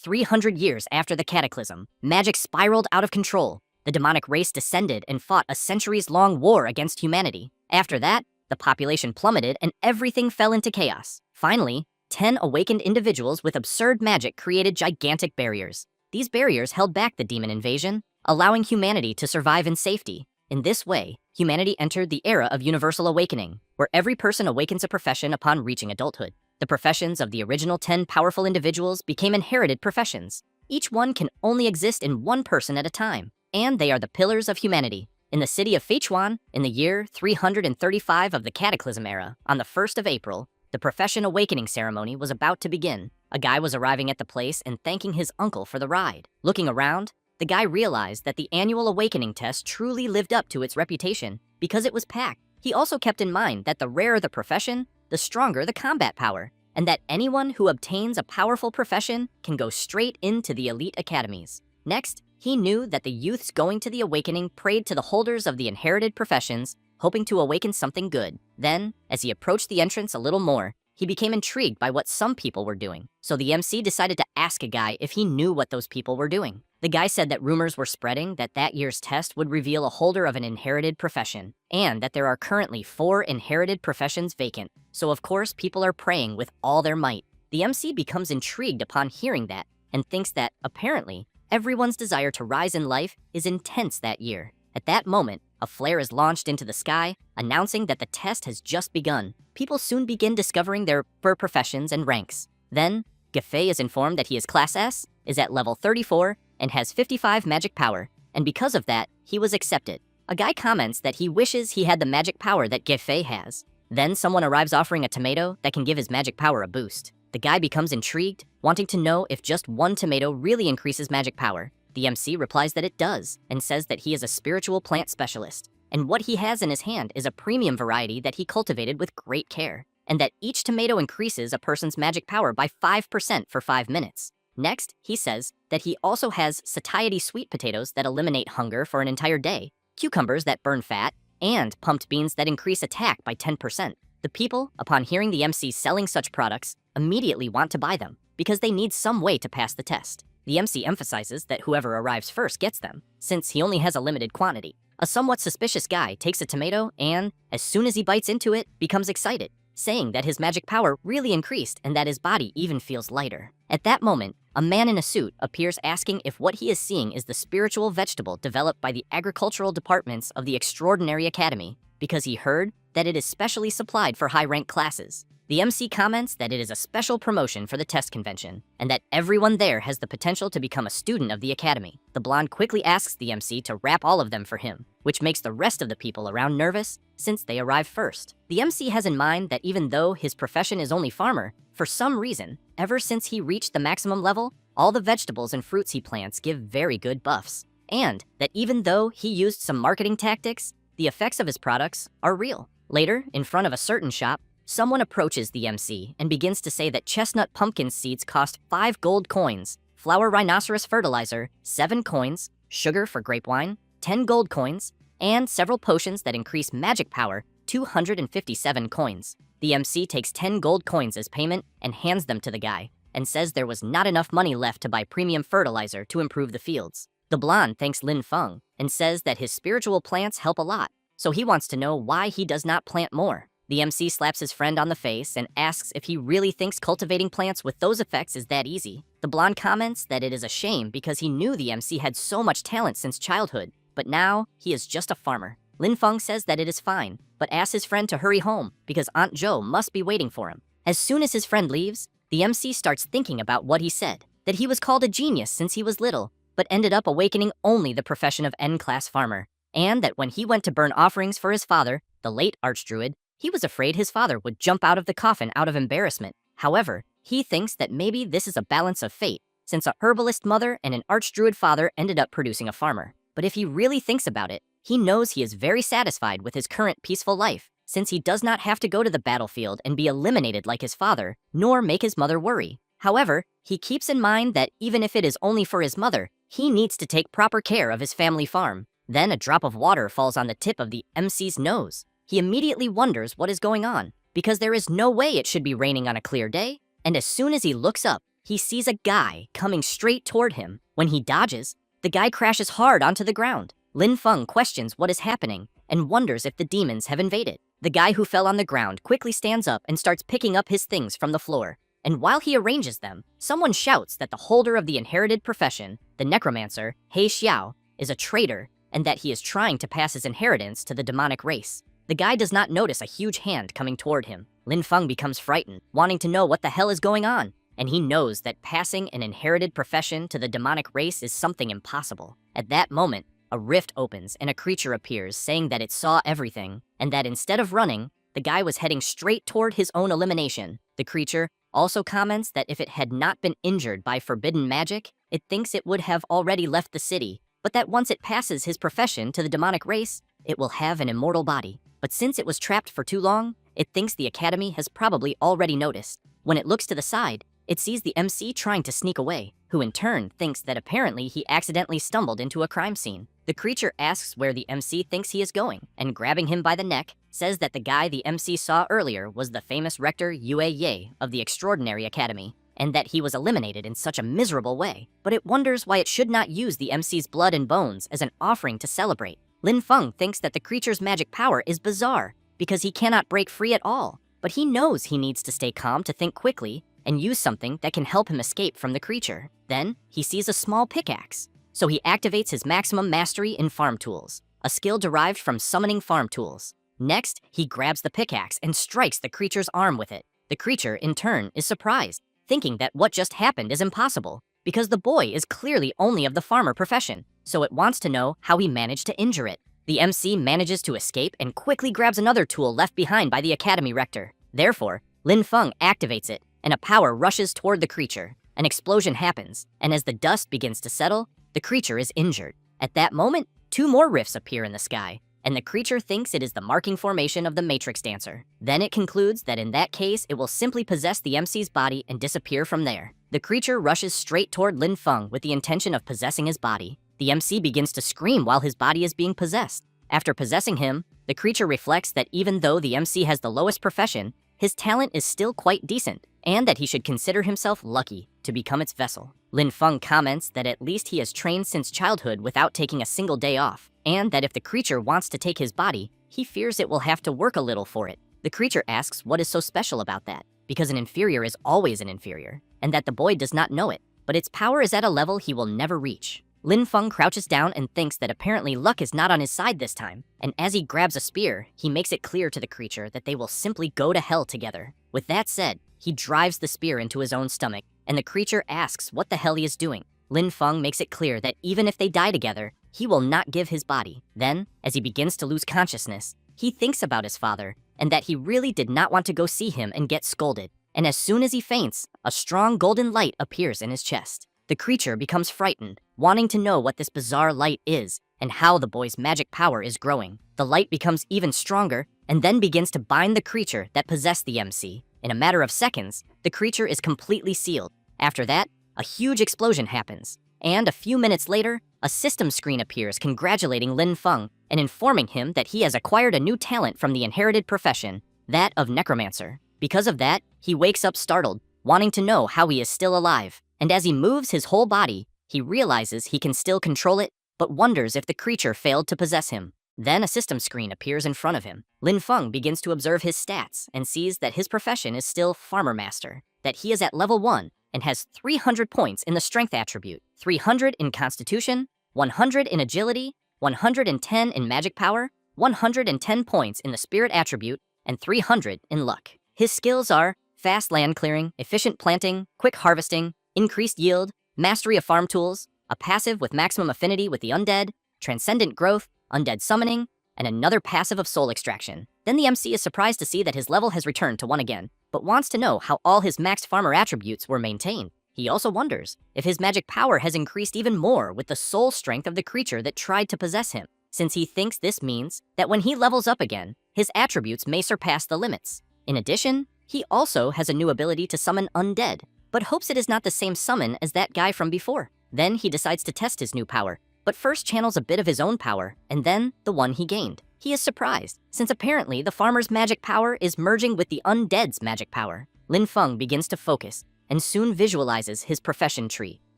300 years after the cataclysm, magic spiraled out of control. The demonic race descended and fought a centuries-long war against humanity. After that, the population plummeted and everything fell into chaos. Finally, 10 awakened individuals with absurd magic created gigantic barriers. These barriers held back the demon invasion, allowing humanity to survive in safety. In this way, humanity entered the era of universal awakening, where every person awakens a profession upon reaching adulthood. The professions of the original 10 powerful individuals became inherited professions. Each one can only exist in one person at a time, and they are the pillars of humanity. In the city of Feichuan, in the year 335 of the Cataclysm era, on the 1st of April, the profession awakening ceremony was about to begin. A guy was arriving at the place and thanking his uncle for the ride. Looking around, the guy realized that the annual awakening test truly lived up to its reputation because it was packed. He also kept in mind that the rarer the profession, the stronger the combat power, and that anyone who obtains a powerful profession can go straight into the elite academies. Next, he knew that the youths going to the awakening prayed to the holders of the inherited professions, hoping to awaken something good. Then, as he approached the entrance a little more, he became intrigued by what some people were doing. So the MC decided to ask a guy if he knew what those people were doing. The guy said that rumors were spreading that year's test would reveal a holder of an inherited profession, and that there are currently 4 inherited professions vacant. So of course, people are praying with all their might. The MC becomes intrigued upon hearing that, and thinks that, apparently, everyone's desire to rise in life is intense that year. At that moment, a flare is launched into the sky, announcing that the test has just begun. People soon begin discovering their professions and ranks. Then, Gefei is informed that he is Class S, is at level 34, and has 55 magic power, and because of that, he was accepted. A guy comments that he wishes he had the magic power that Gefei has. Then someone arrives offering a tomato that can give his magic power a boost. The guy becomes intrigued, wanting to know if just one tomato really increases magic power. The MC replies that it does, and says that he is a spiritual plant specialist, and what he has in his hand is a premium variety that he cultivated with great care, and that each tomato increases a person's magic power by 5% for 5 minutes. Next, he says that he also has satiety sweet potatoes that eliminate hunger for an entire day, cucumbers that burn fat, and pumped beans that increase attack by 10%. The people, upon hearing the MC selling such products, immediately want to buy them, because they need some way to pass the test. The MC emphasizes that whoever arrives first gets them, since he only has a limited quantity. A somewhat suspicious guy takes a tomato and, as soon as he bites into it, becomes excited, saying that his magic power really increased and that his body even feels lighter. At that moment, a man in a suit appears asking if what he is seeing is the spiritual vegetable developed by the agricultural departments of the Extraordinary Academy, because he heard that it is specially supplied for high-rank classes. The MC comments that it is a special promotion for the test convention, and that everyone there has the potential to become a student of the academy. The blonde quickly asks the MC to wrap all of them for him, which makes the rest of the people around nervous, since they arrive first. The MC has in mind that even though his profession is only farmer, for some reason, ever since he reached the maximum level, all the vegetables and fruits he plants give very good buffs, and that even though he used some marketing tactics, the effects of his products are real. Later, in front of a certain shop, someone approaches the MC and begins to say that chestnut pumpkin seeds cost 5 gold coins, flour rhinoceros fertilizer, 7 coins, sugar for grape wine, 10 gold coins, and several potions that increase magic power, 257 coins. The MC takes 10 gold coins as payment and hands them to the guy, and says there was not enough money left to buy premium fertilizer to improve the fields. The blonde thanks Lin Feng and says that his spiritual plants help a lot, so he wants to know why he does not plant more. The MC slaps his friend on the face and asks if he really thinks cultivating plants with those effects is that easy. The blonde comments that it is a shame because he knew the MC had so much talent since childhood, but now he is just a farmer. Lin Feng says that it is fine, but asks his friend to hurry home because Aunt Zhou must be waiting for him. As soon as his friend leaves, the MC starts thinking about what he said, that he was called a genius since he was little, but ended up awakening only the profession of N-class farmer, and that when he went to burn offerings for his father, the late archdruid, he was afraid his father would jump out of the coffin out of embarrassment. However, he thinks that maybe this is a balance of fate, since a herbalist mother and an archdruid father ended up producing a farmer. But if he really thinks about it, he knows he is very satisfied with his current peaceful life, since he does not have to go to the battlefield and be eliminated like his father, nor make his mother worry. However, he keeps in mind that even if it is only for his mother, he needs to take proper care of his family farm. Then a drop of water falls on the tip of the MC's nose. He immediately wonders what is going on, because there is no way it should be raining on a clear day, and as soon as he looks up, he sees a guy coming straight toward him. When he dodges, the guy crashes hard onto the ground. Lin Feng questions what is happening and wonders if the demons have invaded. The guy who fell on the ground quickly stands up and starts picking up his things from the floor. And while he arranges them, someone shouts that the holder of the inherited profession, the Necromancer, He Xiao, is a traitor and that he is trying to pass his inheritance to the demonic race. The guy does not notice a huge hand coming toward him. Lin Feng becomes frightened, wanting to know what the hell is going on. And he knows that passing an inherited profession to the demonic race is something impossible. At that moment, a rift opens and a creature appears saying that it saw everything, and that instead of running, the guy was heading straight toward his own elimination. The creature also comments that if it had not been injured by forbidden magic, it thinks it would have already left the city, but that once it passes his profession to the demonic race, it will have an immortal body. But since it was trapped for too long, it thinks the academy has probably already noticed. When it looks to the side, it sees the MC trying to sneak away, who in turn thinks that apparently he accidentally stumbled into a crime scene. The creature asks where the MC thinks he is going, and grabbing him by the neck, says that the guy the MC saw earlier was the famous rector Yue Ye of the Extraordinary Academy, and that he was eliminated in such a miserable way. But it wonders why it should not use the MC's blood and bones as an offering to celebrate. Lin Feng thinks that the creature's magic power is bizarre, because he cannot break free at all, but he knows he needs to stay calm to think quickly and use something that can help him escape from the creature. Then, he sees a small pickaxe, so he activates his maximum mastery in farm tools, a skill derived from summoning farm tools. Next, he grabs the pickaxe and strikes the creature's arm with it. The creature, in turn, is surprised, thinking that what just happened is impossible, because the boy is clearly only of the farmer profession, so it wants to know how he managed to injure it. The MC manages to escape and quickly grabs another tool left behind by the academy rector. Therefore, Lin Feng activates it, and a power rushes toward the creature. An explosion happens, and as the dust begins to settle, the creature is injured. At that moment, 2 more rifts appear in the sky, and the creature thinks it is the marking formation of the Matrix Dancer. Then it concludes that in that case, it will simply possess the MC's body and disappear from there. The creature rushes straight toward Lin Feng with the intention of possessing his body. The MC begins to scream while his body is being possessed. After possessing him, the creature reflects that even though the MC has the lowest profession, his talent is still quite decent, and that he should consider himself lucky to become its vessel. Lin Feng comments that at least he has trained since childhood without taking a single day off, and that if the creature wants to take his body, he fears it will have to work a little for it. The creature asks what is so special about that, because an inferior is always an inferior, and that the boy does not know it, but its power is at a level he will never reach. Lin Feng crouches down and thinks that apparently luck is not on his side this time, and as he grabs a spear, he makes it clear to the creature that they will simply go to hell together. With that said, he drives the spear into his own stomach, and the creature asks what the hell he is doing. Lin Feng makes it clear that even if they die together, he will not give his body. Then, as he begins to lose consciousness, he thinks about his father, and that he really did not want to go see him and get scolded. And as soon as he faints, a strong golden light appears in his chest. The creature becomes frightened, wanting to know what this bizarre light is and how the boy's magic power is growing. The light becomes even stronger and then begins to bind the creature that possessed the MC. In a matter of seconds, the creature is completely sealed. After that, a huge explosion happens, and a few minutes later, a system screen appears congratulating Lin Feng and informing him that he has acquired a new talent from the inherited profession, that of Necromancer. Because of that, he wakes up startled, wanting to know how he is still alive. And as he moves his whole body, he realizes he can still control it, but wonders if the creature failed to possess him. Then a system screen appears in front of him. Lin Feng begins to observe his stats and sees that his profession is still Farmer Master, that he is at level 1 and has 300 points in the Strength attribute, 300 in Constitution, 100 in Agility, 110 in Magic Power, 110 points in the Spirit attribute, and 300 in Luck. His skills are fast land clearing, efficient planting, quick harvesting, increased yield, mastery of farm tools, a passive with maximum affinity with the undead, transcendent growth, undead summoning, and another passive of soul extraction. Then the MC is surprised to see that his level has returned to 1 again, but wants to know how all his maxed farmer attributes were maintained. He also wonders if his magic power has increased even more with the soul strength of the creature that tried to possess him, since he thinks this means that when he levels up again, his attributes may surpass the limits. In addition, he also has a new ability to summon undead, but hopes it is not the same summon as that guy from before. Then he decides to test his new power, but first channels a bit of his own power, and then the one he gained. He is surprised, since apparently the farmer's magic power is merging with the undead's magic power. Lin Feng begins to focus, and soon visualizes his profession tree,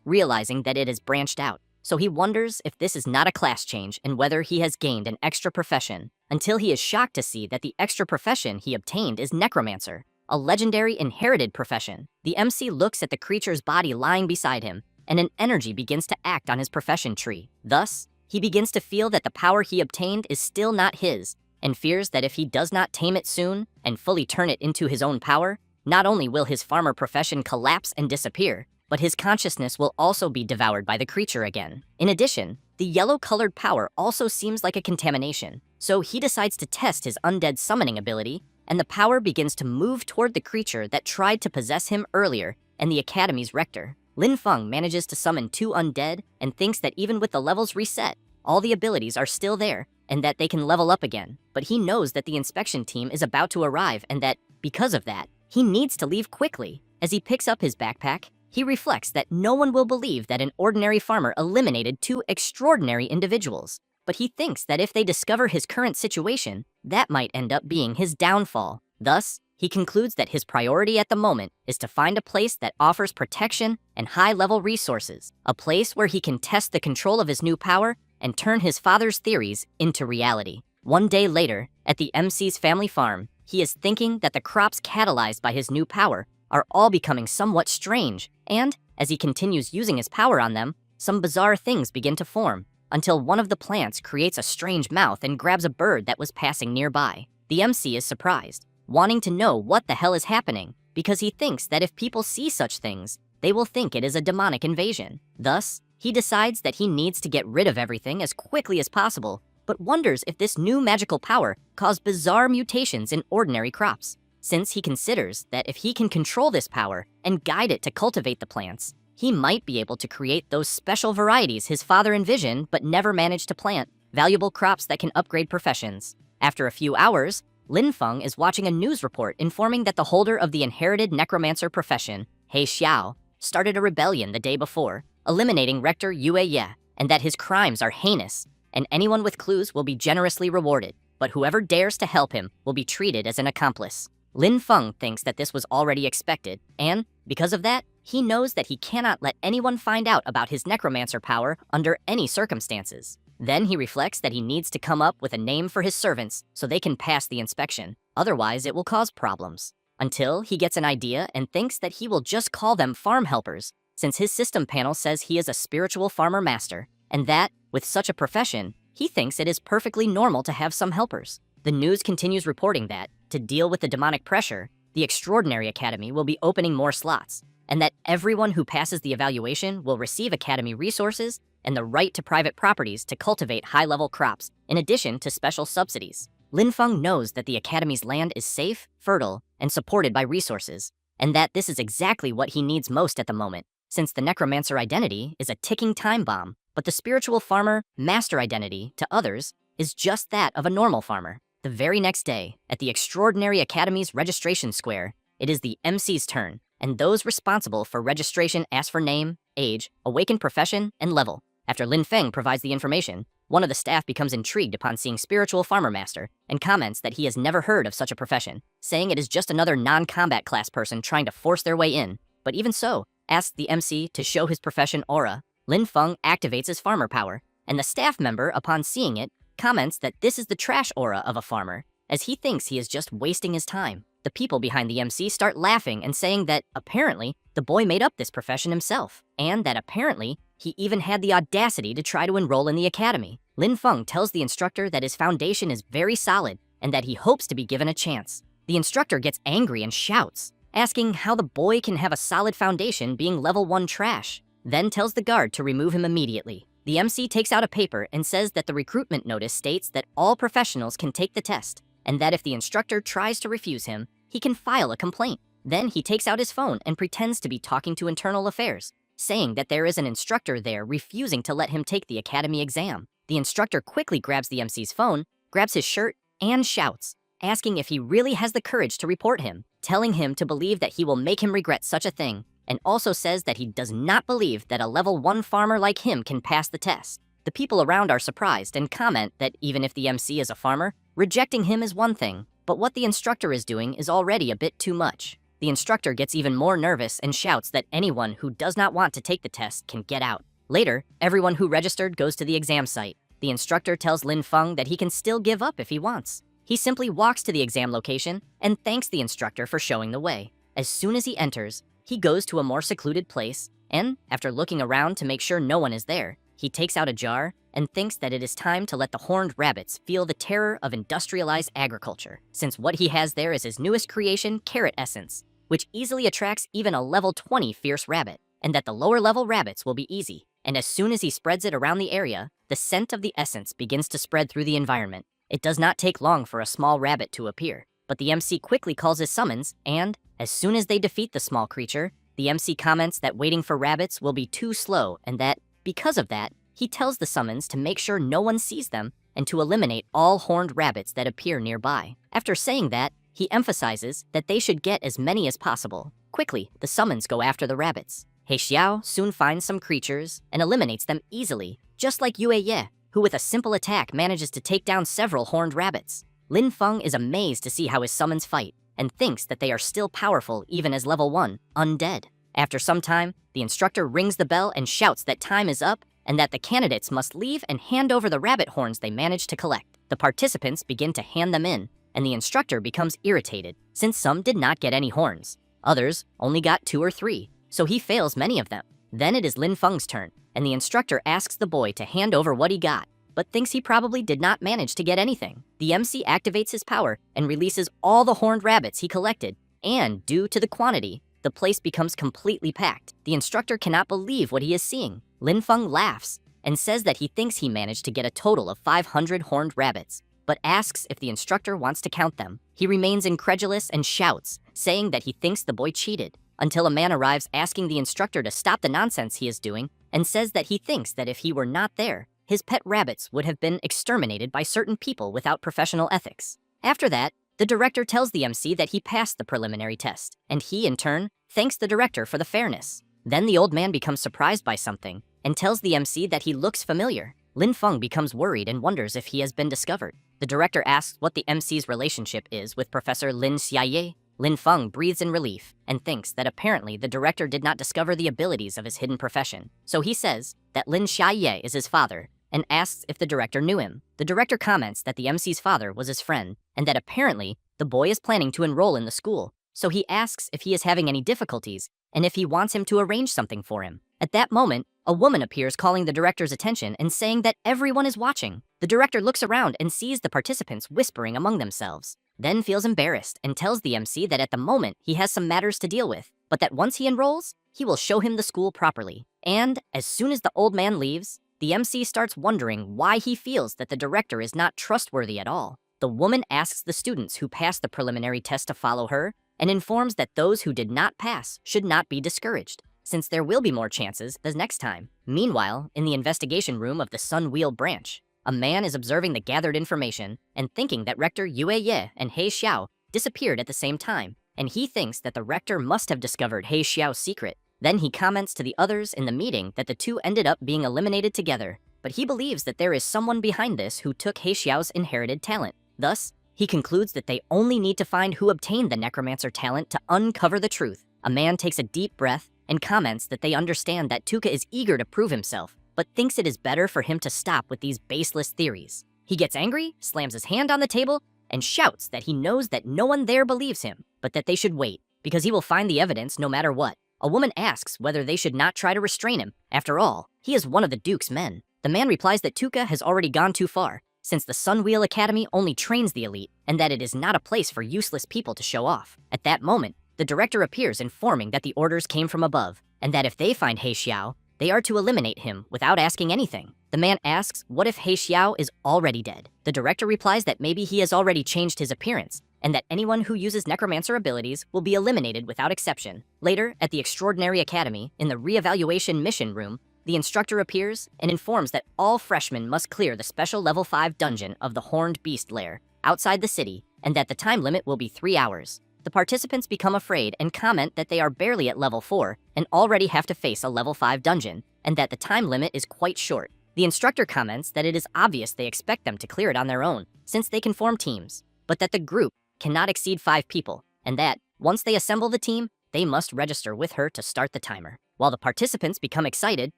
realizing that it has branched out. So he wonders if this is not a class change and whether he has gained an extra profession, until he is shocked to see that the extra profession he obtained is Necromancer, a legendary inherited profession. The MC looks at the creature's body lying beside him, and an energy begins to act on his profession tree. Thus, he begins to feel that the power he obtained is still not his, and fears that if he does not tame it soon and fully turn it into his own power, not only will his farmer profession collapse and disappear, but his consciousness will also be devoured by the creature again. In addition, the yellow-colored power also seems like a contamination, so he decides to test his undead summoning ability, and the power begins to move toward the creature that tried to possess him earlier and the Academy's rector. Lin Feng manages to summon 2 undead and thinks that even with the levels reset, all the abilities are still there and that they can level up again. But he knows that the inspection team is about to arrive and that, because of that, he needs to leave quickly. As he picks up his backpack, he reflects that no one will believe that an ordinary farmer eliminated 2 extraordinary individuals. But he thinks that if they discover his current situation, that might end up being his downfall. Thus, he concludes that his priority at the moment is to find a place that offers protection and high-level resources, a place where he can test the control of his new power and turn his father's theories into reality. One day later, at the MC's family farm, he is thinking that the crops catalyzed by his new power are all becoming somewhat strange, and, as he continues using his power on them, some bizarre things begin to form, until one of the plants creates a strange mouth and grabs a bird that was passing nearby. The MC is surprised, wanting to know what the hell is happening, because he thinks that if people see such things, they will think it is a demonic invasion. Thus, he decides that he needs to get rid of everything as quickly as possible, but wonders if this new magical power caused bizarre mutations in ordinary crops, since he considers that if he can control this power and guide it to cultivate the plants, he might be able to create those special varieties his father envisioned but never managed to plant, valuable crops that can upgrade professions. After a few hours, Lin Feng is watching a news report informing that the holder of the inherited necromancer profession, He Xiao, started a rebellion the day before, eliminating Rector Yue Ye, and that his crimes are heinous, and anyone with clues will be generously rewarded, but whoever dares to help him will be treated as an accomplice. Lin Feng thinks that this was already expected, and, because of that, he knows that he cannot let anyone find out about his necromancer power under any circumstances. Then he reflects that he needs to come up with a name for his servants so they can pass the inspection, otherwise it will cause problems. Until he gets an idea and thinks that he will just call them farm helpers, since his system panel says he is a spiritual farmer master, and that, with such a profession, he thinks it is perfectly normal to have some helpers. The news continues reporting that, to deal with the demonic pressure, the Extraordinary Academy will be opening more slots, and that everyone who passes the evaluation will receive Academy resources and the right to private properties to cultivate high-level crops, in addition to special subsidies. Lin Feng knows that the Academy's land is safe, fertile, and supported by resources, and that this is exactly what he needs most at the moment, since the necromancer identity is a ticking time bomb, but the spiritual farmer master identity, to others, is just that of a normal farmer. The very next day, at the Extraordinary Academy's registration square, it is the MC's turn, and those responsible for registration ask for name, age, awakened profession, and level. After Lin Feng provides the information, one of the staff becomes intrigued upon seeing Spiritual Farmer Master and comments that he has never heard of such a profession, saying it is just another non-combat class person trying to force their way in. But even so, asks the MC to show his profession aura. Lin Feng activates his farmer power, and the staff member, upon seeing it, comments that this is the trash aura of a farmer, as he thinks he is just wasting his time. The people behind the MC start laughing and saying that, apparently, the boy made up this profession himself, and that apparently, he even had the audacity to try to enroll in the academy. Lin Feng tells the instructor that his foundation is very solid and that he hopes to be given a chance. The instructor gets angry and shouts, asking how the boy can have a solid foundation being level 1 trash, then tells the guard to remove him immediately. The MC takes out a paper and says that the recruitment notice states that all professionals can take the test, and that if the instructor tries to refuse him, he can file a complaint. Then he takes out his phone and pretends to be talking to internal affairs, saying that there is an instructor there refusing to let him take the academy exam. The instructor quickly grabs the MC's phone, grabs his shirt, and shouts, asking if he really has the courage to report him, telling him to believe that he will make him regret such a thing, and also says that he does not believe that a level 1 farmer like him can pass the test. The people around are surprised and comment that even if the MC is a farmer, rejecting him is one thing, but what the instructor is doing is already a bit too much. the instructor gets even more nervous and shouts that anyone who does not want to take the test can get out. Later, everyone who registered goes to the exam site. The instructor tells Lin Feng that he can still give up if he wants. He simply walks to the exam location and thanks the instructor for showing the way. As soon as he enters, he goes to a more secluded place, and after looking around to make sure no one is there, he takes out a jar and thinks that it is time to let the horned rabbits feel the terror of industrialized agriculture, since what he has there is his newest creation, carrot essence, which easily attracts even a level 20 fierce rabbit, and that the lower level rabbits will be easy. And as soon as he spreads it around the area, the scent of the essence begins to spread through the environment. It does not take long for a small rabbit to appear, but the MC quickly calls his summons, and as soon as they defeat the small creature, the MC comments that waiting for rabbits will be too slow and that, because of that, he tells the summons to make sure no one sees them and to eliminate all horned rabbits that appear nearby. After saying that, he emphasizes that they should get as many as possible. Quickly, the summons go after the rabbits. He Xiao soon finds some creatures and eliminates them easily, just like Yue Ye, who with a simple attack manages to take down several horned rabbits. Lin Feng is amazed to see how his summons fight and thinks that they are still powerful even as level 1, undead. After some time, the instructor rings the bell and shouts that time is up and that the candidates must leave and hand over the rabbit horns they managed to collect. The participants begin to hand them in, and the instructor becomes irritated since some did not get any horns. Others only got 2 or 3, so he fails many of them. Then it is Lin Feng's turn, and the instructor asks the boy to hand over what he got, but thinks he probably did not manage to get anything. The MC activates his power and releases all the horned rabbits he collected, and due to the quantity, the place becomes completely packed. The instructor cannot believe what he is seeing. Lin Feng laughs and says that he thinks he managed to get a total of 500 horned rabbits, but asks if the instructor wants to count them. He remains incredulous and shouts, saying that he thinks the boy cheated, until a man arrives asking the instructor to stop the nonsense he is doing and says that he thinks that if he were not there, his pet rabbits would have been exterminated by certain people without professional ethics. After that, the director tells the MC that he passed the preliminary test, and he, in turn, thanks the director for the fairness. Then the old man becomes surprised by something and tells the MC that he looks familiar. Lin Feng becomes worried and wonders if he has been discovered. The director asks what the MC's relationship is with Professor Lin Xiaye. Lin Feng breathes in relief and thinks that apparently the director did not discover the abilities of his hidden profession. So he says that Lin Xiaye is his father and asks if the director knew him. The director comments that the MC's father was his friend and that apparently the boy is planning to enroll in the school. So he asks if he is having any difficulties and if he wants him to arrange something for him. At that moment, a woman appears calling the director's attention and saying that everyone is watching. The director looks around and sees the participants whispering among themselves, then feels embarrassed and tells the MC that at the moment he has some matters to deal with, but that once he enrolls, he will show him the school properly. And as soon as the old man leaves, the MC starts wondering why he feels that the director is not trustworthy at all. The woman asks the students who passed the preliminary test to follow her and informs that those who did not pass should not be discouraged, since there will be more chances the next time. Meanwhile, in the investigation room of the Sun Wheel branch, a man is observing the gathered information and thinking that Rector Yue Ye and He Xiao disappeared at the same time, and he thinks that the rector must have discovered He Xiao's secret. Then he comments to the others in the meeting that the two ended up being eliminated together, but he believes that there is someone behind this who took He Xiao's inherited talent. Thus, he concludes that they only need to find who obtained the Necromancer talent to uncover the truth. A man takes a deep breath and comments that they understand that Tuka is eager to prove himself, but thinks it is better for him to stop with these baseless theories. He gets angry, slams his hand on the table, and shouts that he knows that no one there believes him, but that they should wait, because he will find the evidence no matter what. A woman asks whether they should not try to restrain him. After all, he is one of the Duke's men. The man replies that Tuka has already gone too far, since the Sunwheel Academy only trains the elite, and that it is not a place for useless people to show off. At that moment, the director appears informing that the orders came from above, and that if they find He Xiao, they are to eliminate him without asking anything. The man asks what if He Xiao is already dead. The director replies that maybe he has already changed his appearance, and that anyone who uses Necromancer abilities will be eliminated without exception. Later, at the Extraordinary Academy, in the re-evaluation mission room, the instructor appears and informs that all freshmen must clear the special level 5 dungeon of the Horned Beast Lair outside the city, and that the time limit will be 3 hours. The participants become afraid and comment that they are barely at level 4 and already have to face a level 5 dungeon, and that the time limit is quite short. The instructor comments that it is obvious they expect them to clear it on their own, since they can form teams, but that the group cannot exceed 5 people, and that Once they assemble the team, they must register with her to start the timer. While the participants become excited,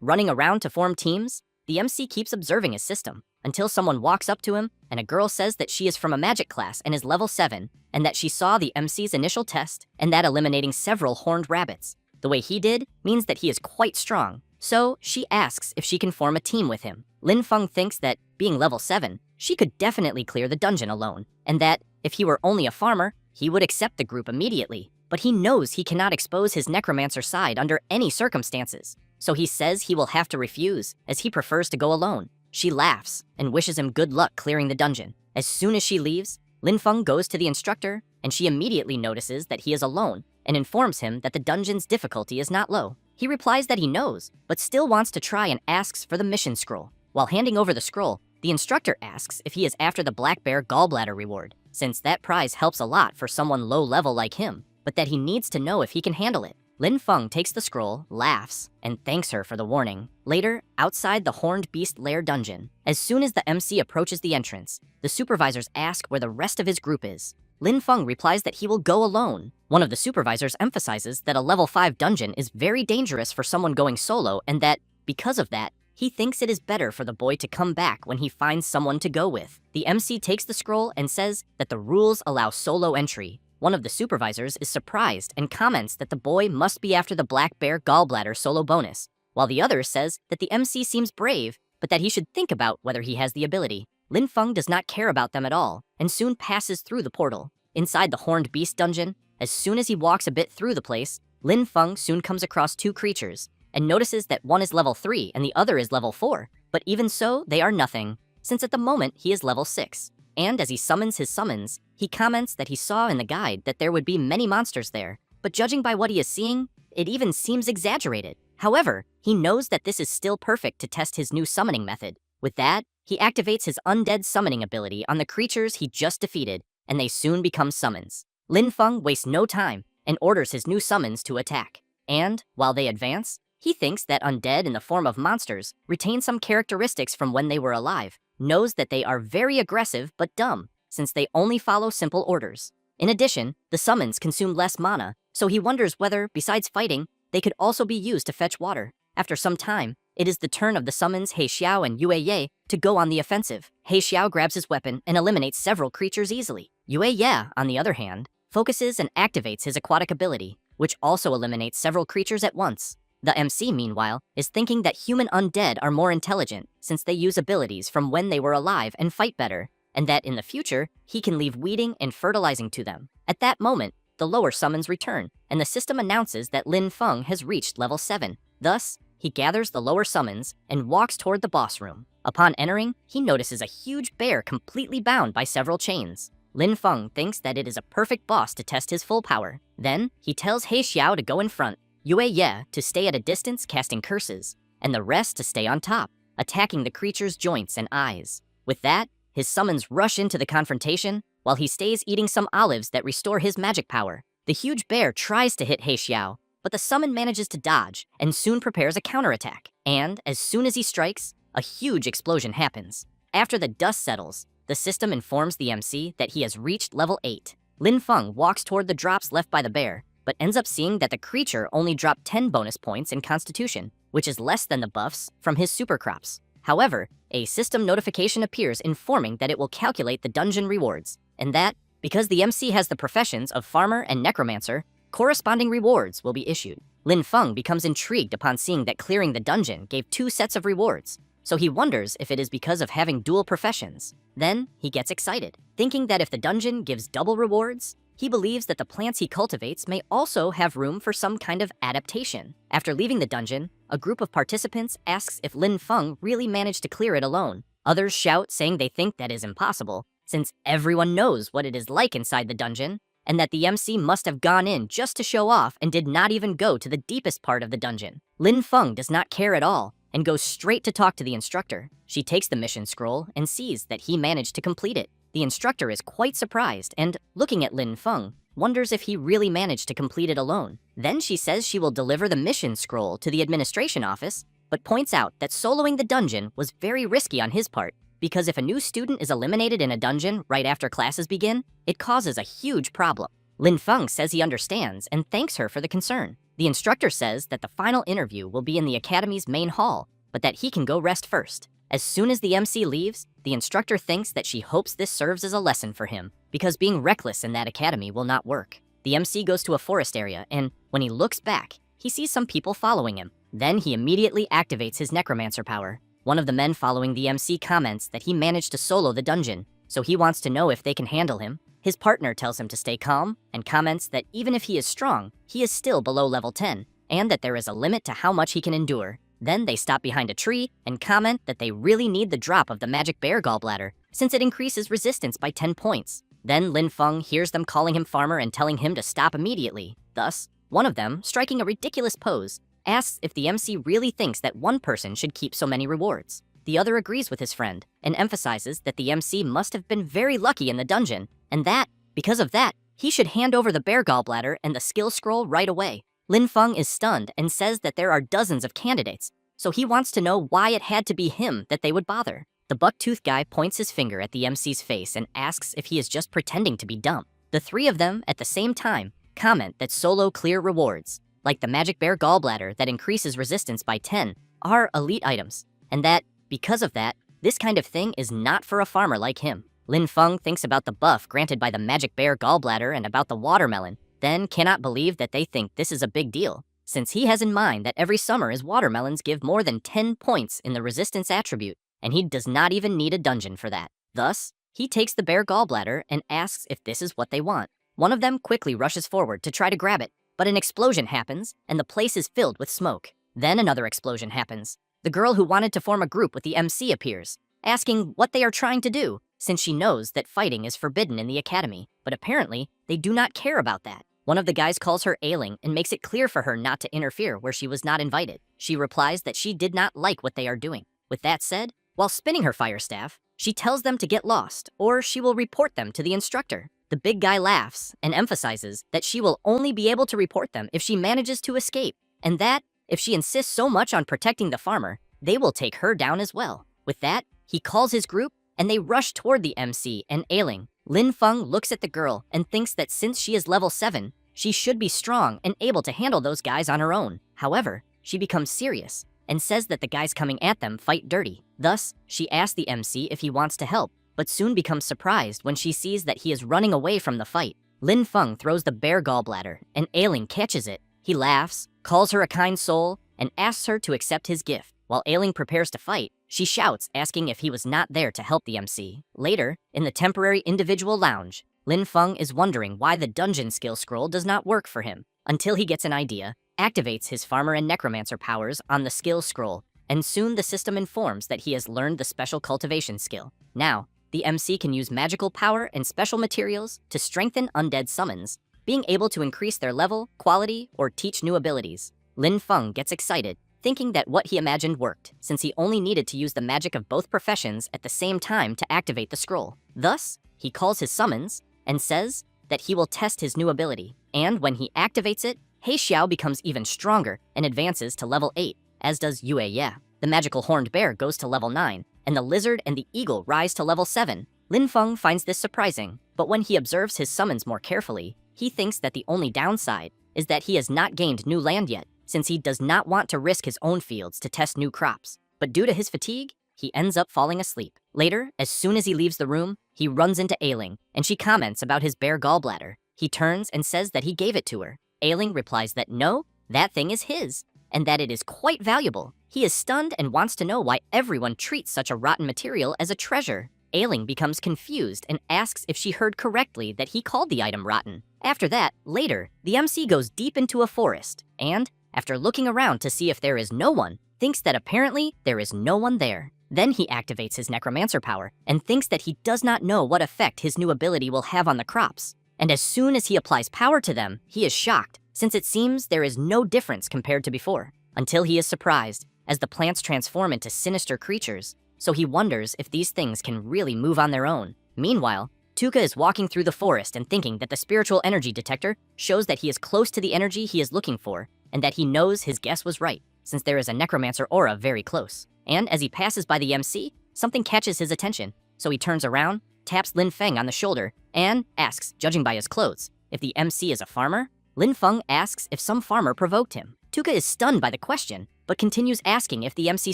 running around to form teams, the MC keeps observing his system until someone walks up to him and a girl says that she is from a magic class and is level 7, and that she saw the MC's initial test and that eliminating several horned rabbits the way he did means that he is quite strong. So she asks if she can form a team with him. Lin Feng thinks that, being level 7, she could definitely clear the dungeon alone, and that, if he were only a farmer, he would accept the group immediately. But he knows he cannot expose his necromancer side under any circumstances. So he says he will have to refuse, as he prefers to go alone. She laughs and wishes him good luck clearing the dungeon. As soon as she leaves, Lin Feng goes to the instructor, and she immediately notices that he is alone and informs him that the dungeon's difficulty is not low. He replies that he knows, but still wants to try and asks for the mission scroll. While handing over the scroll, the instructor asks if he is after the black bear gallbladder reward, since that prize helps a lot for someone low level like him, but that he needs to know if he can handle it. Lin Feng takes the scroll, laughs, and thanks her for the warning. Later, outside the Horned Beast Lair dungeon, as soon as the MC approaches the entrance, the supervisors ask where the rest of his group is. Lin Feng replies that he will go alone. One of the supervisors emphasizes that a level 5 dungeon is very dangerous for someone going solo, and that, because of that, he thinks it is better for the boy to come back when he finds someone to go with. The MC takes the scroll and says that the rules allow solo entry. One of the supervisors is surprised and comments that the boy must be after the black bear gallbladder solo bonus, while the other says that the MC seems brave, but that he should think about whether he has the ability. Lin Feng does not care about them at all, and soon passes through the portal. Inside the Horned Beast dungeon, as soon as he walks a bit through the place, Lin Feng soon comes across 2 creatures, and notices that one is level 3 and the other is level 4, but even so, they are nothing, since at the moment he is level 6. And as he summons his summons, he comments that he saw in the guide that there would be many monsters there, but judging by what he is seeing, it even seems exaggerated. However, he knows that this is still perfect to test his new summoning method. With that, he activates his undead summoning ability on the creatures he just defeated, and they soon become summons. Lin Feng wastes no time and orders his new summons to attack. And, while they advance, he thinks that undead in the form of monsters retain some characteristics from when they were alive, knows that they are very aggressive but dumb, since they only follow simple orders. In addition, the summons consume less mana, so he wonders whether, besides fighting, they could also be used to fetch water. After some time, it is the turn of the summons He Xiao and Yue Ye to go on the offensive. He Xiao grabs his weapon and eliminates several creatures easily. Yue Ye, on the other hand, focuses and activates his aquatic ability, which also eliminates several creatures at once. The MC, meanwhile, is thinking that human undead are more intelligent since they use abilities from when they were alive and fight better, and that in the future, he can leave weeding and fertilizing to them. At that moment, the lower summons return, and the system announces that Lin Feng has reached level 7. Thus, he gathers the lower summons and walks toward the boss room. Upon entering, he notices a huge bear completely bound by several chains. Lin Feng thinks that it is a perfect boss to test his full power. Then, he tells He Xiao to go in front, Yue Ye to stay at a distance casting curses, and the rest to stay on top, attacking the creature's joints and eyes. With that, his summons rush into the confrontation, while he stays eating some olives that restore his magic power. The huge bear tries to hit He Xiao, but the summon manages to dodge, and soon prepares a counterattack. And, as soon as he strikes, a huge explosion happens. After the dust settles, the system informs the MC that he has reached level 8. Lin Feng walks toward the drops left by the bear, but ends up seeing that the creature only dropped 10 bonus points in Constitution, which is less than the buffs from his super crops. However, a system notification appears informing that it will calculate the dungeon rewards, and that, because the MC has the professions of farmer and necromancer, corresponding rewards will be issued. Lin Feng becomes intrigued upon seeing that clearing the dungeon gave 2 sets of rewards, so he wonders if it is because of having dual professions. Then, he gets excited, thinking that if the dungeon gives double rewards, he believes that the plants he cultivates may also have room for some kind of adaptation. After leaving the dungeon, a group of participants asks if Lin Feng really managed to clear it alone. Others shout, saying they think that is impossible, since everyone knows what it is like inside the dungeon, and that the MC must have gone in just to show off and did not even go to the deepest part of the dungeon. Lin Feng does not care at all, and goes straight to talk to the instructor. She takes the mission scroll and sees that he managed to complete it. The instructor is quite surprised and, looking at Lin Feng, wonders if he really managed to complete it alone. Then she says she will deliver the mission scroll to the administration office, but points out that soloing the dungeon was very risky on his part, because if a new student is eliminated in a dungeon right after classes begin, it causes a huge problem. Lin Feng says he understands and thanks her for the concern. The instructor says that the final interview will be in the academy's main hall, but that he can go rest first. As soon as the MC leaves, the instructor thinks that she hopes this serves as a lesson for him, because being reckless in that academy will not work. The MC goes to a forest area, and when he looks back, he sees some people following him. Then he immediately activates his Necromancer power. One of the men following the MC comments that he managed to solo the dungeon, so he wants to know if they can handle him. His partner tells him to stay calm, and comments that even if he is strong, he is still below level 10, and that there is a limit to how much he can endure. Then they stop behind a tree and comment that they really need the drop of the magic bear gallbladder, since it increases resistance by 10 points. Then Lin Feng hears them calling him farmer and telling him to stop immediately. Thus, one of them, striking a ridiculous pose, asks if the MC really thinks that one person should keep so many rewards. The other agrees with his friend and emphasizes that the MC must have been very lucky in the dungeon, and that, because of that, he should hand over the bear gallbladder and the skill scroll right away. Lin Feng is stunned and says that there are dozens of candidates, so he wants to know why it had to be him that they would bother. The buck-toothed guy points his finger at the MC's face and asks if he is just pretending to be dumb. The three of them, at the same time, comment that solo clear rewards, like the magic bear gallbladder that increases resistance by 10, are elite items, and that, because of that, this kind of thing is not for a farmer like him. Lin Feng thinks about the buff granted by the magic bear gallbladder and about the watermelon, then cannot believe that they think this is a big deal, since he has in mind that every summer his watermelons give more than 10 points in the resistance attribute, and he does not even need a dungeon for that. Thus, he takes the bear gallbladder and asks if this is what they want. One of them quickly rushes forward to try to grab it, but an explosion happens, and the place is filled with smoke. Then another explosion happens. The girl who wanted to form a group with the MC appears, asking what they are trying to do, since she knows that fighting is forbidden in the academy, but apparently, they do not care about that. One of the guys calls her ailing and makes it clear for her not to interfere where she was not invited. She replies that she did not like what they are doing. With that said, while spinning her fire staff, she tells them to get lost, or she will report them to the instructor. The big guy laughs and emphasizes that she will only be able to report them if she manages to escape, and that, if she insists so much on protecting the farmer, they will take her down as well. With that, he calls his group, and they rush toward the MC and ailing. Lin Feng looks at the girl and thinks that since she is level 7, she should be strong and able to handle those guys on her own. However, she becomes serious and says that the guys coming at them fight dirty. Thus, she asks the MC if he wants to help, but soon becomes surprised when she sees that he is running away from the fight. Lin Feng throws the bear gallbladder, and Ailing catches it. He laughs, calls her a kind soul, and asks her to accept his gift. While Ailing prepares to fight, she shouts, asking if he was not there to help the MC. Later, in the temporary individual lounge, Lin Feng is wondering why the dungeon skill scroll does not work for him, until he gets an idea, activates his farmer and necromancer powers on the skill scroll, and soon the system informs that he has learned the special cultivation skill. Now, the MC can use magical power and special materials to strengthen undead summons, being able to increase their level, quality, or teach new abilities. Lin Feng gets excited, thinking that what he imagined worked, since he only needed to use the magic of both professions at the same time to activate the scroll. Thus, he calls his summons and says that he will test his new ability, and when he activates it, He Xiao becomes even stronger and advances to level 8, as does Yue Ye. The magical horned bear goes to level 9, and the lizard and the eagle rise to level 7. Lin Feng finds this surprising, but when he observes his summons more carefully, he thinks that the only downside is that he has not gained new land yet, since he does not want to risk his own fields to test new crops. But due to his fatigue, he ends up falling asleep. Later, as soon as he leaves the room, he runs into Ailing, and she comments about his bear gallbladder. He turns and says that he gave it to her. Ailing replies that no, that thing is his, and that it is quite valuable. He is stunned and wants to know why everyone treats such a rotten material as a treasure. Ailing becomes confused and asks if she heard correctly that he called the item rotten. After that, later, the MC goes deep into a forest, and, after looking around to see if there is no one, thinks that apparently there is no one there. Then he activates his necromancer power and thinks that he does not know what effect his new ability will have on the crops. And as soon as he applies power to them, he is shocked, since it seems there is no difference compared to before, until he is surprised, as the plants transform into sinister creatures, so he wonders if these things can really move on their own. Meanwhile, Tuka is walking through the forest and thinking that the spiritual energy detector shows that he is close to the energy he is looking for, and that he knows his guess was right, since there is a necromancer aura very close. And as he passes by the MC, something catches his attention, so he turns around, taps Lin Feng on the shoulder, and asks, judging by his clothes, if the MC is a farmer, Lin Feng asks if some farmer provoked him. Tuka is stunned by the question, but continues asking if the MC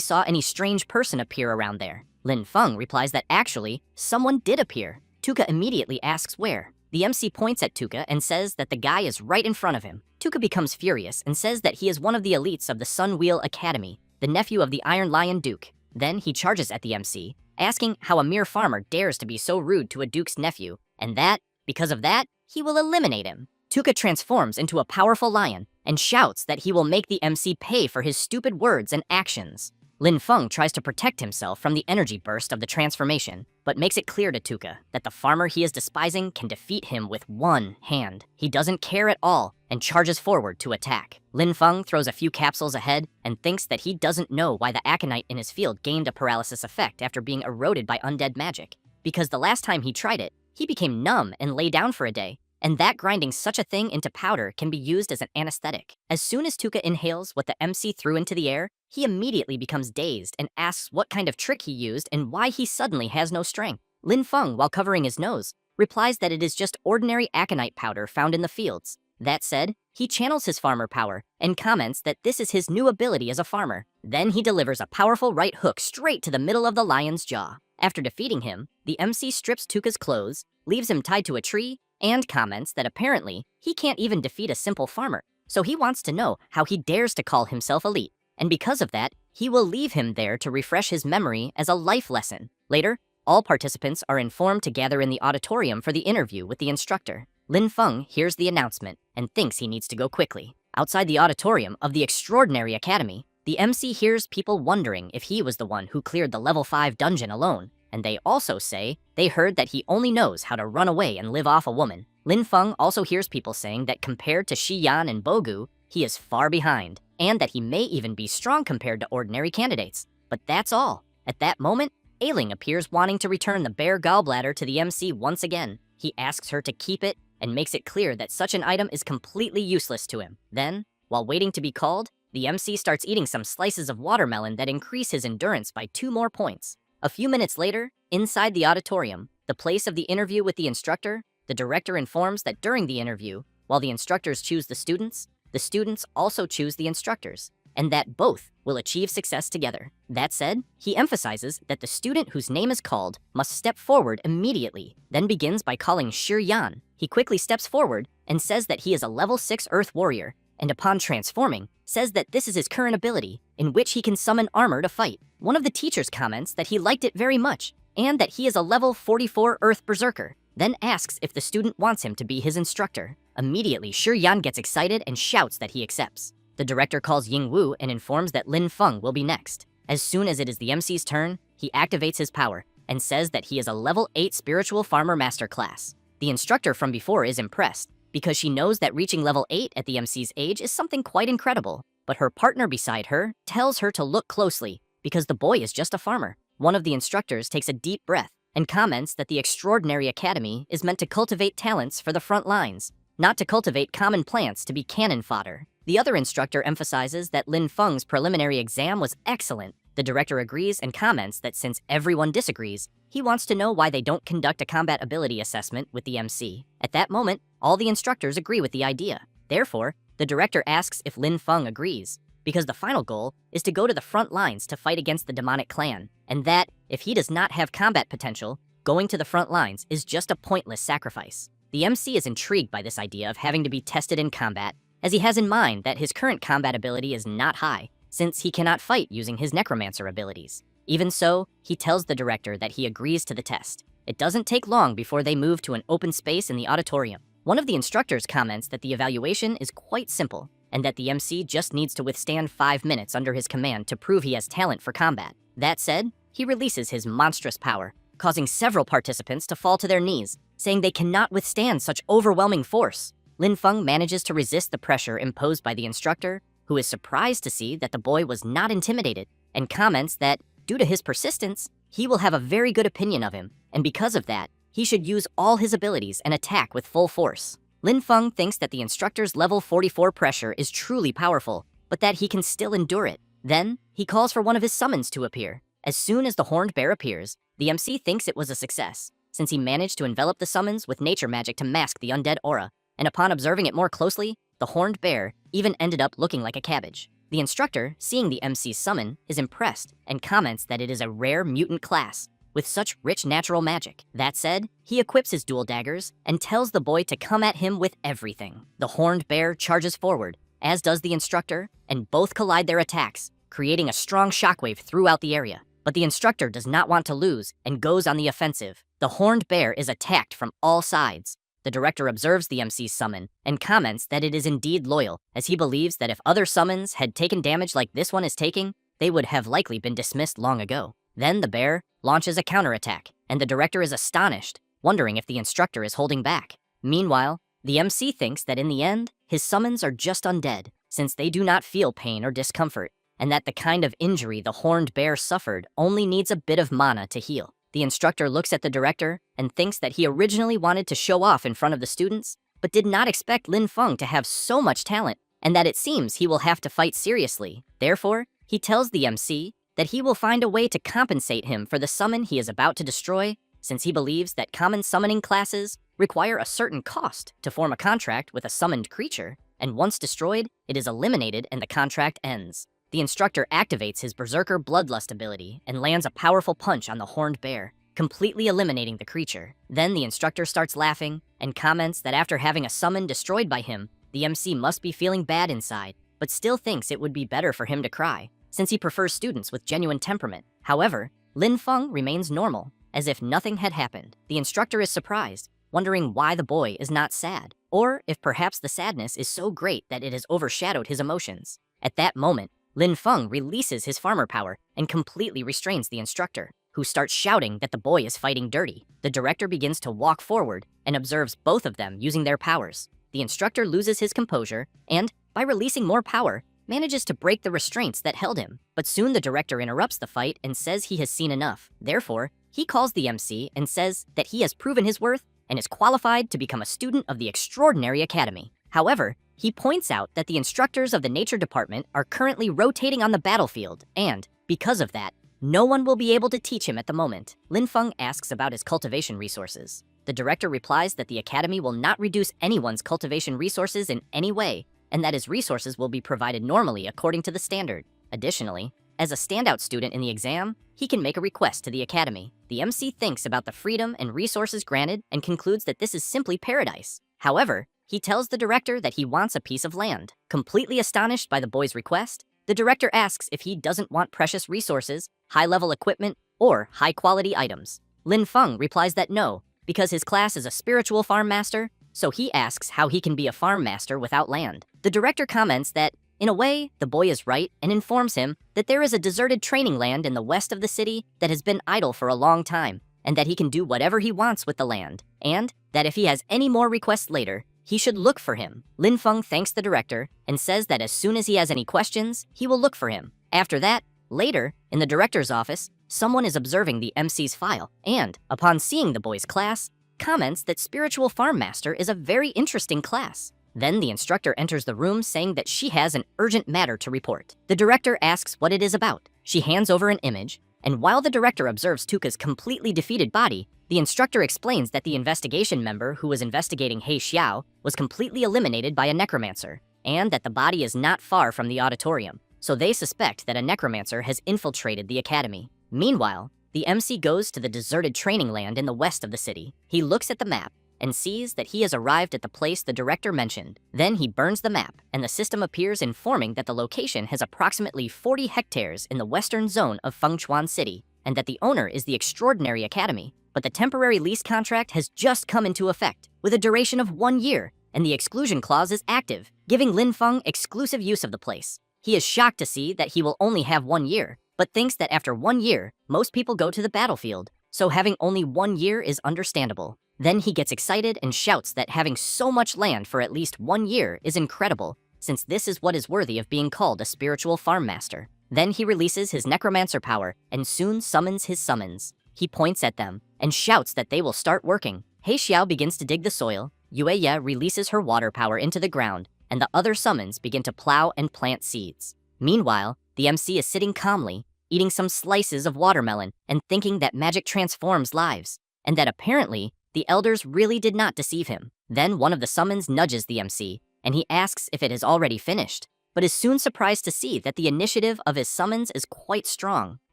saw any strange person appear around there. Lin Feng replies that actually, someone did appear. Tuka immediately asks where. The MC points at Tuka and says that the guy is right in front of him. Tuka becomes furious and says that he is one of the elites of the Sun Wheel Academy, the nephew of the Iron Lion Duke. Then he charges at the MC, asking how a mere farmer dares to be so rude to a duke's nephew, and that, because of that, he will eliminate him. Tuka transforms into a powerful lion and shouts that he will make the MC pay for his stupid words and actions. Lin Feng tries to protect himself from the energy burst of the transformation, but makes it clear to Tuka that the farmer he is despising can defeat him with one hand. He doesn't care at all and charges forward to attack. Lin Feng throws a few capsules ahead and thinks that he doesn't know why the aconite in his field gained a paralysis effect after being eroded by undead magic, because the last time he tried it, he became numb and lay down for a day, and that grinding such a thing into powder can be used as an anesthetic. As soon as Tuka inhales what the MC threw into the air, he immediately becomes dazed and asks what kind of trick he used and why he suddenly has no strength. Lin Feng, while covering his nose, replies that it is just ordinary aconite powder found in the fields. That said, he channels his farmer power and comments that this is his new ability as a farmer. Then he delivers a powerful right hook straight to the middle of the lion's jaw. After defeating him, the MC strips Tuka's clothes, leaves him tied to a tree, and comments that apparently he can't even defeat a simple farmer, so he wants to know how he dares to call himself elite, and because of that, he will leave him there to refresh his memory as a life lesson. Later, all participants are informed to gather in the auditorium for the interview with the instructor. Lin Feng hears the announcement and thinks he needs to go quickly. Outside the auditorium of the Extraordinary Academy, the MC hears people wondering if he was the one who cleared the level 5 dungeon alone, and they also say they heard that he only knows how to run away and live off a woman. Lin Feng also hears people saying that compared to Shi Yan and Bogu, he is far behind, and that he may even be strong compared to ordinary candidates. But that's all. At that moment, Ailing appears wanting to return the bare gallbladder to the MC once again. He asks her to keep it and makes it clear that such an item is completely useless to him. Then, while waiting to be called, the MC starts eating some slices of watermelon that increase his endurance by 2 more points. A few minutes later, inside the auditorium, the place of the interview with the instructor, the director informs that during the interview, while the instructors choose the students also choose the instructors, and that both will achieve success together. That said, he emphasizes that the student whose name is called must step forward immediately, then begins by calling Shi Yan. He quickly steps forward and says that he is a level 6 Earth warrior, and upon transforming, says that this is his current ability, in which he can summon armor to fight. One of the teachers comments that he liked it very much, and that he is a level 44 Earth berserker, then asks if the student wants him to be his instructor. Immediately, Shi Yan gets excited and shouts that he accepts. The director calls Ying Wu and informs that Lin Feng will be next. As soon as it is the MC's turn, he activates his power and says that he is a level 8 spiritual farmer master class. The instructor from before is impressed, because she knows that reaching level 8 at the MC's age is something quite incredible. But her partner beside her tells her to look closely, because the boy is just a farmer. One of the instructors takes a deep breath and comments that the Extraordinary Academy is meant to cultivate talents for the front lines, not to cultivate common plants to be cannon fodder. The other instructor emphasizes that Lin Feng's preliminary exam was excellent. The director agrees and comments that since everyone disagrees, he wants to know why they don't conduct a combat ability assessment with the MC. At that moment, all the instructors agree with the idea. Therefore, the director asks if Lin Feng agrees, because the final goal is to go to the front lines to fight against the demonic clan, and that, if he does not have combat potential, going to the front lines is just a pointless sacrifice. The MC is intrigued by this idea of having to be tested in combat, as he has in mind that his current combat ability is not high, since he cannot fight using his Necromancer abilities. Even so, he tells the director that he agrees to the test. It doesn't take long before they move to an open space in the auditorium. One of the instructors comments that the evaluation is quite simple, and that the MC just needs to withstand 5 minutes under his command to prove he has talent for combat. That said, he releases his monstrous power, causing several participants to fall to their knees, saying they cannot withstand such overwhelming force. Lin Feng manages to resist the pressure imposed by the instructor, who is surprised to see that the boy was not intimidated, and comments that, due to his persistence, he will have a very good opinion of him, and because of that, he should use all his abilities and attack with full force. Lin Feng thinks that the instructor's level 44 pressure is truly powerful, but that he can still endure it. Then, he calls for one of his summons to appear. As soon as the horned bear appears, the MC thinks it was a success, since he managed to envelop the summons with nature magic to mask the undead aura, and upon observing it more closely, the horned bear even ended up looking like a cabbage. The instructor, seeing the MC's summon, is impressed and comments that it is a rare mutant class with such rich natural magic. That said, he equips his dual daggers and tells the boy to come at him with everything. The horned bear charges forward, as does the instructor, and both collide their attacks, creating a strong shockwave throughout the area. But the instructor does not want to lose and goes on the offensive. The horned bear is attacked from all sides. The director observes the MC's summon and comments that it is indeed loyal, as he believes that if other summons had taken damage like this one is taking, they would have likely been dismissed long ago. Then the bear launches a counterattack, and the director is astonished, wondering if the instructor is holding back. Meanwhile, the MC thinks that in the end, his summons are just undead, since they do not feel pain or discomfort, and that the kind of injury the horned bear suffered only needs a bit of mana to heal. The instructor looks at the director and thinks that he originally wanted to show off in front of the students, but did not expect Lin Feng to have so much talent, and that it seems he will have to fight seriously. Therefore, he tells the MC that he will find a way to compensate him for the summon he is about to destroy, since he believes that common summoning classes require a certain cost to form a contract with a summoned creature, and once destroyed, it is eliminated and the contract ends. The instructor activates his Berserker Bloodlust ability and lands a powerful punch on the horned bear, completely eliminating the creature. Then the instructor starts laughing and comments that after having a summon destroyed by him, the MC must be feeling bad inside, but still thinks it would be better for him to cry, since he prefers students with genuine temperament. However, Lin Feng remains normal, as if nothing had happened. The instructor is surprised, wondering why the boy is not sad, or if perhaps the sadness is so great that it has overshadowed his emotions. At that moment, Lin Feng releases his farmer power and completely restrains the instructor, who starts shouting that the boy is fighting dirty. The director begins to walk forward and observes both of them using their powers. The instructor loses his composure and, by releasing more power, manages to break the restraints that held him. But soon the director interrupts the fight and says he has seen enough. Therefore, he calls the MC and says that he has proven his worth and is qualified to become a student of the Extraordinary Academy. However, he points out that the instructors of the Nature Department are currently rotating on the battlefield, and, because of that, no one will be able to teach him at the moment. Lin Feng asks about his cultivation resources. The director replies that the Academy will not reduce anyone's cultivation resources in any way, and that his resources will be provided normally according to the standard. Additionally, as a standout student in the exam, he can make a request to the Academy. The MC thinks about the freedom and resources granted and concludes that this is simply paradise. However, he tells the director that he wants a piece of land. Completely astonished by the boy's request, the director asks if he doesn't want precious resources, high-level equipment, or high-quality items. Lin Feng replies that no, because his class is a spiritual farm master, so he asks how he can be a farm master without land. The director comments that, in a way, the boy is right and informs him that there is a deserted training land in the west of the city that has been idle for a long time, and that he can do whatever he wants with the land, and that if he has any more requests later, he should look for him. Lin Feng thanks the director and says that as soon as he has any questions, he will look for him. After that, later, in the director's office, someone is observing the MC's file and, upon seeing the boy's class, comments that Spiritual Farm Master is a very interesting class. Then the instructor enters the room saying that she has an urgent matter to report. The director asks what it is about. She hands over an image, and while the director observes Tuka's completely defeated body, the instructor explains that the investigation member who was investigating He Xiao was completely eliminated by a necromancer, and that the body is not far from the auditorium, so they suspect that a necromancer has infiltrated the academy. Meanwhile, the MC goes to the deserted training land in the west of the city. He looks at the map and sees that he has arrived at the place the director mentioned. Then he burns the map, and the system appears informing that the location has approximately 40 hectares in the western zone of Fengchuan City, and that the owner is the Extraordinary Academy. But the temporary lease contract has just come into effect, with a duration of 1 year, and the exclusion clause is active, giving Lin Feng exclusive use of the place. He is shocked to see that he will only have 1 year, but thinks that after 1 year, most people go to the battlefield, so having only 1 year is understandable. Then he gets excited and shouts that having so much land for at least 1 year is incredible, since this is what is worthy of being called a spiritual farm master. Then he releases his necromancer power and soon summons his summons. He points at them and shouts that they will start working. He Xiao begins to dig the soil, Yue Ye releases her water power into the ground, and the other summons begin to plow and plant seeds. Meanwhile, the MC is sitting calmly, eating some slices of watermelon and thinking that magic transforms lives, and that apparently the elders really did not deceive him. Then one of the summons nudges the MC, and he asks if it has already finished, but is soon surprised to see that the initiative of his summons is quite strong.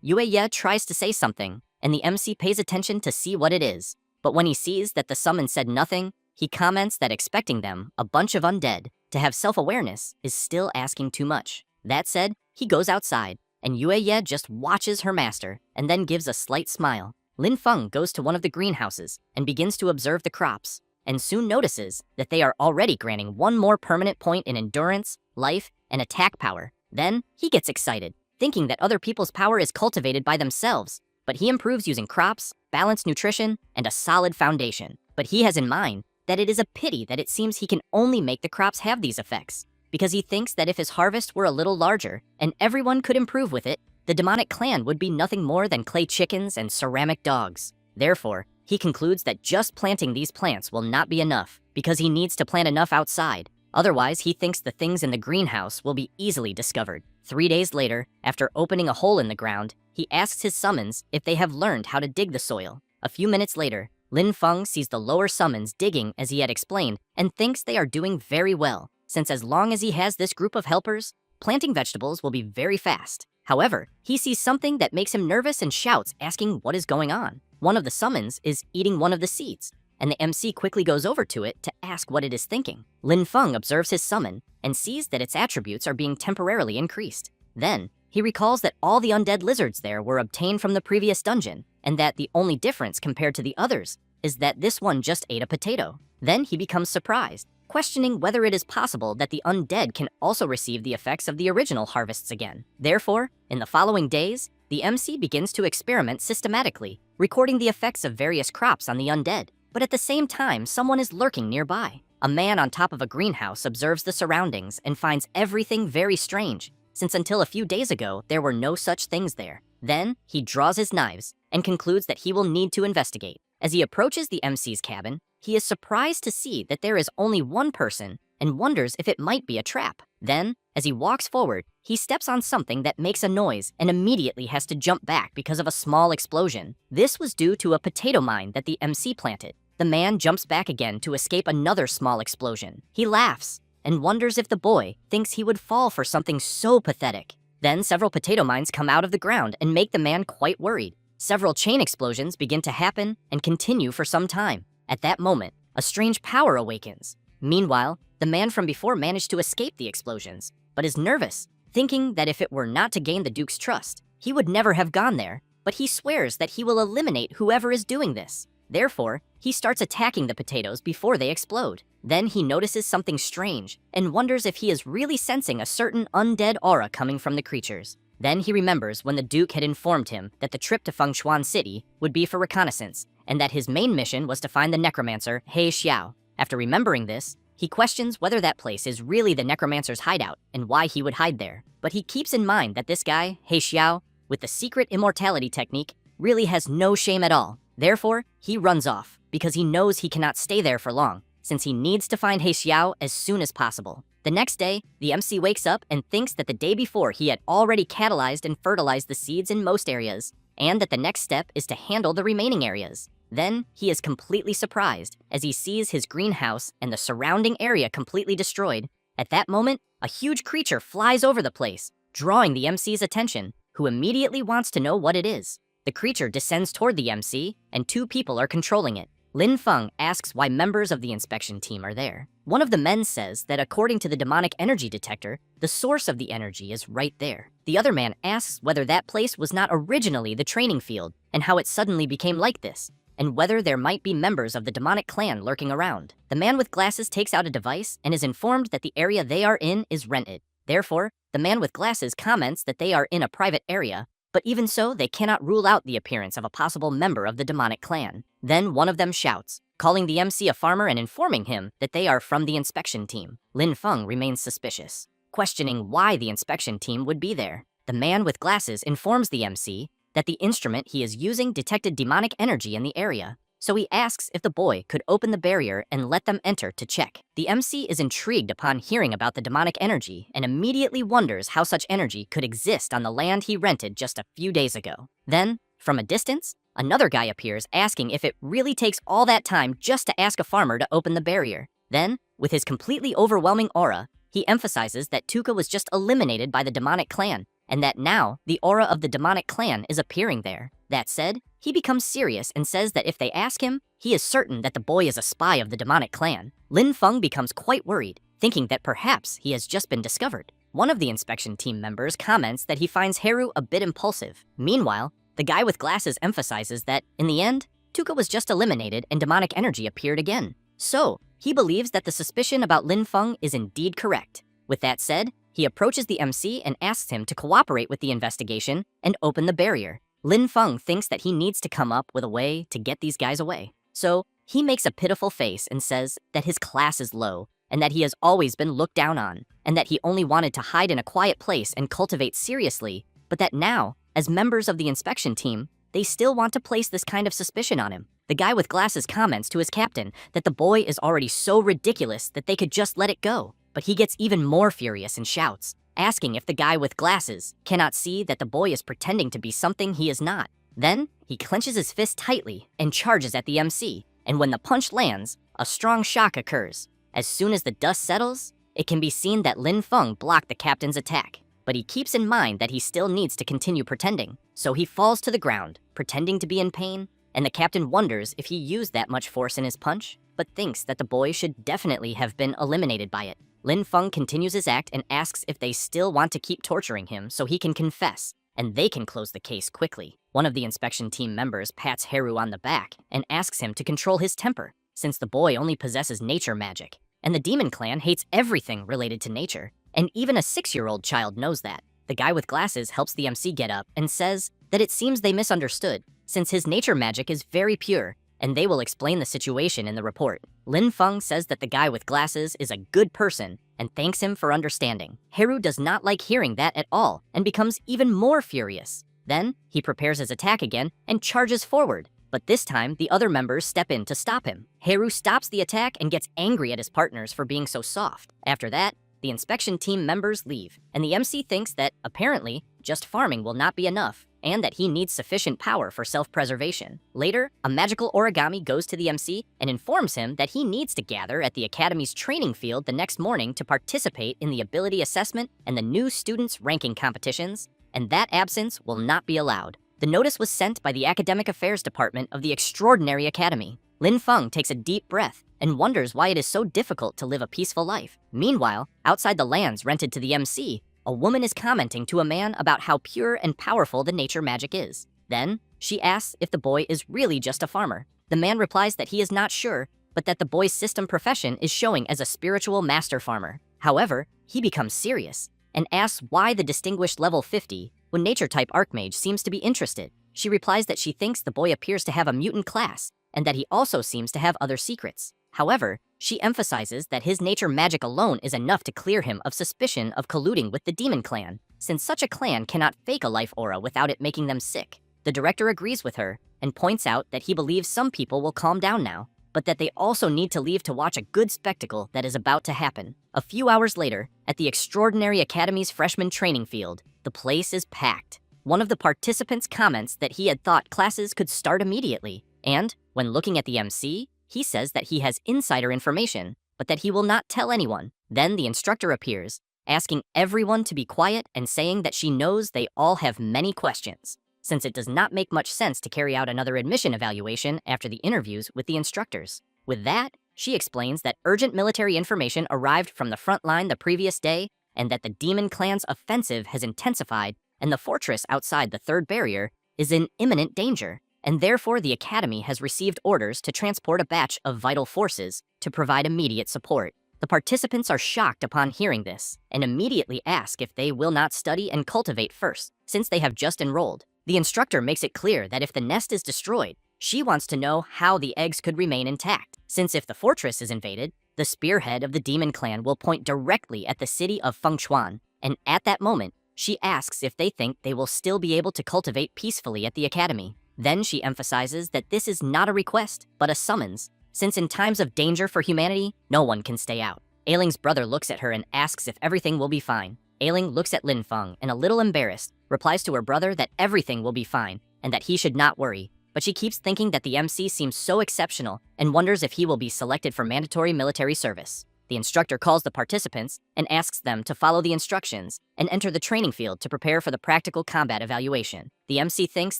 Ye tries to say something, and the MC pays attention to see what it is. But when he sees that the summon said nothing, he comments that expecting them, a bunch of undead, to have self-awareness is still asking too much. That said, he goes outside, and Ye just watches her master, and then gives a slight smile. Lin Feng goes to one of the greenhouses and begins to observe the crops, and soon notices that they are already granting one more permanent point in endurance, life, and attack power. Then, he gets excited, thinking that other people's power is cultivated by themselves, but he improves using crops, balanced nutrition, and a solid foundation. But he has in mind that it is a pity that it seems he can only make the crops have these effects, because he thinks that if his harvest were a little larger and everyone could improve with it, the demonic clan would be nothing more than clay chickens and ceramic dogs. Therefore, he concludes that just planting these plants will not be enough, because he needs to plant enough outside. Otherwise, he thinks the things in the greenhouse will be easily discovered. 3 days later, after opening a hole in the ground, he asks his summons if they have learned how to dig the soil. A few minutes later, Lin Feng sees the lower summons digging as he had explained and thinks they are doing very well, since as long as he has this group of helpers, planting vegetables will be very fast. However, he sees something that makes him nervous and shouts, asking what is going on. One of the summons is eating one of the seeds, and the MC quickly goes over to it to ask what it is thinking. Lin Feng observes his summon and sees that its attributes are being temporarily increased. Then, he recalls that all the undead lizards there were obtained from the previous dungeon, and that the only difference compared to the others is that this one just ate a potato. Then he becomes surprised, questioning whether it is possible that the undead can also receive the effects of the original harvests again. Therefore, in the following days, the MC begins to experiment systematically, recording the effects of various crops on the undead. But at the same time, someone is lurking nearby. A man on top of a greenhouse observes the surroundings and finds everything very strange, since until a few days ago, there were no such things there. Then, he draws his knives and concludes that he will need to investigate. As he approaches the MC's cabin, he is surprised to see that there is only one person and wonders if it might be a trap. Then, as he walks forward, he steps on something that makes a noise and immediately has to jump back because of a small explosion. This was due to a potato mine that the MC planted. The man jumps back again to escape another small explosion. He laughs and wonders if the boy thinks he would fall for something so pathetic. Then several potato mines come out of the ground and make the man quite worried. Several chain explosions begin to happen and continue for some time. At that moment, a strange power awakens. Meanwhile, the man from before managed to escape the explosions, but is nervous, thinking that if it were not to gain the Duke's trust, he would never have gone there, but he swears that he will eliminate whoever is doing this. Therefore, he starts attacking the potatoes before they explode. Then he notices something strange and wonders if he is really sensing a certain undead aura coming from the creatures. Then he remembers when the Duke had informed him that the trip to Fengshuan City would be for reconnaissance, and that his main mission was to find the Necromancer, He Xiao. After remembering this, he questions whether that place is really the Necromancer's hideout and why he would hide there. But he keeps in mind that this guy, He Xiao, with the secret immortality technique, really has no shame at all. Therefore, he runs off, because he knows he cannot stay there for long, since he needs to find He Xiao as soon as possible. The next day, the MC wakes up and thinks that the day before he had already catalyzed and fertilized the seeds in most areas, and that the next step is to handle the remaining areas. Then, he is completely surprised as he sees his greenhouse and the surrounding area completely destroyed. At that moment, a huge creature flies over the place, drawing the MC's attention, who immediately wants to know what it is. The creature descends toward the MC, and 2 people are controlling it. Lin Feng asks why members of the inspection team are there. One of the men says that according to the demonic energy detector, the source of the energy is right there. The other man asks whether that place was not originally the training field, and how it suddenly became like this, and whether there might be members of the demonic clan lurking around. The man with glasses takes out a device and is informed that the area they are in is rented. Therefore, the man with glasses comments that they are in a private area, but even so, they cannot rule out the appearance of a possible member of the demonic clan. Then one of them shouts, calling the MC a farmer and informing him that they are from the inspection team. Lin Feng remains suspicious, questioning why the inspection team would be there. The man with glasses informs the MC that the instrument he is using detected demonic energy in the area, so he asks if the boy could open the barrier and let them enter to check. The MC is intrigued upon hearing about the demonic energy and immediately wonders how such energy could exist on the land he rented just a few days ago. Then, from a distance, Another guy appears asking if it really takes all that time just to ask a farmer to open the barrier. Then, with his completely overwhelming aura, he emphasizes that Tuka was just eliminated by the demonic clan, and that now the aura of the demonic clan is appearing there. That said, he becomes serious and says that if they ask him, he is certain that the boy is a spy of the demonic clan. Lin Feng becomes quite worried, thinking that perhaps he has just been discovered. One of the inspection team members comments that he finds Haru a bit impulsive. Meanwhile, the guy with glasses emphasizes that, in the end, Tuka was just eliminated and demonic energy appeared again. So, he believes that the suspicion about Lin Feng is indeed correct. With that said, he approaches the MC and asks him to cooperate with the investigation and open the barrier. Lin Feng thinks that he needs to come up with a way to get these guys away. So, he makes a pitiful face and says that his class is low and that he has always been looked down on, and that he only wanted to hide in a quiet place and cultivate seriously, but that now, as members of the inspection team, they still want to place this kind of suspicion on him. The guy with glasses comments to his captain that the boy is already so ridiculous that they could just let it go. But he gets even more furious and shouts, asking if the guy with glasses cannot see that the boy is pretending to be something he is not. Then, he clenches his fist tightly and charges at the MC, and when the punch lands, a strong shock occurs. As soon as the dust settles, it can be seen that Lin Feng blocked the captain's attack, but he keeps in mind that he still needs to continue pretending, so he falls to the ground, pretending to be in pain, and the captain wonders if he used that much force in his punch, but thinks that the boy should definitely have been eliminated by it. Lin Feng continues his act and asks if they still want to keep torturing him so he can confess, and they can close the case quickly. One of the inspection team members pats Haru on the back and asks him to control his temper, since the boy only possesses nature magic, and the demon clan hates everything related to nature, and even a 6-year-old child knows that. The guy with glasses helps the MC get up and says that it seems they misunderstood, since his nature magic is very pure, and they will explain the situation in the report. Lin Feng says that the guy with glasses is a good person and thanks him for understanding. Haru does not like hearing that at all and becomes even more furious. Then, he prepares his attack again and charges forward, but this time the other members step in to stop him. Haru stops the attack and gets angry at his partners for being so soft. After that, the inspection team members leave, and the MC thinks that, apparently, just farming will not be enough, and that he needs sufficient power for self-preservation. Later, a magical origami goes to the MC and informs him that he needs to gather at the Academy's training field the next morning to participate in the ability assessment and the new students' ranking competitions, and that absence will not be allowed. The notice was sent by the Academic Affairs Department of the Extraordinary Academy. Lin Feng takes a deep breath and wonders why it is so difficult to live a peaceful life. Meanwhile, outside the lands rented to the MC, a woman is commenting to a man about how pure and powerful the nature magic is. Then, she asks if the boy is really just a farmer. The man replies that he is not sure, but that the boy's system profession is showing as a spiritual master farmer. However, he becomes serious and asks why the distinguished level 50 when nature-type archmage seems to be interested. She replies that she thinks the boy appears to have a mutant class and that he also seems to have other secrets. However, she emphasizes that his nature magic alone is enough to clear him of suspicion of colluding with the demon clan, since such a clan cannot fake a life aura without it making them sick. The director agrees with her and points out that he believes some people will calm down now, but that they also need to leave to watch a good spectacle that is about to happen. A few hours later, at the Extraordinary Academy's freshman training field, the place is packed. One of the participants comments that he had thought classes could start immediately, and, when looking at the MC, he says that he has insider information, but that he will not tell anyone. Then the instructor appears, asking everyone to be quiet and saying that she knows they all have many questions, since it does not make much sense to carry out another admission evaluation after the interviews with the instructors. With that, she explains that urgent military information arrived from the front line the previous day and that the demon clan's offensive has intensified and the fortress outside the third barrier is in imminent danger, and therefore the Academy has received orders to transport a batch of vital forces to provide immediate support. The participants are shocked upon hearing this and immediately ask if they will not study and cultivate first, since they have just enrolled. The instructor makes it clear that if the nest is destroyed, she wants to know how the eggs could remain intact, since if the fortress is invaded, the spearhead of the demon clan will point directly at the city of Fengchuan, and at that moment, she asks if they think they will still be able to cultivate peacefully at the Academy. Then she emphasizes that this is not a request, but a summons, since in times of danger for humanity, no one can stay out. Ailing's brother looks at her and asks if everything will be fine. Ailing looks at Lin Feng and, a little embarrassed, replies to her brother that everything will be fine and that he should not worry. but she keeps thinking that the MC seems so exceptional and wonders if he will be selected for mandatory military service. The instructor calls the participants and asks them to follow the instructions and enter the training field to prepare for the practical combat evaluation. The MC thinks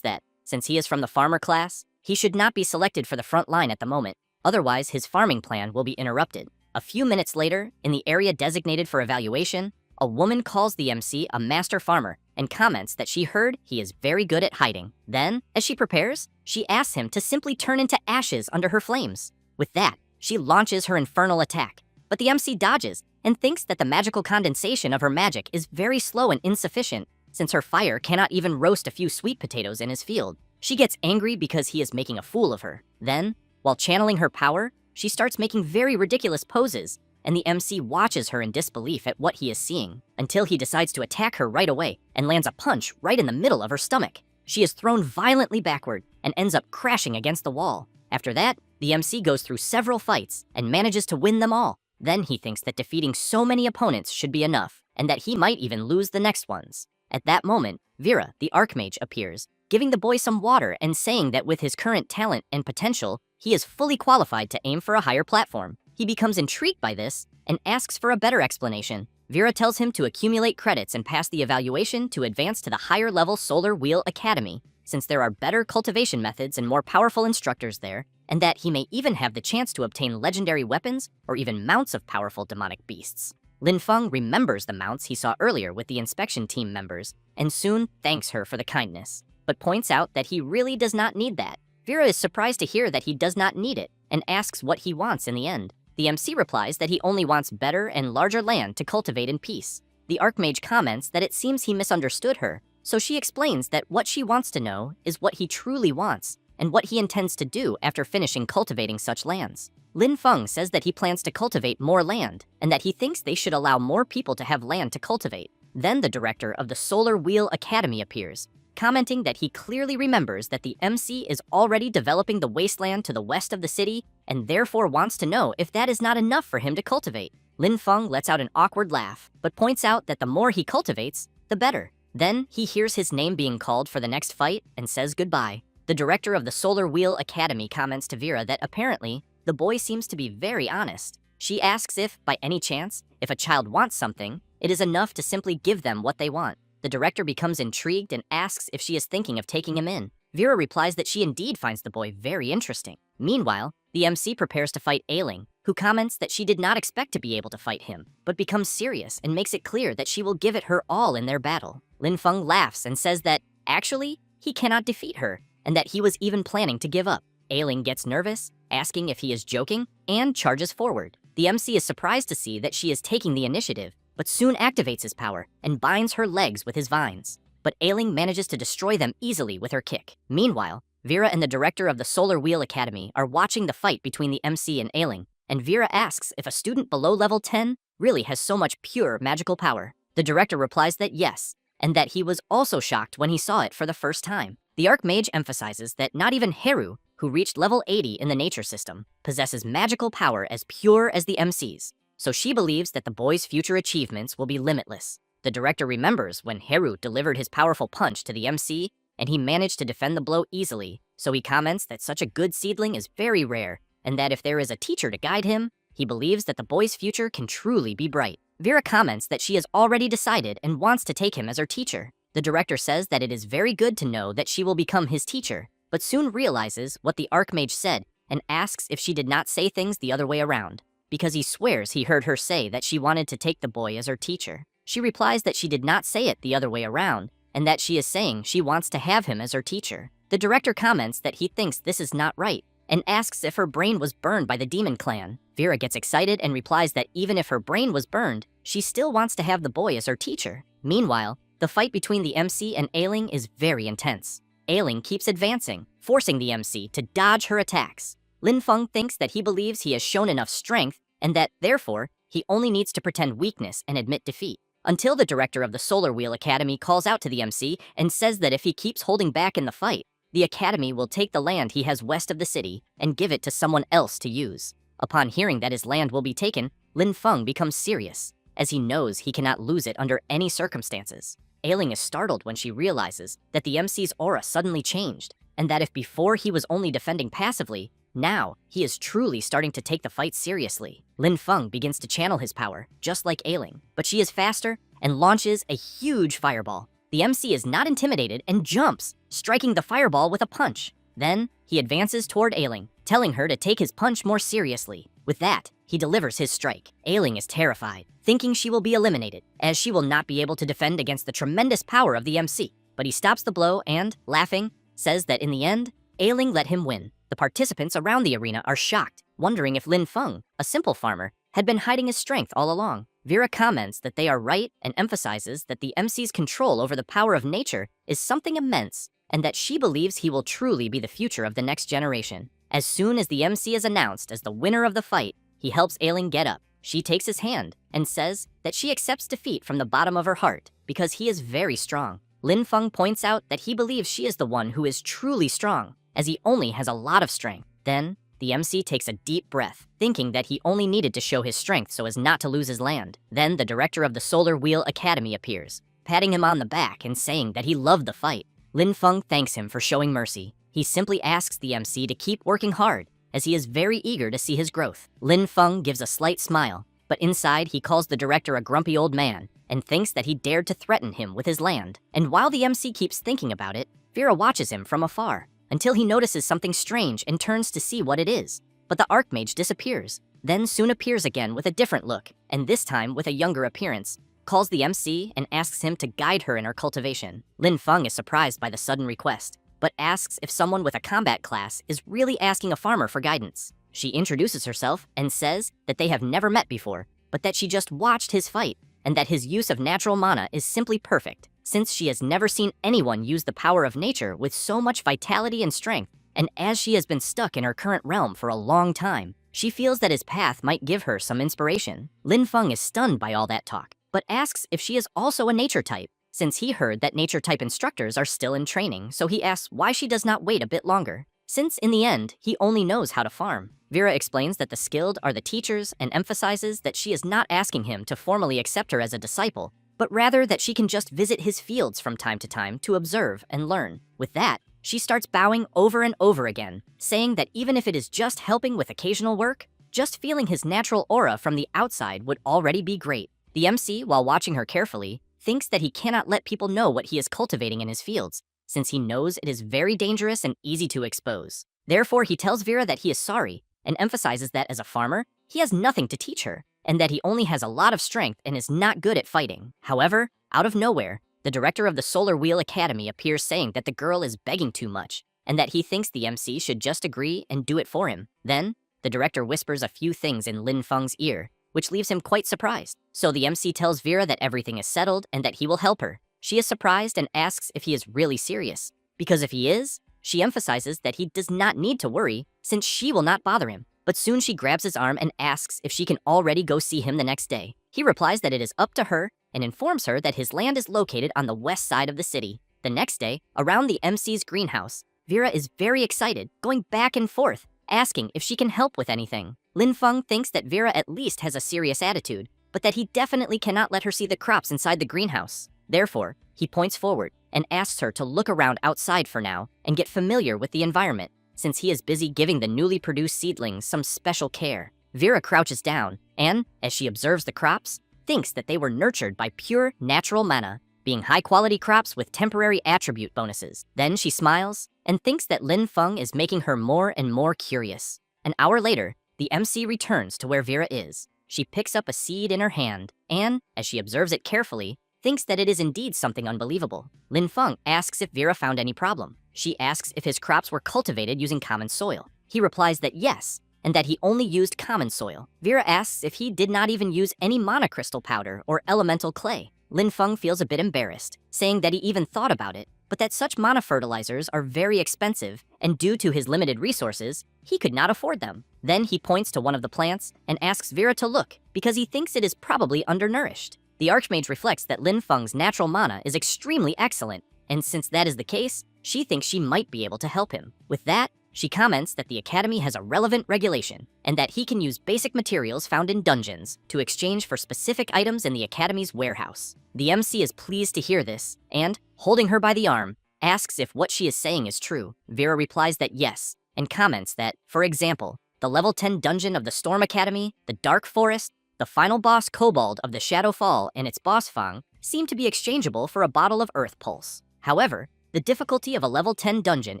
that, since he is from the farmer class, he should not be selected for the front line at the moment, otherwise his farming plan will be interrupted. A few minutes later, in the area designated for evaluation, a woman calls the MC a master farmer and comments that she heard he is very good at hiding. Then, as she prepares, she asks him to simply turn into ashes under her flames. With that, she launches her infernal attack, but the MC dodges and thinks that the magical condensation of her magic is very slow and insufficient, since her fire cannot even roast a few sweet potatoes in his field. She gets angry because he is making a fool of her. Then, while channeling her power, she starts making very ridiculous poses, and the MC watches her in disbelief at what he is seeing, until he decides to attack her right away and lands a punch right in the middle of her stomach. She is thrown violently backward and ends up crashing against the wall. After that, the MC goes through several fights and manages to win them all. Then he thinks that defeating so many opponents should be enough, and that he might even lose the next ones. At that moment, Vera, the Archmage, appears, giving the boy some water and saying that with his current talent and potential, he is fully qualified to aim for a higher platform. He becomes intrigued by this and asks for a better explanation. Vera tells him to accumulate credits and pass the evaluation to advance to the higher level Solar Wheel Academy, since there are better cultivation methods and more powerful instructors there, and that he may even have the chance to obtain legendary weapons or even mounts of powerful demonic beasts. Lin Feng remembers the mounts he saw earlier with the inspection team members and soon thanks her for the kindness, but points out that he really does not need that. Vera is surprised to hear that he does not need it and asks what he wants in the end. The MC replies that he only wants better and larger land to cultivate in peace. The Archmage comments that it seems he misunderstood her, so she explains that what she wants to know is what he truly wants and what he intends to do after finishing cultivating such lands. Lin Feng says that he plans to cultivate more land and that he thinks they should allow more people to have land to cultivate. Then the director of the Solar Wheel Academy appears, commenting that he clearly remembers that the MC is already developing the wasteland to the west of the city and therefore wants to know if that is not enough for him to cultivate. Lin Feng lets out an awkward laugh, but points out that the more he cultivates, the better. Then he hears his name being called for the next fight and says goodbye. The director of the Solar Wheel Academy comments to Vera that apparently, the boy seems to be very honest. She asks if, by any chance, if a child wants something, it is enough to simply give them what they want. The director becomes intrigued and asks if she is thinking of taking him in. Vera replies that she indeed finds the boy very interesting. Meanwhile, the MC prepares to fight Ailing, who comments that she did not expect to be able to fight him, but becomes serious and makes it clear that she will give it her all in their battle. Lin Feng laughs and says that, actually, he cannot defeat her, and that he was even planning to give up. Ailing gets nervous, asking if he is joking, and charges forward. The MC is surprised to see that she is taking the initiative, but soon activates his power and binds her legs with his vines. But Ailing manages to destroy them easily with her kick. Meanwhile, Vera and the director of the Solar Wheel Academy are watching the fight between the MC and Ailing, and Vera asks if a student below level 10 really has so much pure magical power. The director replies that yes, and that he was also shocked when he saw it for the first time. The Archmage emphasizes that not even Heru, who reached level 80 in the nature system, possesses magical power as pure as the MC's, so she believes that the boy's future achievements will be limitless. The director remembers when Heru delivered his powerful punch to the MC, and he managed to defend the blow easily, so he comments that such a good seedling is very rare, and that if there is a teacher to guide him, he believes that the boy's future can truly be bright. Vera comments that she has already decided and wants to take him as her teacher. The director says that it is very good to know that she will become his teacher, but soon realizes what the Archmage said and asks if she did not say things the other way around, because he swears he heard her say that she wanted to take the boy as her teacher. She replies that she did not say it the other way around, and that she is saying she wants to have him as her teacher. The director comments that he thinks this is not right, and asks if her brain was burned by the demon clan. Vera gets excited and replies that even if her brain was burned, she still wants to have the boy as her teacher. Meanwhile, the fight between the MC and Ailing is very intense. Ailing keeps advancing, forcing the MC to dodge her attacks. Lin Feng thinks that he believes he has shown enough strength and that, therefore, he only needs to pretend weakness and admit defeat. Until the director of the Solar Wheel Academy calls out to the MC and says that if he keeps holding back in the fight, the Academy will take the land he has west of the city and give it to someone else to use. Upon hearing that his land will be taken, Lin Feng becomes serious, as he knows he cannot lose it under any circumstances. Ailing is startled when she realizes that the MC's aura suddenly changed, and that if before he was only defending passively, now he is truly starting to take the fight seriously. Lin Feng begins to channel his power, just like Ailing, but she is faster and launches a huge fireball. The MC is not intimidated and jumps, striking the fireball with a punch. Then, he advances toward Ailing, telling her to take his punch more seriously. With that, he delivers his strike. Ailing is terrified, thinking she will be eliminated, as she will not be able to defend against the tremendous power of the MC. But he stops the blow and, laughing, says that in the end, Ailing let him win. The participants around the arena are shocked, wondering if Lin Feng, a simple farmer, had been hiding his strength all along. Vera comments that they are right and emphasizes that the MC's control over the power of nature is something immense, and that she believes he will truly be the future of the next generation. As soon as the MC is announced as the winner of the fight, he helps Ailing get up. She takes his hand and says that she accepts defeat from the bottom of her heart because he is very strong. Lin Feng points out that he believes she is the one who is truly strong, as he only has a lot of strength. Then, the MC takes a deep breath, thinking that he only needed to show his strength so as not to lose his land. Then the director of the Solar Wheel Academy appears, patting him on the back and saying that he loved the fight. Lin Feng thanks him for showing mercy. He simply asks the MC to keep working hard, as he is very eager to see his growth. Lin Feng gives a slight smile, but inside he calls the director a grumpy old man and thinks that he dared to threaten him with his land. And while the MC keeps thinking about it, Vera watches him from afar, until he notices something strange and turns to see what it is. But the Archmage disappears, then soon appears again with a different look, and this time with a younger appearance, calls the MC and asks him to guide her in her cultivation. Lin Feng is surprised by the sudden request, but asks if someone with a combat class is really asking a farmer for guidance. She introduces herself and says that they have never met before, but that she just watched his fight, and that his use of natural mana is simply perfect, since she has never seen anyone use the power of nature with so much vitality and strength, and as she has been stuck in her current realm for a long time, she feels that his path might give her some inspiration. Lin Feng is stunned by all that talk, but asks if she is also a nature type, since he heard that nature type instructors are still in training, so he asks why she does not wait a bit longer, since in the end, he only knows how to farm. Vera explains that the skilled are the teachers and emphasizes that she is not asking him to formally accept her as a disciple, but rather that she can just visit his fields from time to time to observe and learn. With that, she starts bowing over and over again, saying that even if it is just helping with occasional work, just feeling his natural aura from the outside would already be great. The MC, while watching her carefully, thinks that he cannot let people know what he is cultivating in his fields, since he knows it is very dangerous and easy to expose. Therefore, he tells Vera that he is sorry, and emphasizes that as a farmer, he has nothing to teach her, and that he only has a lot of strength and is not good at fighting. However, out of nowhere, the director of the Solar Wheel Academy appears saying that the girl is begging too much, and that he thinks the MC should just agree and do it for him. Then, the director whispers a few things in Lin Feng's ear, which leaves him quite surprised. So the MC tells Vera that everything is settled and that he will help her. She is surprised and asks if he is really serious, because if he is, she emphasizes that he does not need to worry, since she will not bother him. But soon she grabs his arm and asks if she can already go see him the next day. He replies that it is up to her and informs her that his land is located on the west side of the city. The next day, around the MC's greenhouse, Vera is very excited, going back and forth, asking if she can help with anything. Lin Feng thinks that Vera at least has a serious attitude, but that he definitely cannot let her see the crops inside the greenhouse. Therefore, he points forward and asks her to look around outside for now and get familiar with the environment, since he is busy giving the newly produced seedlings some special care. Vera crouches down and, as she observes the crops, thinks that they were nurtured by pure natural mana, being high-quality crops with temporary attribute bonuses. Then she smiles and thinks that Lin Feng is making her more and more curious. An hour later, the MC returns to where Vera is. She picks up a seed in her hand and, as she observes it carefully, thinks that it is indeed something unbelievable. Lin Feng asks if Vera found any problem. She asks if his crops were cultivated using common soil. He replies that yes, and that he only used common soil. Vera asks if he did not even use any monocrystal powder or elemental clay. Lin Feng feels a bit embarrassed, saying that he even thought about it, but that such monofertilizers are very expensive, and due to his limited resources, he could not afford them. Then he points to one of the plants and asks Vera to look, because he thinks it is probably undernourished. The Archmage reflects that Lin Feng's natural mana is extremely excellent, and since that is the case, she thinks she might be able to help him. With that, she comments that the Academy has a relevant regulation, and that he can use basic materials found in dungeons to exchange for specific items in the Academy's warehouse. The MC is pleased to hear this, and, holding her by the arm, asks if what she is saying is true. Vera replies that yes, and comments that, for example, the level 10 dungeon of the Storm Academy, the Dark Forest, the final boss Kobold of the Shadow Fall, and its boss Fang seem to be exchangeable for a bottle of Earth Pulse. However, the difficulty of a level 10 dungeon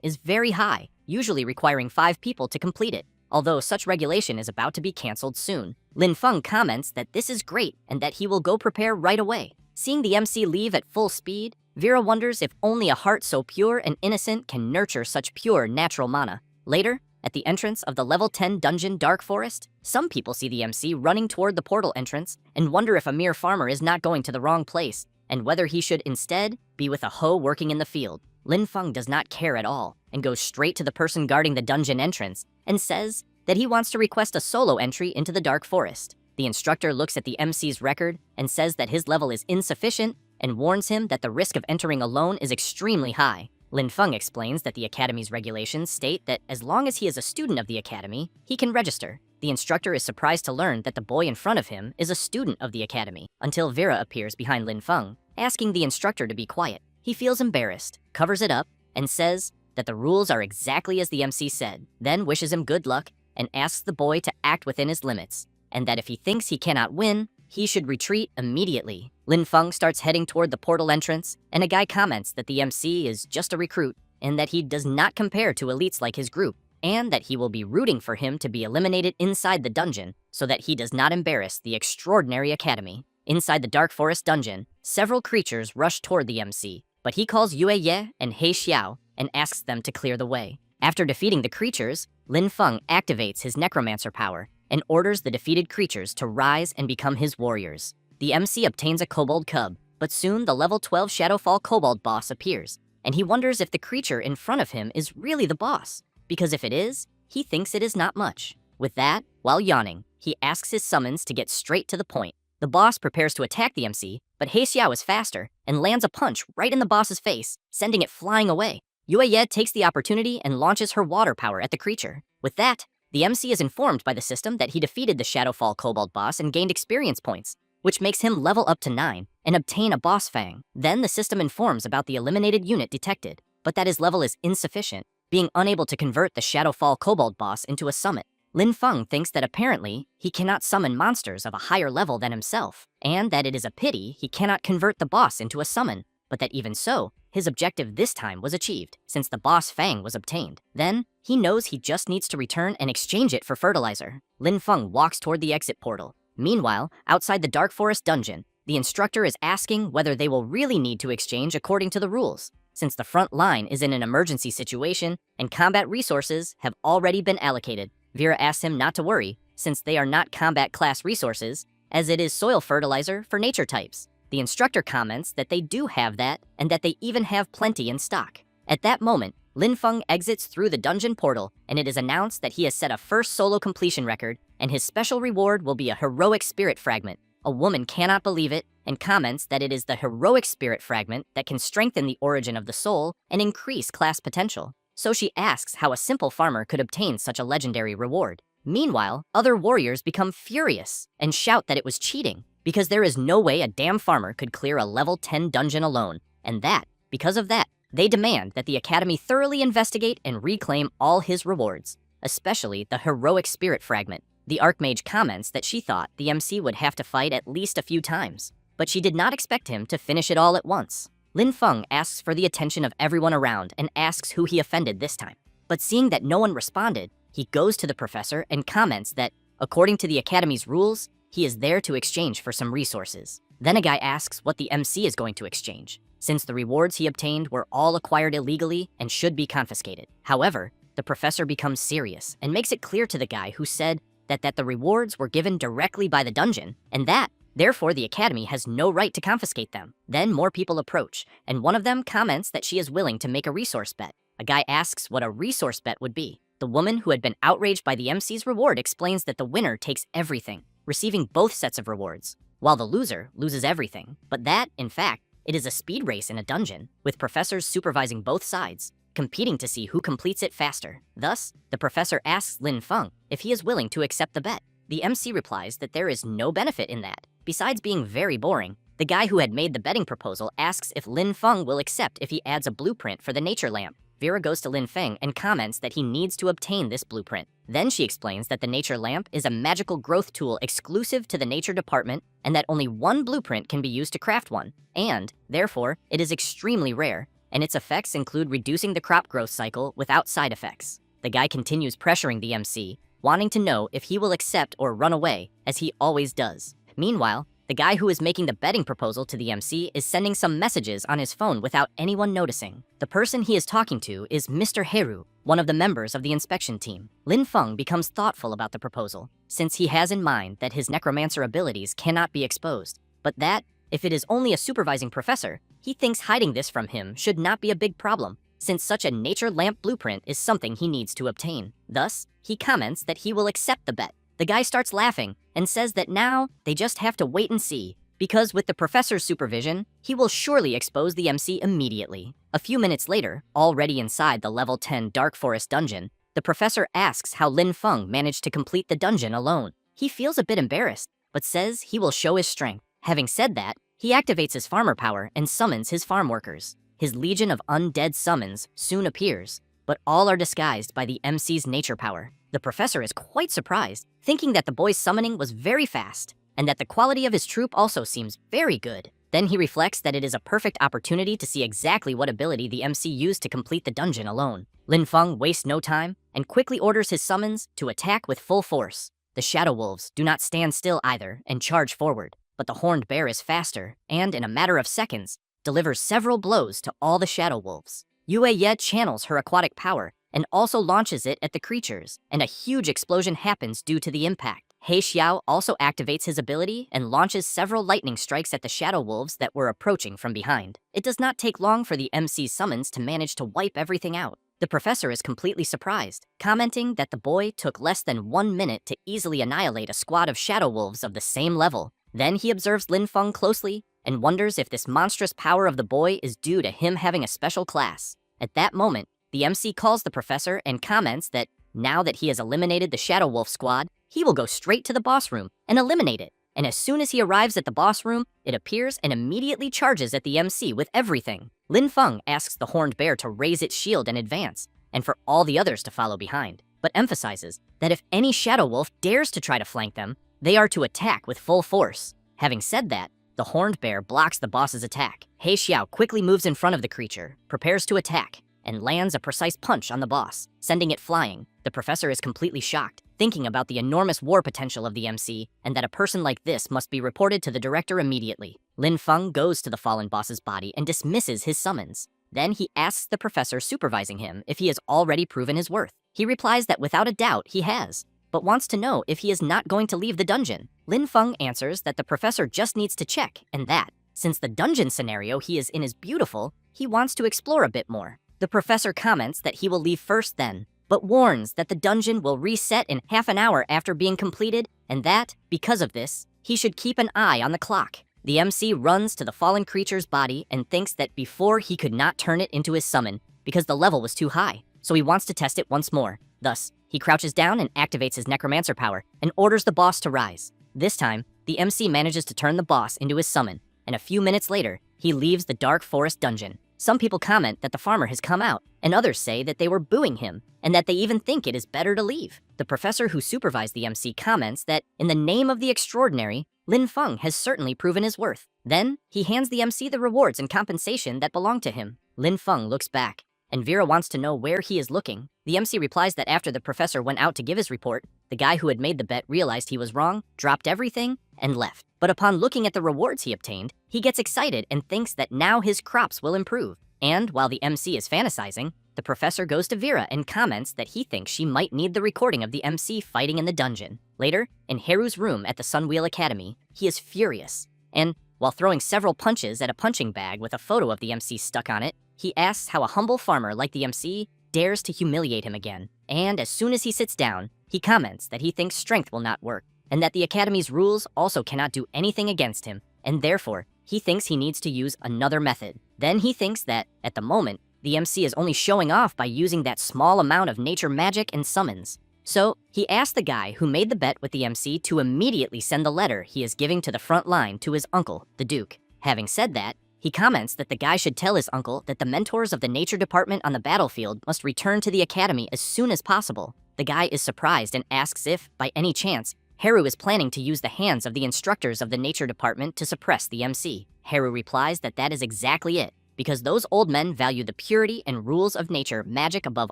is very high, usually requiring 5 people to complete it, although such regulation is about to be cancelled soon. Lin Feng comments that this is great and that he will go prepare right away. Seeing the MC leave at full speed, Vera wonders if only a heart so pure and innocent can nurture such pure natural mana. Later, at the entrance of the level 10 dungeon Dark Forest, some people see the MC running toward the portal entrance and wonder if a mere farmer is not going to the wrong place, and whether he should instead be with a hoe working in the field. Lin Feng does not care at all and goes straight to the person guarding the dungeon entrance and says that he wants to request a solo entry into the Dark Forest. The instructor looks at the MC's record and says that his level is insufficient and warns him that the risk of entering alone is extremely high. Lin Feng explains that the Academy's regulations state that as long as he is a student of the Academy, he can register. The instructor is surprised to learn that the boy in front of him is a student of the Academy, until Vera appears behind Lin Feng, asking the instructor to be quiet. He feels embarrassed, covers it up, and says that the rules are exactly as the MC said, then wishes him good luck and asks the boy to act within his limits, and that if he thinks he cannot win, he should retreat immediately. Lin Feng starts heading toward the portal entrance, and a guy comments that the MC is just a recruit, and that he does not compare to elites like his group, and that he will be rooting for him to be eliminated inside the dungeon so that he does not embarrass the extraordinary Academy. Inside the Dark Forest dungeon, several creatures rush toward the MC, but he calls Yue Ye and He Xiao and asks them to clear the way. After defeating the creatures, Lin Feng activates his Necromancer power and orders the defeated creatures to rise and become his warriors. The MC obtains a kobold cub, but soon the level 12 Shadowfall kobold boss appears, and he wonders if the creature in front of him is really the boss, because if it is, he thinks it is not much. With that, while yawning, he asks his summons to get straight to the point. The boss prepares to attack the MC, but He Xiao is faster and lands a punch right in the boss's face, sending it flying away. Yue Ye takes the opportunity and launches her water power at the creature. With that, the MC is informed by the system that he defeated the Shadowfall Kobold boss and gained experience points, which makes him level up to 9 and obtain a boss fang. Then the system informs about the eliminated unit detected, but that his level is insufficient, being unable to convert the Shadowfall Kobold boss into a summit. Lin Feng thinks that apparently he cannot summon monsters of a higher level than himself, and that it is a pity he cannot convert the boss into a summon, but that even so, his objective this time was achieved, since the boss fang was obtained. Then, he knows he just needs to return and exchange it for fertilizer. Lin Feng walks toward the exit portal. Meanwhile, outside the Dark Forest dungeon, the instructor is asking whether they will really need to exchange according to the rules, since the front line is in an emergency situation and combat resources have already been allocated. Vera asks him not to worry, since they are not combat class resources, as it is soil fertilizer for nature types. The instructor comments that they do have that, and that they even have plenty in stock. At that moment, Lin Feng exits through the dungeon portal, and it is announced that he has set a first solo completion record, and his special reward will be a heroic spirit fragment. A woman cannot believe it, and comments that it is the heroic spirit fragment that can strengthen the origin of the soul and increase class potential. So she asks how a simple farmer could obtain such a legendary reward. Meanwhile, other warriors become furious and shout that it was cheating, because there is no way a damn farmer could clear a level 10 dungeon alone, and that, because of that, they demand that the Academy thoroughly investigate and reclaim all his rewards, especially the heroic spirit fragment. The Archmage comments that she thought the MC would have to fight at least a few times, but she did not expect him to finish it all at once. Lin Feng asks for the attention of everyone around and asks who he offended this time. But seeing that no one responded, he goes to the professor and comments that, according to the Academy's rules, he is there to exchange for some resources. Then a guy asks what the MC is going to exchange, since the rewards he obtained were all acquired illegally and should be confiscated. However, the professor becomes serious and makes it clear to the guy who said that the rewards were given directly by the dungeon, and that, therefore, the Academy has no right to confiscate them. Then more people approach, and one of them comments that she is willing to make a resource bet. A guy asks what a resource bet would be. The woman who had been outraged by the MC's reward explains that the winner takes everything, receiving both sets of rewards, while the loser loses everything. But that, in fact, it is a speed race in a dungeon, with professors supervising both sides, competing to see who completes it faster. Thus, the professor asks Lin Feng if he is willing to accept the bet. The MC replies that there is no benefit in that, besides being very boring, The guy who had made the betting proposal asks if Lin Feng will accept if he adds a blueprint for the nature lamp. Vera goes to Lin Feng and comments that he needs to obtain this blueprint. Then she explains that the nature lamp is a magical growth tool exclusive to the nature department and that only one blueprint can be used to craft one, and, therefore, it is extremely rare, and its effects include reducing the crop growth cycle without side effects. The guy continues pressuring the MC, wanting to know if he will accept or run away, as he always does. Meanwhile, the guy who is making the betting proposal to the MC is sending some messages on his phone without anyone noticing. The person he is talking to is Mr. Heru, one of the members of the inspection team. Lin Feng becomes thoughtful about the proposal, since he has in mind that his necromancer abilities cannot be exposed, but that, if it is only a supervising professor, he thinks hiding this from him should not be a big problem, since such a nature lamp blueprint is something he needs to obtain. Thus, he comments that he will accept the bet. The guy starts laughing and says that now they just have to wait and see, because with the professor's supervision, he will surely expose the MC immediately. A few minutes later, already inside the level 10 Dark Forest dungeon, the professor asks how Lin Feng managed to complete the dungeon alone. He feels a bit embarrassed, but says he will show his strength. Having said that, he activates his farmer power and summons his farm workers. His legion of undead summons soon appears, but all are disguised by the MC's nature power. The professor is quite surprised, thinking that the boy's summoning was very fast, and that the quality of his troop also seems very good. Then he reflects that it is a perfect opportunity to see exactly what ability the MC used to complete the dungeon alone. Lin Feng wastes no time, and quickly orders his summons to attack with full force. The Shadow Wolves do not stand still either, and charge forward, but the Horned Bear is faster, and in a matter of seconds, delivers several blows to all the Shadow Wolves. Yue Ye channels her aquatic power, and also launches it at the creatures, and a huge explosion happens due to the impact. He Xiao also activates his ability and launches several lightning strikes at the Shadow Wolves that were approaching from behind. It does not take long for the MC's summons to manage to wipe everything out. The professor is completely surprised, commenting that the boy took less than 1 minute to easily annihilate a squad of Shadow Wolves of the same level. Then he observes Lin Feng closely and wonders if this monstrous power of the boy is due to him having a special class. At that moment, the MC calls the professor and comments that now that he has eliminated the Shadow Wolf squad, he will go straight to the boss room and eliminate it. And as soon as he arrives at the boss room, it appears and immediately charges at the MC with everything. Lin Feng asks the Horned Bear to raise its shield and advance, and for all the others to follow behind, but emphasizes that if any Shadow Wolf dares to try to flank them, they are to attack with full force. Having said that, the Horned Bear blocks the boss's attack. He Xiao quickly moves in front of the creature, prepares to attack, and lands a precise punch on the boss, sending it flying. The professor is completely shocked, thinking about the enormous war potential of the MC, and that a person like this must be reported to the director immediately. Lin Feng goes to the fallen boss's body and dismisses his summons. Then he asks the professor supervising him if he has already proven his worth. He replies that without a doubt he has, but wants to know if he is not going to leave the dungeon. Lin Feng answers that the professor just needs to check, and that, since the dungeon scenario he is in is beautiful, he wants to explore a bit more. The professor comments that he will leave first then, but warns that the dungeon will reset in half an hour after being completed, and that, because of this, he should keep an eye on the clock. The MC runs to the fallen creature's body and thinks that before he could not turn it into his summon because the level was too high, so he wants to test it once more. Thus, he crouches down and activates his Necromancer power and orders the boss to rise. This time, the MC manages to turn the boss into his summon, and a few minutes later, he leaves the Dark Forest dungeon. Some people comment that the farmer has come out, and others say that they were booing him, and that they even think it is better to leave. The professor who supervised the MC comments that, in the name of the extraordinary, Lin Feng has certainly proven his worth. Then, he hands the MC the rewards and compensation that belong to him. Lin Feng looks back, and Vera wants to know where he is looking. The MC replies that after the professor went out to give his report, the guy who had made the bet realized he was wrong, dropped everything, and left. But upon looking at the rewards he obtained, he gets excited and thinks that now his crops will improve. And while the MC is fantasizing, the professor goes to Vera and comments that he thinks she might need the recording of the MC fighting in the dungeon. Later, in Haru's room at the Sunwheel Academy, he is furious. And while throwing several punches at a punching bag with a photo of the MC stuck on it, he asks how a humble farmer like the MC dares to humiliate him again. And as soon as he sits down, he comments that he thinks strength will not work, and that the Academy's rules also cannot do anything against him, and therefore, he thinks he needs to use another method. Then he thinks that, at the moment, the MC is only showing off by using that small amount of nature magic and summons. So, he asked the guy who made the bet with the MC to immediately send the letter he is giving to the front line to his uncle, the Duke. Having said that, he comments that the guy should tell his uncle that the mentors of the nature department on the battlefield must return to the academy as soon as possible. The guy is surprised and asks if, by any chance, Haru is planning to use the hands of the instructors of the nature department to suppress the MC. Haru replies that that is exactly it, because those old men value the purity and rules of nature magic above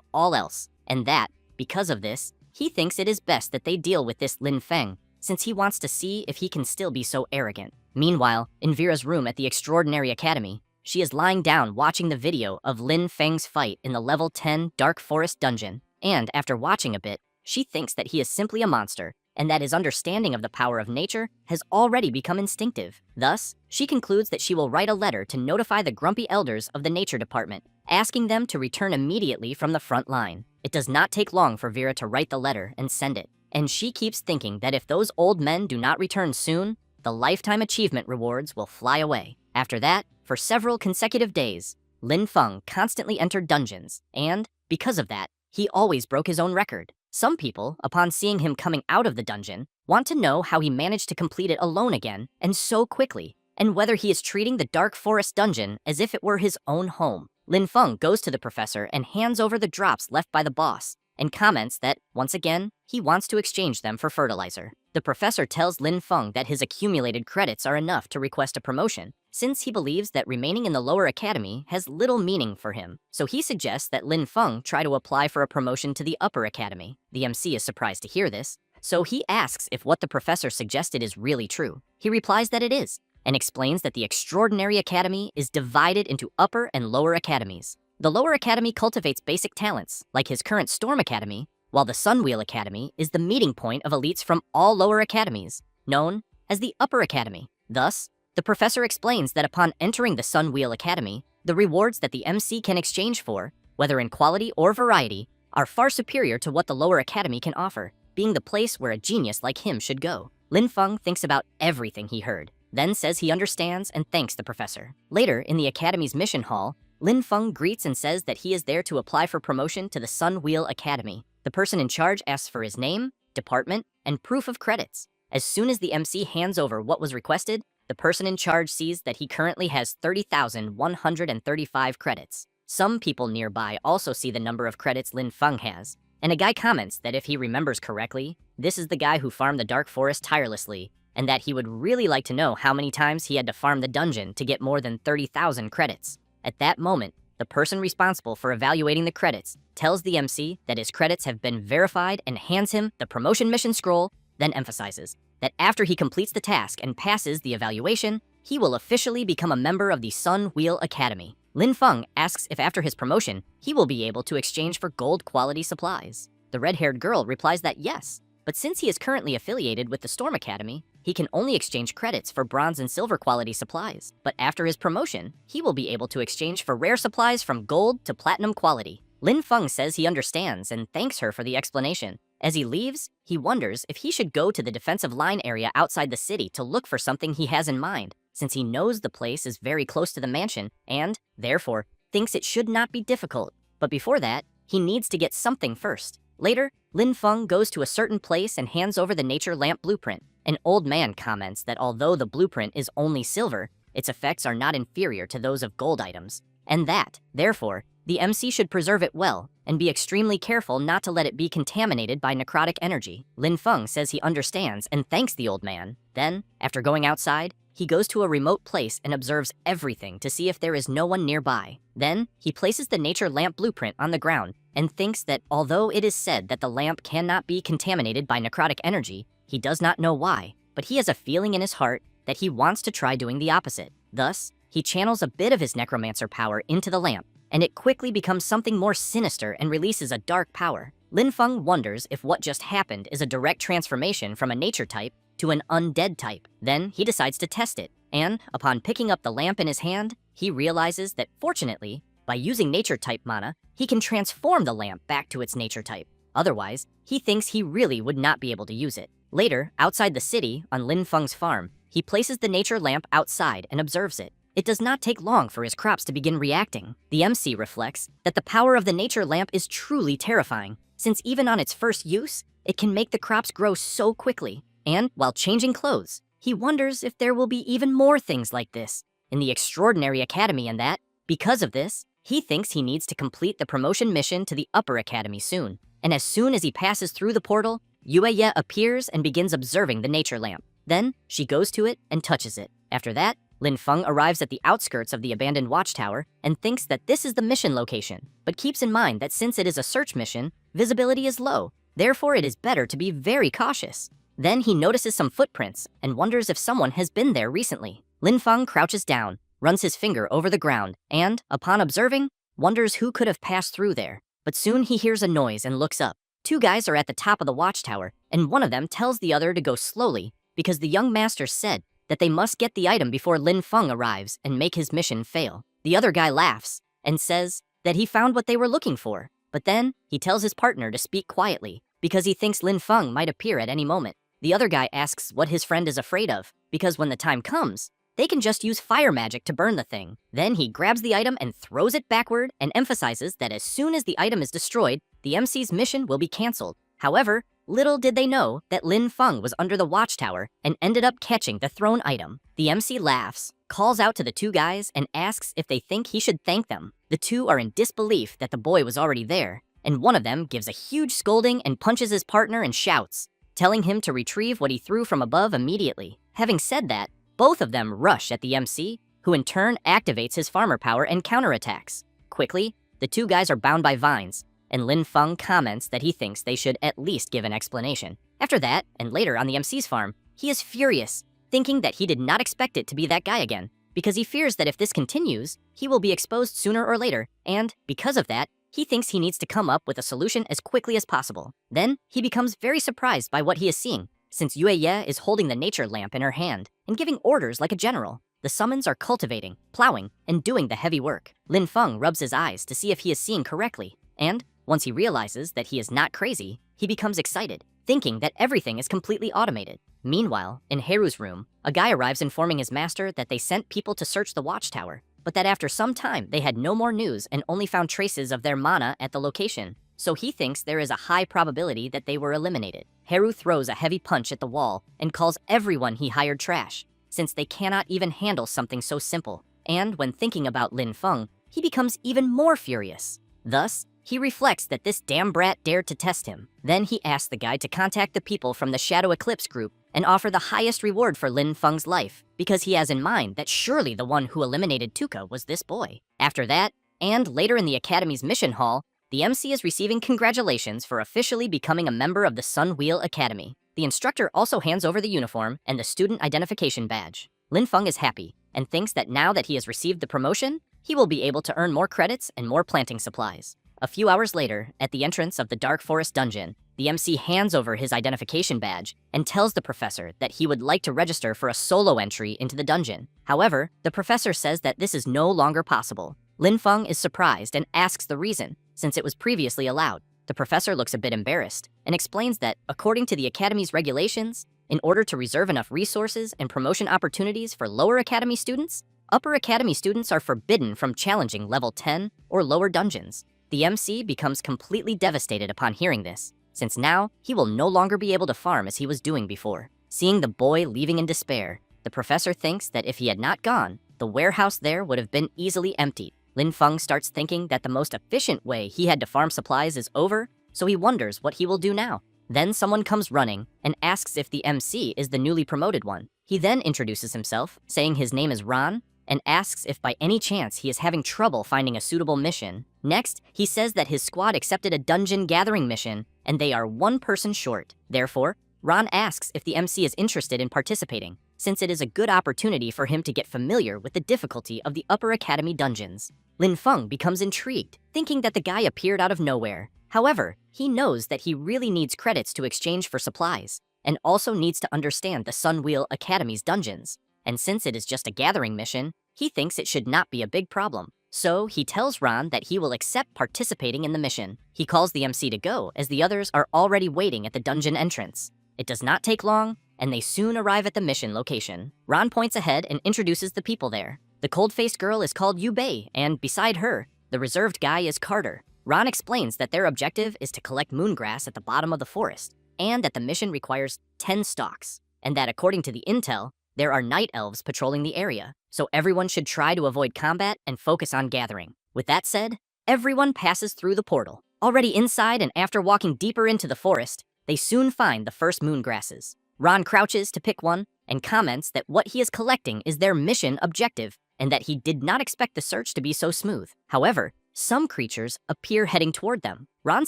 all else, and that, because of this, he thinks it is best that they deal with this Lin Feng, since he wants to see if he can still be so arrogant. Meanwhile, in Vera's room at the Extraordinary Academy, she is lying down watching the video of Lin Feng's fight in the level 10 Dark Forest dungeon, and after watching a bit, she thinks that he is simply a monster, and that his understanding of the power of nature has already become instinctive. Thus, she concludes that she will write a letter to notify the grumpy elders of the nature department, asking them to return immediately from the front line. It does not take long for Vera to write the letter and send it, and she keeps thinking that if those old men do not return soon, the lifetime achievement rewards will fly away. After that, for several consecutive days, Lin Feng constantly entered dungeons, and, because of that, he always broke his own record. Some people, upon seeing him coming out of the dungeon, want to know how he managed to complete it alone again, and so quickly, and whether he is treating the Dark Forest dungeon as if it were his own home. Lin Feng goes to the professor and hands over the drops left by the boss, and comments that, once again, he wants to exchange them for fertilizer. The professor tells Lin Feng that his accumulated credits are enough to request a promotion, since he believes that remaining in the lower academy has little meaning for him. So he suggests that Lin Feng try to apply for a promotion to the upper academy. The MC is surprised to hear this, so he asks if what the professor suggested is really true. He replies that it is, and explains that the Extraordinary Academy is divided into upper and lower academies. The lower academy cultivates basic talents, like his current Storm Academy, while the Sunwheel Academy is the meeting point of elites from all lower academies, known as the upper academy. Thus, the professor explains that upon entering the Sunwheel Academy, the rewards that the MC can exchange for, whether in quality or variety, are far superior to what the lower academy can offer, being the place where a genius like him should go. Lin Feng thinks about everything he heard, then says he understands and thanks the professor. Later, in the academy's mission hall, Lin Feng greets and says that he is there to apply for promotion to the Sunwheel Academy. The person in charge asks for his name, department, and proof of credits. As soon as the MC hands over what was requested, the person in charge sees that he currently has 30,135 credits. Some people nearby also see the number of credits Lin Feng has, and a guy comments that if he remembers correctly, this is the guy who farmed the Dark Forest tirelessly, and that he would really like to know how many times he had to farm the dungeon to get more than 30,000 credits. At that moment, the person responsible for evaluating the credits tells the MC that his credits have been verified and hands him the promotion mission scroll, then emphasizes that after he completes the task and passes the evaluation, he will officially become a member of the Sunwheel Academy. Lin Feng asks if after his promotion, he will be able to exchange for gold quality supplies. The red-haired girl replies that yes, but since he is currently affiliated with the Storm Academy, he can only exchange credits for bronze and silver quality supplies. But after his promotion, he will be able to exchange for rare supplies from gold to platinum quality. Lin Feng says he understands and thanks her for the explanation. As he leaves, he wonders if he should go to the defensive line area outside the city to look for something he has in mind, since he knows the place is very close to the mansion and, therefore, thinks it should not be difficult. But before that, he needs to get something first. Later, Lin Feng goes to a certain place and hands over the nature lamp blueprint. An old man comments that although the blueprint is only silver, its effects are not inferior to those of gold items, and that, therefore, the MC should preserve it well and be extremely careful not to let it be contaminated by necrotic energy. Lin Feng says he understands and thanks the old man. Then, after going outside, he goes to a remote place and observes everything to see if there is no one nearby. Then, he places the nature lamp blueprint on the ground and thinks that although it is said that the lamp cannot be contaminated by necrotic energy, he does not know why, but he has a feeling in his heart that he wants to try doing the opposite. Thus, he channels a bit of his necromancer power into the lamp, and it quickly becomes something more sinister and releases a dark power. Lin Feng wonders if what just happened is a direct transformation from a nature type to an undead type. Then he decides to test it, and upon picking up the lamp in his hand, he realizes that fortunately, by using nature type mana, he can transform the lamp back to its nature type. Otherwise, he thinks he really would not be able to use it. Later, outside the city, on Lin Feng's farm, he places the nature lamp outside and observes it. It does not take long for his crops to begin reacting. The MC reflects that the power of the nature lamp is truly terrifying, since even on its first use, it can make the crops grow so quickly. And while changing clothes, he wonders if there will be even more things like this in the extraordinary academy and that, because of this, he thinks he needs to complete the promotion mission to the upper academy soon. And as soon as he passes through the portal, Yueya appears and begins observing the nature lamp. Then, she goes to it and touches it. After that, Lin Feng arrives at the outskirts of the abandoned watchtower and thinks that this is the mission location, but keeps in mind that since it is a search mission, visibility is low. Therefore, it is better to be very cautious. Then he notices some footprints and wonders if someone has been there recently. Lin Feng crouches down, runs his finger over the ground, and, upon observing, wonders who could have passed through there. But soon he hears a noise and looks up. Two guys are at the top of the watchtower, and one of them tells the other to go slowly because the young master said that they must get the item before Lin Feng arrives and make his mission fail. The other guy laughs and says that he found what they were looking for, but then he tells his partner to speak quietly because he thinks Lin Feng might appear at any moment. The other guy asks what his friend is afraid of, because when the time comes, they can just use fire magic to burn the thing. Then he grabs the item and throws it backward and emphasizes that as soon as the item is destroyed, the MC's mission will be canceled. However, little did they know that Lin Feng was under the watchtower and ended up catching the thrown item. The MC laughs, calls out to the two guys, and asks if they think he should thank them. The two are in disbelief that the boy was already there, and one of them gives a huge scolding and punches his partner and shouts, telling him to retrieve what he threw from above immediately. Having said that, both of them rush at the MC, who in turn activates his farmer power and counterattacks. Quickly, the two guys are bound by vines, and Lin Feng comments that he thinks they should at least give an explanation. After that, and later on the MC's farm, he is furious, thinking that he did not expect it to be that guy again, because he fears that if this continues, he will be exposed sooner or later, and because of that, he thinks he needs to come up with a solution as quickly as possible. Then, he becomes very surprised by what he is seeing, since Yueya is holding the nature lamp in her hand and giving orders like a general. The summons are cultivating, plowing, and doing the heavy work. Lin Feng rubs his eyes to see if he is seeing correctly, and once he realizes that he is not crazy, he becomes excited, thinking that everything is completely automated. Meanwhile, in Haru's room, a guy arrives informing his master that they sent people to search the watchtower, but that after some time they had no more news and only found traces of their mana at the location. So he thinks there is a high probability that they were eliminated. Haru throws a heavy punch at the wall and calls everyone he hired trash, since they cannot even handle something so simple. And when thinking about Lin Feng, he becomes even more furious. Thus, he reflects that this damn brat dared to test him. Then he asks the guy to contact the people from the Shadow Eclipse group and offer the highest reward for Lin Feng's life, because he has in mind that surely the one who eliminated Tuka was this boy. After that, and later in the Academy's mission hall, the MC is receiving congratulations for officially becoming a member of the Sun Wheel Academy. The instructor also hands over the uniform and the student identification badge. Lin Feng is happy and thinks that now that he has received the promotion, he will be able to earn more credits and more planting supplies. A few hours later, at the entrance of the Dark Forest dungeon, the MC hands over his identification badge and tells the professor that he would like to register for a solo entry into the dungeon. However, the professor says that this is no longer possible. Lin Feng is surprised and asks the reason, since it was previously allowed. The professor looks a bit embarrassed and explains that, according to the Academy's regulations, in order to reserve enough resources and promotion opportunities for lower Academy students, upper Academy students are forbidden from challenging level 10 or lower dungeons. The MC becomes completely devastated upon hearing this, since now he will no longer be able to farm as he was doing before. Seeing the boy leaving in despair, the professor thinks that if he had not gone, the warehouse there would have been easily emptied. Lin Feng starts thinking that the most efficient way he had to farm supplies is over, so he wonders what he will do now. Then someone comes running and asks if the MC is the newly promoted one. He then introduces himself, saying his name is Ron, and asks if by any chance he is having trouble finding a suitable mission. Next, he says that his squad accepted a dungeon gathering mission, and they are one person short. Therefore, Ron asks if the MC is interested in participating, since it is a good opportunity for him to get familiar with the difficulty of the Upper Academy dungeons. Lin Feng becomes intrigued, thinking that the guy appeared out of nowhere. However, he knows that he really needs credits to exchange for supplies, and also needs to understand the Sun Wheel Academy's dungeons. And since it is just a gathering mission, he thinks it should not be a big problem. So he tells Ron that he will accept participating in the mission. He calls the MC to go, as the others are already waiting at the dungeon entrance. It does not take long, and they soon arrive at the mission location. Ron points ahead and introduces the people there. The cold-faced girl is called Yu Bei, and beside her, the reserved guy is Carter. Ron explains that their objective is to collect moongrass at the bottom of the forest, and that the mission requires 10 stalks, and that according to the intel, there are night elves patrolling the area. so everyone should try to avoid combat and focus on gathering. With that said, everyone passes through the portal. Already inside and after walking deeper into the forest, they soon find the first moon grasses. Ron crouches to pick one and comments that what he is collecting is their mission objective and that he did not expect the search to be so smooth. However, some creatures appear heading toward them. Ron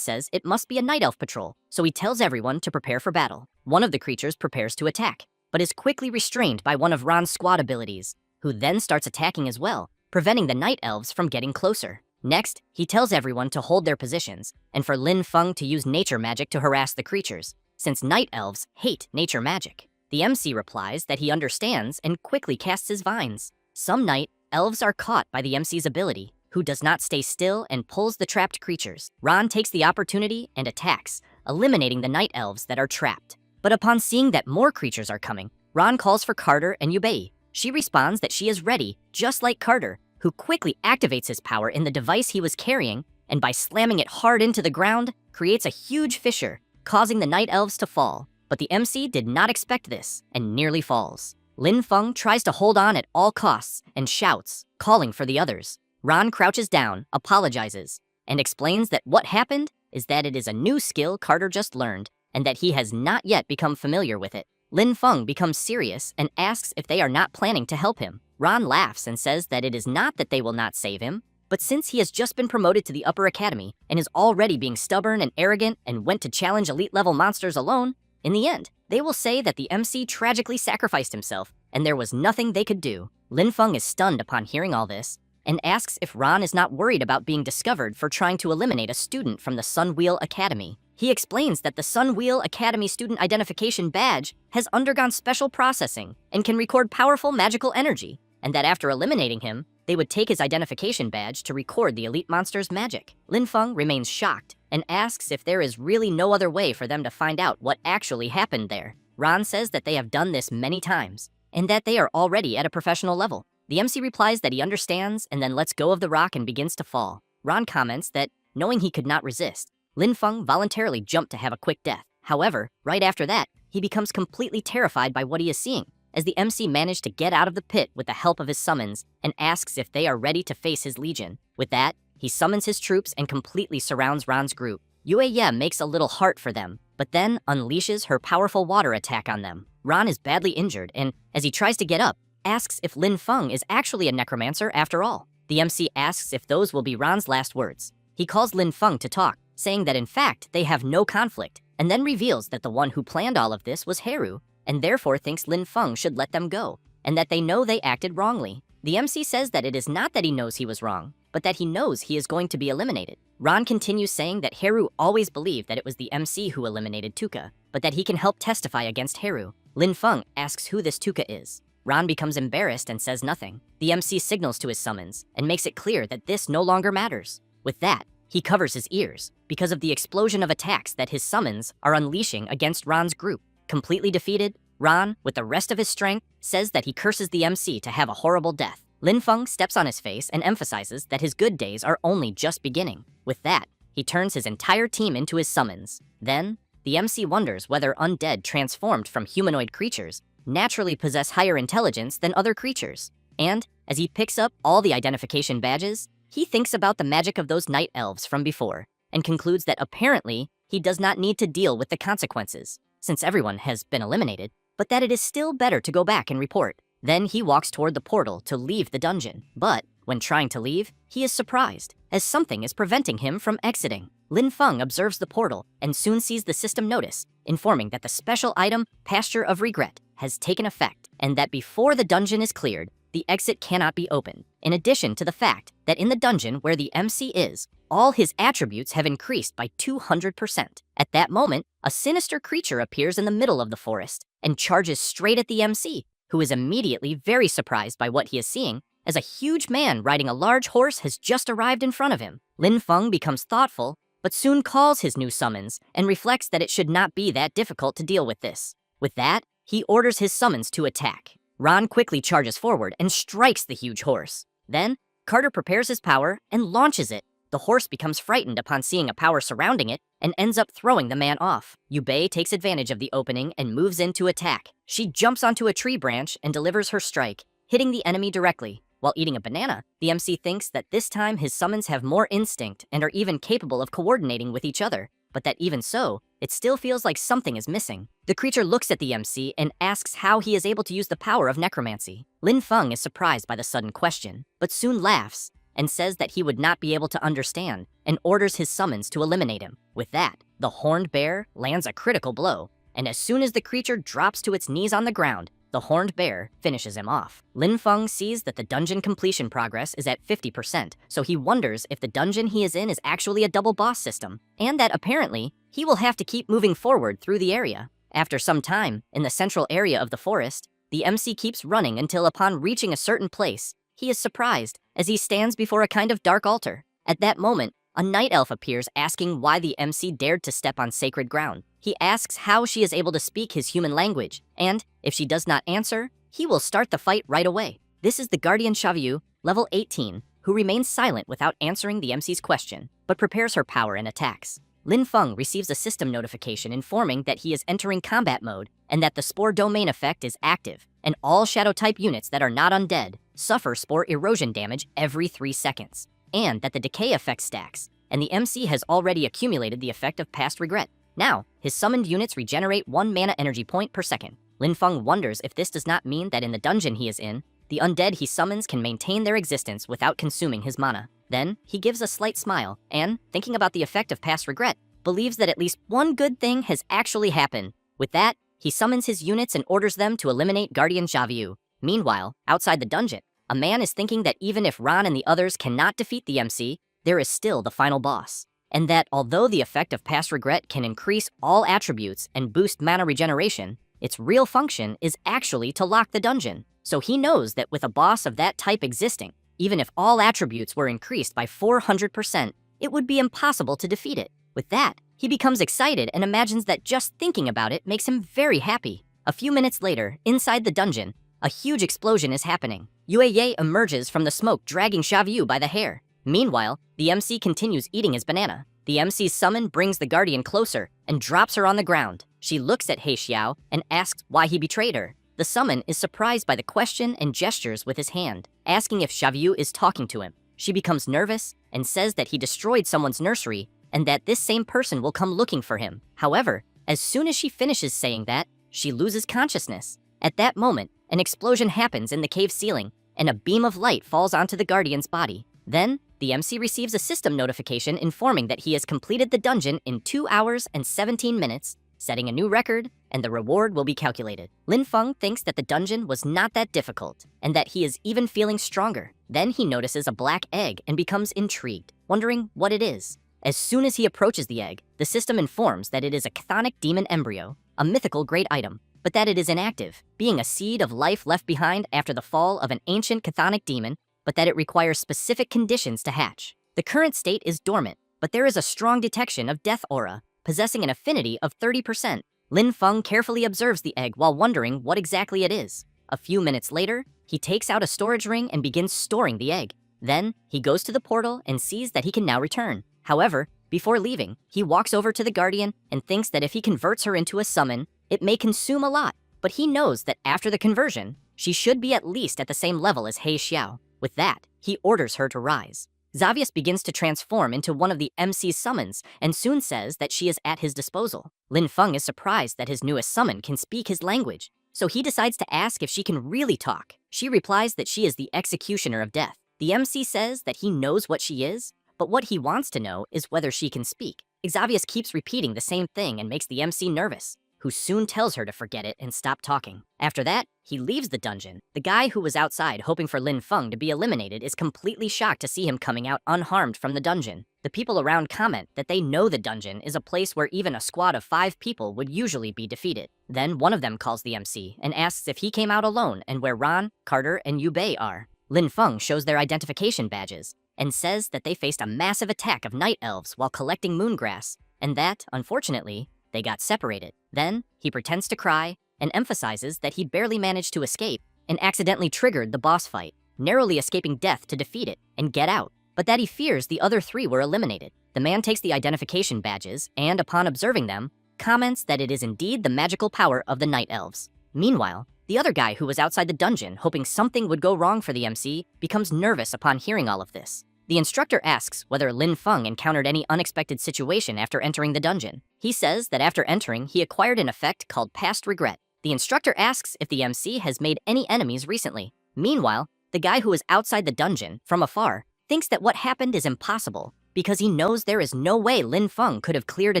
says it must be a night elf patrol, so he tells everyone to prepare for battle. One of the creatures prepares to attack, but is quickly restrained by one of Ron's squad abilities, who then starts attacking as well, preventing the night elves from getting closer. Next, he tells everyone to hold their positions, and for Lin Feng to use nature magic to harass the creatures, since night elves hate nature magic. The MC replies that he understands and quickly casts his vines. Some night elves are caught by the MC's ability, who does not stay still and pulls the trapped creatures. Ron takes the opportunity and attacks, eliminating the night elves that are trapped. But upon seeing that more creatures are coming, Ron calls for Carter and Yubei. She responds that she is ready, just like Carter, who quickly activates his power in the device he was carrying, and by slamming it hard into the ground, creates a huge fissure, causing the night elves to fall. But the MC did not expect this, and nearly falls. Lin Feng tries to hold on at all costs and shouts, calling for the others. Ron crouches down, apologizes, and explains that what happened is that it is a new skill Carter just learned, and that he has not yet become familiar with it. Lin Feng becomes serious and asks if they are not planning to help him. Ron laughs and says that it is not that they will not save him, but since he has just been promoted to the upper academy and is already being stubborn and arrogant and went to challenge elite-level monsters alone, in the end, they will say that the MC tragically sacrificed himself and there was nothing they could do. Lin Feng is stunned upon hearing all this and asks if Ron is not worried about being discovered for trying to eliminate a student from the Sunwheel Academy. He explains that the Sunwheel Academy student identification badge has undergone special processing and can record powerful magical energy, and that after eliminating him, they would take his identification badge to record the elite monster's magic. Lin Feng remains shocked and asks if there is really no other way for them to find out what actually happened there. Ron says that they have done this many times, and that they are already at a professional level. The MC replies that he understands and then lets go of the rock and begins to fall. Ron comments that, knowing he could not resist, Lin Feng voluntarily jumped to have a quick death. However, right after that, he becomes completely terrified by what he is seeing, as the MC managed to get out of the pit with the help of his summons and asks if they are ready to face his legion. With that, he summons his troops and completely surrounds Ron's group. Yue Ye makes a little heart for them, but then unleashes her powerful water attack on them. Ron is badly injured and, as he tries to get up, asks if Lin Feng is actually a necromancer after all. The MC asks if those will be Ron's last words. He calls Lin Feng to talk, saying that in fact they have no conflict, and then reveals that the one who planned all of this was Haru, and therefore thinks Lin Feng should let them go, and that they know they acted wrongly. The MC says that it is not that he knows he was wrong, but that he knows he is going to be eliminated. Ron continues saying that Haru always believed that it was the MC who eliminated Tuka, but that he can help testify against Haru. Lin Feng asks who this Tuka is. Ron becomes embarrassed and says nothing. The MC signals to his summons and makes it clear that this no longer matters. With that, he covers his ears because of the explosion of attacks that his summons are unleashing against Ron's group. Completely defeated, Ron, with the rest of his strength, says that he curses the MC to have a horrible death. Lin Feng steps on his face and emphasizes that his good days are only just beginning. With that, he turns his entire team into his summons. Then, the MC wonders whether undead transformed from humanoid creatures naturally possess higher intelligence than other creatures. And, as he picks up all the identification badges, he thinks about the magic of those night elves from before, and concludes that apparently he does not need to deal with the consequences, since everyone has been eliminated, but that it is still better to go back and report. Then he walks toward the portal to leave the dungeon, but when trying to leave, he is surprised, as something is preventing him from exiting. Lin Feng observes the portal and soon sees the system notice, informing that the special item, Pasture of Regret, has taken effect, and that before the dungeon is cleared, the exit cannot be opened. In addition to the fact that in the dungeon where the MC is, all his attributes have increased by 200%. At that moment, a sinister creature appears in the middle of the forest and charges straight at the MC, who is immediately very surprised by what he is seeing, as a huge man riding a large horse has just arrived in front of him. Lin Feng becomes thoughtful, but soon calls his new summons and reflects that it should not be that difficult to deal with this. With that, he orders his summons to attack. Ron quickly charges forward and strikes the huge horse. Then, Carter prepares his power and launches it. The horse becomes frightened upon seeing a power surrounding it and ends up throwing the man off. Yubei takes advantage of the opening and moves in to attack. She jumps onto a tree branch and delivers her strike, hitting the enemy directly. While eating a banana, the MC thinks that this time his summons have more instinct and are even capable of coordinating with each other, but that even so, it still feels like something is missing. The creature looks at the MC and asks how he is able to use the power of necromancy. Lin Feng is surprised by the sudden question, but soon laughs and says that he would not be able to understand and orders his summons to eliminate him. With that, the horned bear lands a critical blow, and as soon as the creature drops to its knees on the ground, the horned bear finishes him off. Lin Feng sees that the dungeon completion progress is at 50%, so he wonders if the dungeon he is in is actually a double boss system, and that apparently he will have to keep moving forward through the area. After some time, in the central area of the forest, the MC keeps running until upon reaching a certain place, he is surprised as he stands before a kind of dark altar. At that moment, a night elf appears asking why the MC dared to step on sacred ground. He asks how she is able to speak his human language, and if she does not answer, he will start the fight right away. This is the Guardian Xiaoyu, level 18, who remains silent without answering the MC's question, but prepares her power and attacks. Lin Feng receives a system notification informing that he is entering combat mode and that the Spore Domain effect is active, and all Shadow-type units that are not undead suffer Spore erosion damage every 3 seconds, and that the Decay effect stacks, and the MC has already accumulated the effect of Past Regret. Now, his summoned units regenerate 1 mana energy point per second. Lin Feng wonders if this does not mean that in the dungeon he is in, the undead he summons can maintain their existence without consuming his mana. Then, he gives a slight smile, and, thinking about the effect of Past Regret, believes that at least one good thing has actually happened. With that, he summons his units and orders them to eliminate Guardian Xiaoyu. Meanwhile, outside the dungeon, a man is thinking that even if Ran and the others cannot defeat the MC, there is still the final boss, and that although the effect of Past Regret can increase all attributes and boost mana regeneration, its real function is actually to lock the dungeon. So he knows that with a boss of that type existing, even if all attributes were increased by 400%, it would be impossible to defeat it. With that, he becomes excited and imagines that just thinking about it makes him very happy. A few minutes later, inside the dungeon, a huge explosion is happening. Yue emerges from the smoke dragging Xiaoyu by the hair. Meanwhile, the MC continues eating his banana. The MC's summon brings the Guardian closer and drops her on the ground. She looks at He Xiao and asks why he betrayed her. The summon is surprised by the question and gestures with his hand, asking if Xiaoyu is talking to him. She becomes nervous and says that he destroyed someone's nursery and that this same person will come looking for him. However, as soon as she finishes saying that, she loses consciousness. At that moment, an explosion happens in the cave ceiling, and a beam of light falls onto the Guardian's body. Then, the MC receives a system notification informing that he has completed the dungeon in 2 hours and 17 minutes, setting a new record, and the reward will be calculated. Lin Feng thinks that the dungeon was not that difficult, and that he is even feeling stronger. Then he notices a black egg and becomes intrigued, wondering what it is. As soon as he approaches the egg, the system informs that it is a chthonic demon embryo, a mythical great item, but that it is inactive, being a seed of life left behind after the fall of an ancient chthonic demon, but that it requires specific conditions to hatch. The current state is dormant, but there is a strong detection of death aura, possessing an affinity of 30%. Lin Feng carefully observes the egg while wondering what exactly it is. A few minutes later, he takes out a storage ring and begins storing the egg. Then, he goes to the portal and sees that he can now return. However, before leaving, he walks over to the Guardian and thinks that if he converts her into a summon, it may consume a lot, but he knows that after the conversion, she should be at least at the same level as He Xiao. With that, he orders her to rise. Xavius begins to transform into one of the MC's summons and soon says that she is at his disposal. Lin Feng is surprised that his newest summon can speak his language, so he decides to ask if she can really talk. She replies that she is the executioner of death. The MC says that he knows what she is, but what he wants to know is whether she can speak. Xavius keeps repeating the same thing and makes the MC nervous, who soon tells her to forget it and stop talking. After that, he leaves the dungeon. The guy who was outside hoping for Lin Feng to be eliminated is completely shocked to see him coming out unharmed from the dungeon. The people around comment that they know the dungeon is a place where even a squad of 5 people would usually be defeated. Then one of them calls the MC and asks if he came out alone and where Ran, Carter, and Yubei are. Lin Feng shows their identification badges and says that they faced a massive attack of night elves while collecting moongrass, and that, unfortunately, they got separated. Then, he pretends to cry and emphasizes that he barely managed to escape and accidentally triggered the boss fight, narrowly escaping death to defeat it and get out, but that he fears the other 3 were eliminated. The man takes the identification badges and, upon observing them, comments that it is indeed the magical power of the night elves. Meanwhile, The other guy who was outside the dungeon, hoping something would go wrong for the MC, becomes nervous upon hearing all of this. The instructor asks whether Lin Feng encountered any unexpected situation after entering the dungeon. He says that after entering, he acquired an effect called past regret. The instructor asks if the MC has made any enemies recently. Meanwhile, the guy who is outside the dungeon, from afar, thinks that what happened is impossible because he knows there is no way Lin Feng could have cleared a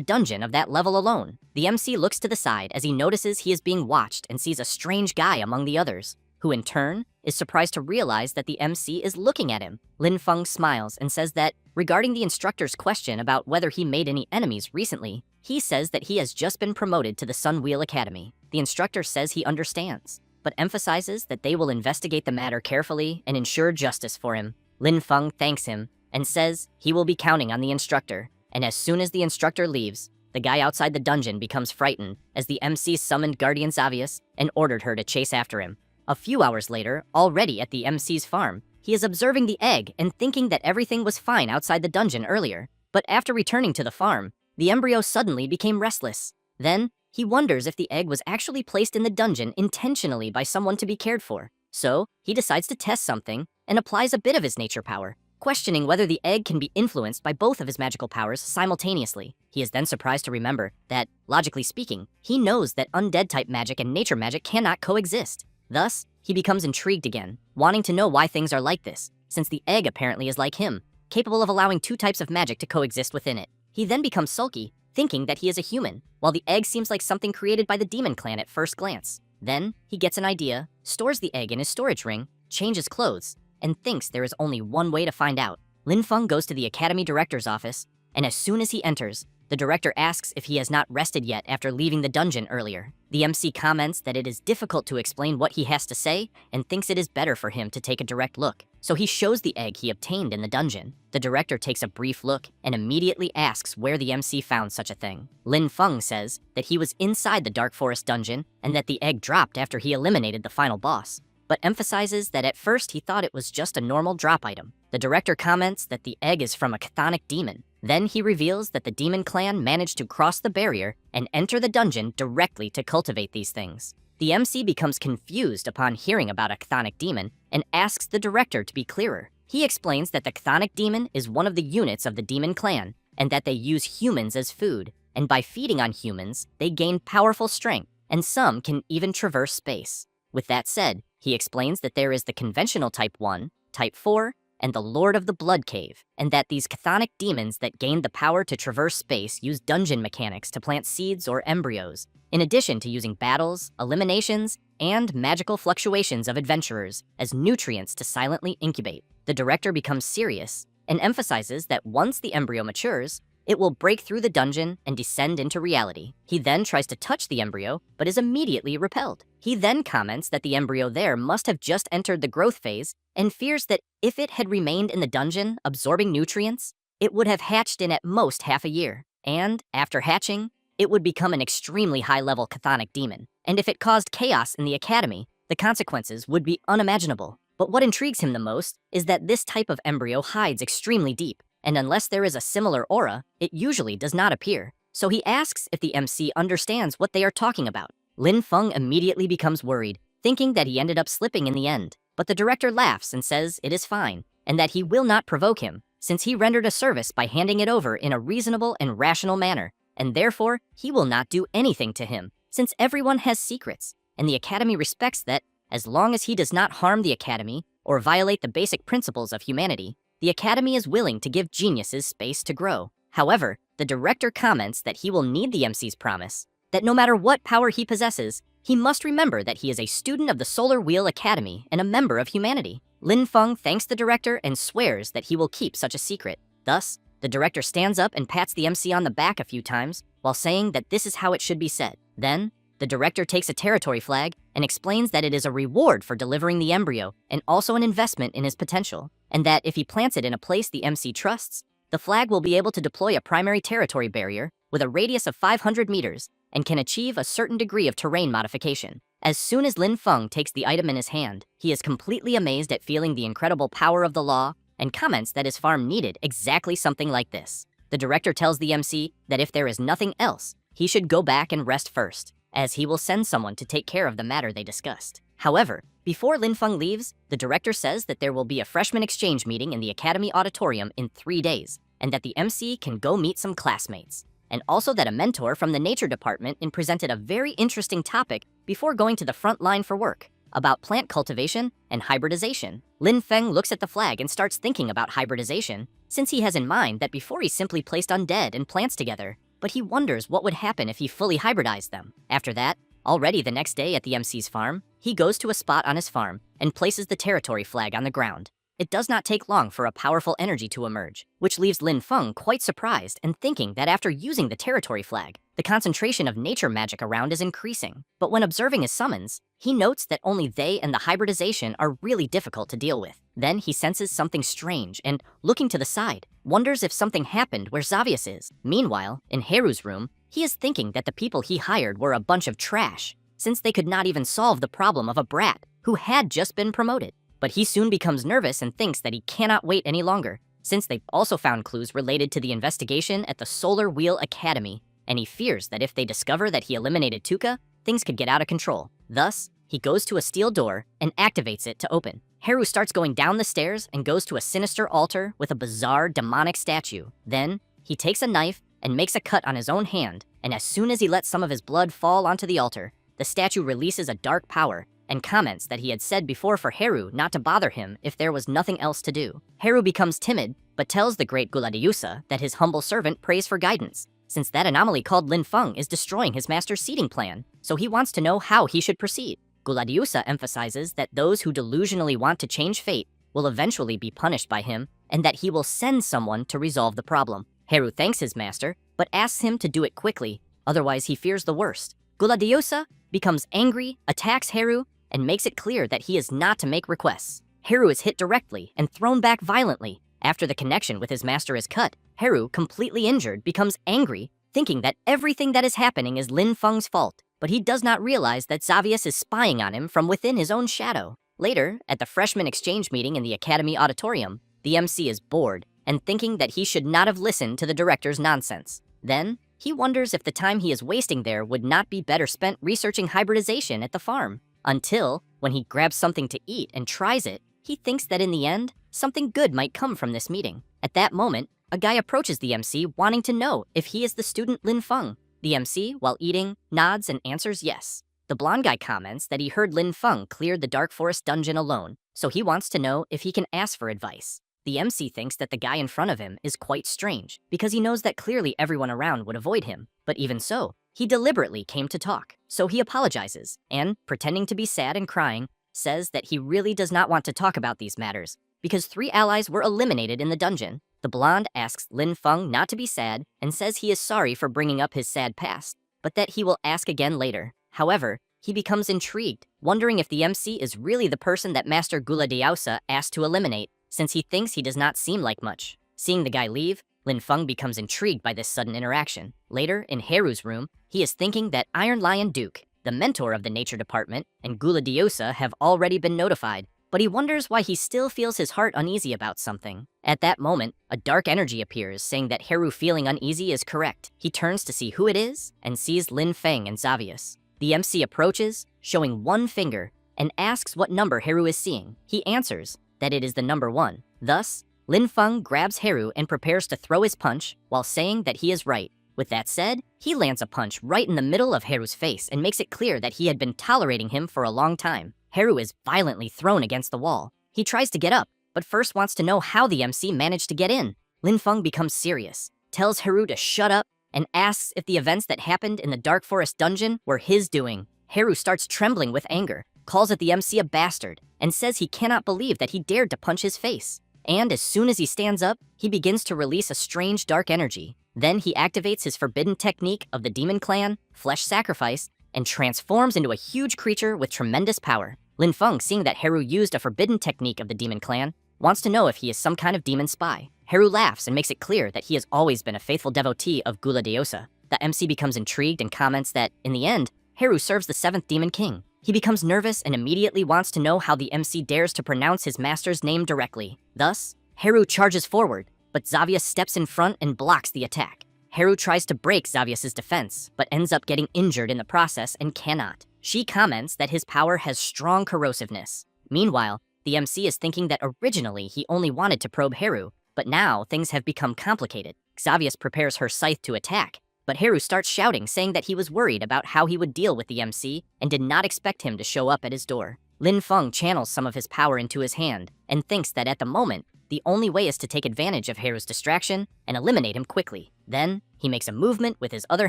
dungeon of that level alone. The MC looks to the side as he notices he is being watched and sees a strange guy among the others, who in turn is surprised to realize that the MC is looking at him. Lin Feng smiles and says that, regarding the instructor's question about whether he made any enemies recently, he says that he has just been promoted to the Sun Wheel Academy. The instructor says he understands, but emphasizes that they will investigate the matter carefully and ensure justice for him. Lin Feng thanks him and says he will be counting on the instructor, and as soon as the instructor leaves, the guy outside the dungeon becomes frightened as the MC summoned Guardian Xavius and ordered her to chase after him. A few hours later, already at the MC's farm, he is observing the egg and thinking that everything was fine outside the dungeon earlier, but after returning to the farm, the embryo suddenly became restless. Then, he wonders if the egg was actually placed in the dungeon intentionally by someone to be cared for. So, he decides to test something and applies a bit of his nature power, questioning whether the egg can be influenced by both of his magical powers simultaneously. He is then surprised to remember that, logically speaking, he knows that undead-type magic and nature magic cannot coexist. Thus, he becomes intrigued again, wanting to know why things are like this, since the egg apparently is like him, capable of allowing two types of magic to coexist within it. He then becomes sulky, thinking that he is a human, while the egg seems like something created by the demon clan at first glance. Then, he gets an idea, stores the egg in his storage ring, changes clothes, and thinks there is only one way to find out. Lin Feng goes to the academy director's office, and as soon as he enters, the director asks if he has not rested yet after leaving the dungeon earlier. The MC comments that it is difficult to explain what he has to say and thinks it is better for him to take a direct look. So he shows the egg he obtained in the dungeon. The director takes a brief look and immediately asks where the MC found such a thing. Lin Feng says that he was inside the Dark Forest dungeon and that the egg dropped after he eliminated the final boss, but emphasizes that at first he thought it was just a normal drop item. The director comments that the egg is from a chthonic demon. Then he reveals that the demon clan managed to cross the barrier and enter the dungeon directly to cultivate these things. The MC becomes confused upon hearing about a chthonic demon and asks the director to be clearer. He explains that the chthonic demon is one of the units of the demon clan and that they use humans as food, and by feeding on humans, they gain powerful strength, and some can even traverse space. With that said, he explains that there is the conventional Type 1, Type 4, and the Lord of the Blood Cave, and that these chthonic demons that gained the power to traverse space use dungeon mechanics to plant seeds or embryos, in addition to using battles, eliminations, and magical fluctuations of adventurers as nutrients to silently incubate. The director becomes serious and emphasizes that once the embryo matures, it will break through the dungeon and descend into reality. He then tries to touch the embryo, but is immediately repelled. He then comments that the embryo there must have just entered the growth phase and fears that if it had remained in the dungeon absorbing nutrients, it would have hatched in at most half a year. And, after hatching, it would become an extremely high-level chthonic demon. And if it caused chaos in the academy, the consequences would be unimaginable. But what intrigues him the most is that this type of embryo hides extremely deep, and unless there is a similar aura, it usually does not appear. So he asks if the MC understands what they are talking about. Lin Feng immediately becomes worried, thinking that he ended up slipping in the end. But the director laughs and says it is fine, and that he will not provoke him, since he rendered a service by handing it over in a reasonable and rational manner, and therefore he will not do anything to him, since everyone has secrets, and the academy respects that, as long as he does not harm the academy or violate the basic principles of humanity, the academy is willing to give geniuses space to grow. However, the director comments that he will need the MC's promise, that no matter what power he possesses, he must remember that he is a student of the Solar Wheel Academy and a member of humanity. Lin Feng thanks the director and swears that he will keep such a secret. Thus, the director stands up and pats the MC on the back a few times while saying that this is how it should be said. Then, the director takes a territory flag and explains that it is a reward for delivering the embryo and also an investment in his potential, and that if he plants it in a place the MC trusts, the flag will be able to deploy a primary territory barrier with a radius of 500 meters and can achieve a certain degree of terrain modification. As soon as Lin Feng takes the item in his hand, he is completely amazed at feeling the incredible power of the law and comments that his farm needed exactly something like this. The director tells the MC that if there is nothing else, he should go back and rest first. as he will send someone to take care of the matter they discussed. However, before Lin Feng leaves, the director says that there will be a freshman exchange meeting in the Academy Auditorium in 3 days, and that the MC can go meet some classmates. And also that a mentor from the nature department presented a very interesting topic before going to the front line for work, about plant cultivation and hybridization. Lin Feng looks at the flag and starts thinking about hybridization, since he has in mind that before he simply placed undead and plants together, but he wonders what would happen if he fully hybridized them. After that, already the next day at the MC's farm, he goes to a spot on his farm and places the territory flag on the ground. It does not take long for a powerful energy to emerge, which leaves Lin Feng quite surprised and thinking that after using the territory flag, the concentration of nature magic around is increasing. But when observing his summons, he notes that only they and the hybridization are really difficult to deal with. Then he senses something strange and, looking to the side, wonders if something happened where Xavius is. Meanwhile, in Haru's room, he is thinking that the people he hired were a bunch of trash, since they could not even solve the problem of a brat who had just been promoted. But he soon becomes nervous and thinks that he cannot wait any longer, since they've also found clues related to the investigation at the Solar Wheel Academy, and he fears that if they discover that he eliminated Tuka, things could get out of control. Thus, he goes to a steel door and activates it to open. Haru starts going down the stairs and goes to a sinister altar with a bizarre demonic statue. Then, he takes a knife and makes a cut on his own hand, and as soon as he lets some of his blood fall onto the altar, the statue releases a dark power and comments that he had said before for Haru not to bother him if there was nothing else to do. Haru becomes timid, but tells the great Guladiusa that his humble servant prays for guidance, since that anomaly called Lin Feng is destroying his master's seeding plan, so he wants to know how he should proceed. Guladiusa emphasizes that those who delusionally want to change fate will eventually be punished by him, and that he will send someone to resolve the problem. Haru thanks his master, but asks him to do it quickly, otherwise he fears the worst. Guladiusa becomes angry, attacks Haru, and makes it clear that he is not to make requests. Haru is hit directly and thrown back violently. After the connection with his master is cut, Haru, completely injured, becomes angry, thinking that everything that is happening is Lin Feng's fault, but he does not realize that Xavius is spying on him from within his own shadow. Later, at the freshman exchange meeting in the Academy Auditorium, the MC is bored and thinking that he should not have listened to the director's nonsense. Then, he wonders if the time he is wasting there would not be better spent researching hybridization at the farm. Until, when he grabs something to eat and tries it, he thinks that in the end, something good might come from this meeting. At that moment, a guy approaches the MC wanting to know if he is the student Lin Feng. The MC, while eating, nods and answers yes. The blonde guy comments that he heard Lin Feng cleared the Dark Forest dungeon alone, so he wants to know if he can ask for advice. The MC thinks that the guy in front of him is quite strange, because he knows that clearly everyone around would avoid him. But even so, he deliberately came to talk, so he apologizes, and, pretending to be sad and crying, says that he really does not want to talk about these matters, because 3 allies were eliminated in the dungeon. The blonde asks Lin Feng not to be sad, and says he is sorry for bringing up his sad past, but that he will ask again later. However, he becomes intrigued, wondering if the MC is really the person that Master Guladiusa asked to eliminate, since he thinks he does not seem like much. Seeing the guy leave, Lin Feng becomes intrigued by this sudden interaction. Later, in Haru's room, he is thinking that Iron Lion Duke, the mentor of the nature department, and Guladiusa have already been notified, but he wonders why he still feels his heart uneasy about something. At that moment, a dark energy appears, saying that Haru feeling uneasy is correct. He turns to see who it is, and sees Lin Feng and Xavius. The MC approaches, showing 1 finger, and asks what number Haru is seeing. He answers that it is the number 1. Thus, Lin Feng grabs Haru and prepares to throw his punch, while saying that he is right. With that said, he lands a punch right in the middle of Haru's face and makes it clear that he had been tolerating him for a long time. Haru is violently thrown against the wall. He tries to get up, but first wants to know how the MC managed to get in. Lin Feng becomes serious, tells Haru to shut up, and asks if the events that happened in the Dark Forest dungeon were his doing. Haru starts trembling with anger, calls at the MC a bastard, and says he cannot believe that he dared to punch his face. And as soon as he stands up, he begins to release a strange dark energy. Then he activates his forbidden technique of the Demon Clan, Flesh Sacrifice, and transforms into a huge creature with tremendous power. Lin Feng, seeing that Haru used a forbidden technique of the Demon Clan, wants to know if he is some kind of demon spy. Haru laughs and makes it clear that he has always been a faithful devotee of Guladiusa. The MC becomes intrigued and comments that, in the end, Haru serves the 7th Demon King. He becomes nervous and immediately wants to know how the MC dares to pronounce his master's name directly. Thus, Haru charges forward, but Xavius steps in front and blocks the attack. Haru tries to break Xavius's defense, but ends up getting injured in the process and cannot. She comments that his power has strong corrosiveness. Meanwhile, the MC is thinking that originally he only wanted to probe Haru, but now things have become complicated. Xavius prepares her scythe to attack, but Haru starts shouting, saying that he was worried about how he would deal with the MC and did not expect him to show up at his door. Lin Feng channels some of his power into his hand and thinks that at the moment, the only way is to take advantage of Haru's distraction and eliminate him quickly. Then, he makes a movement with his other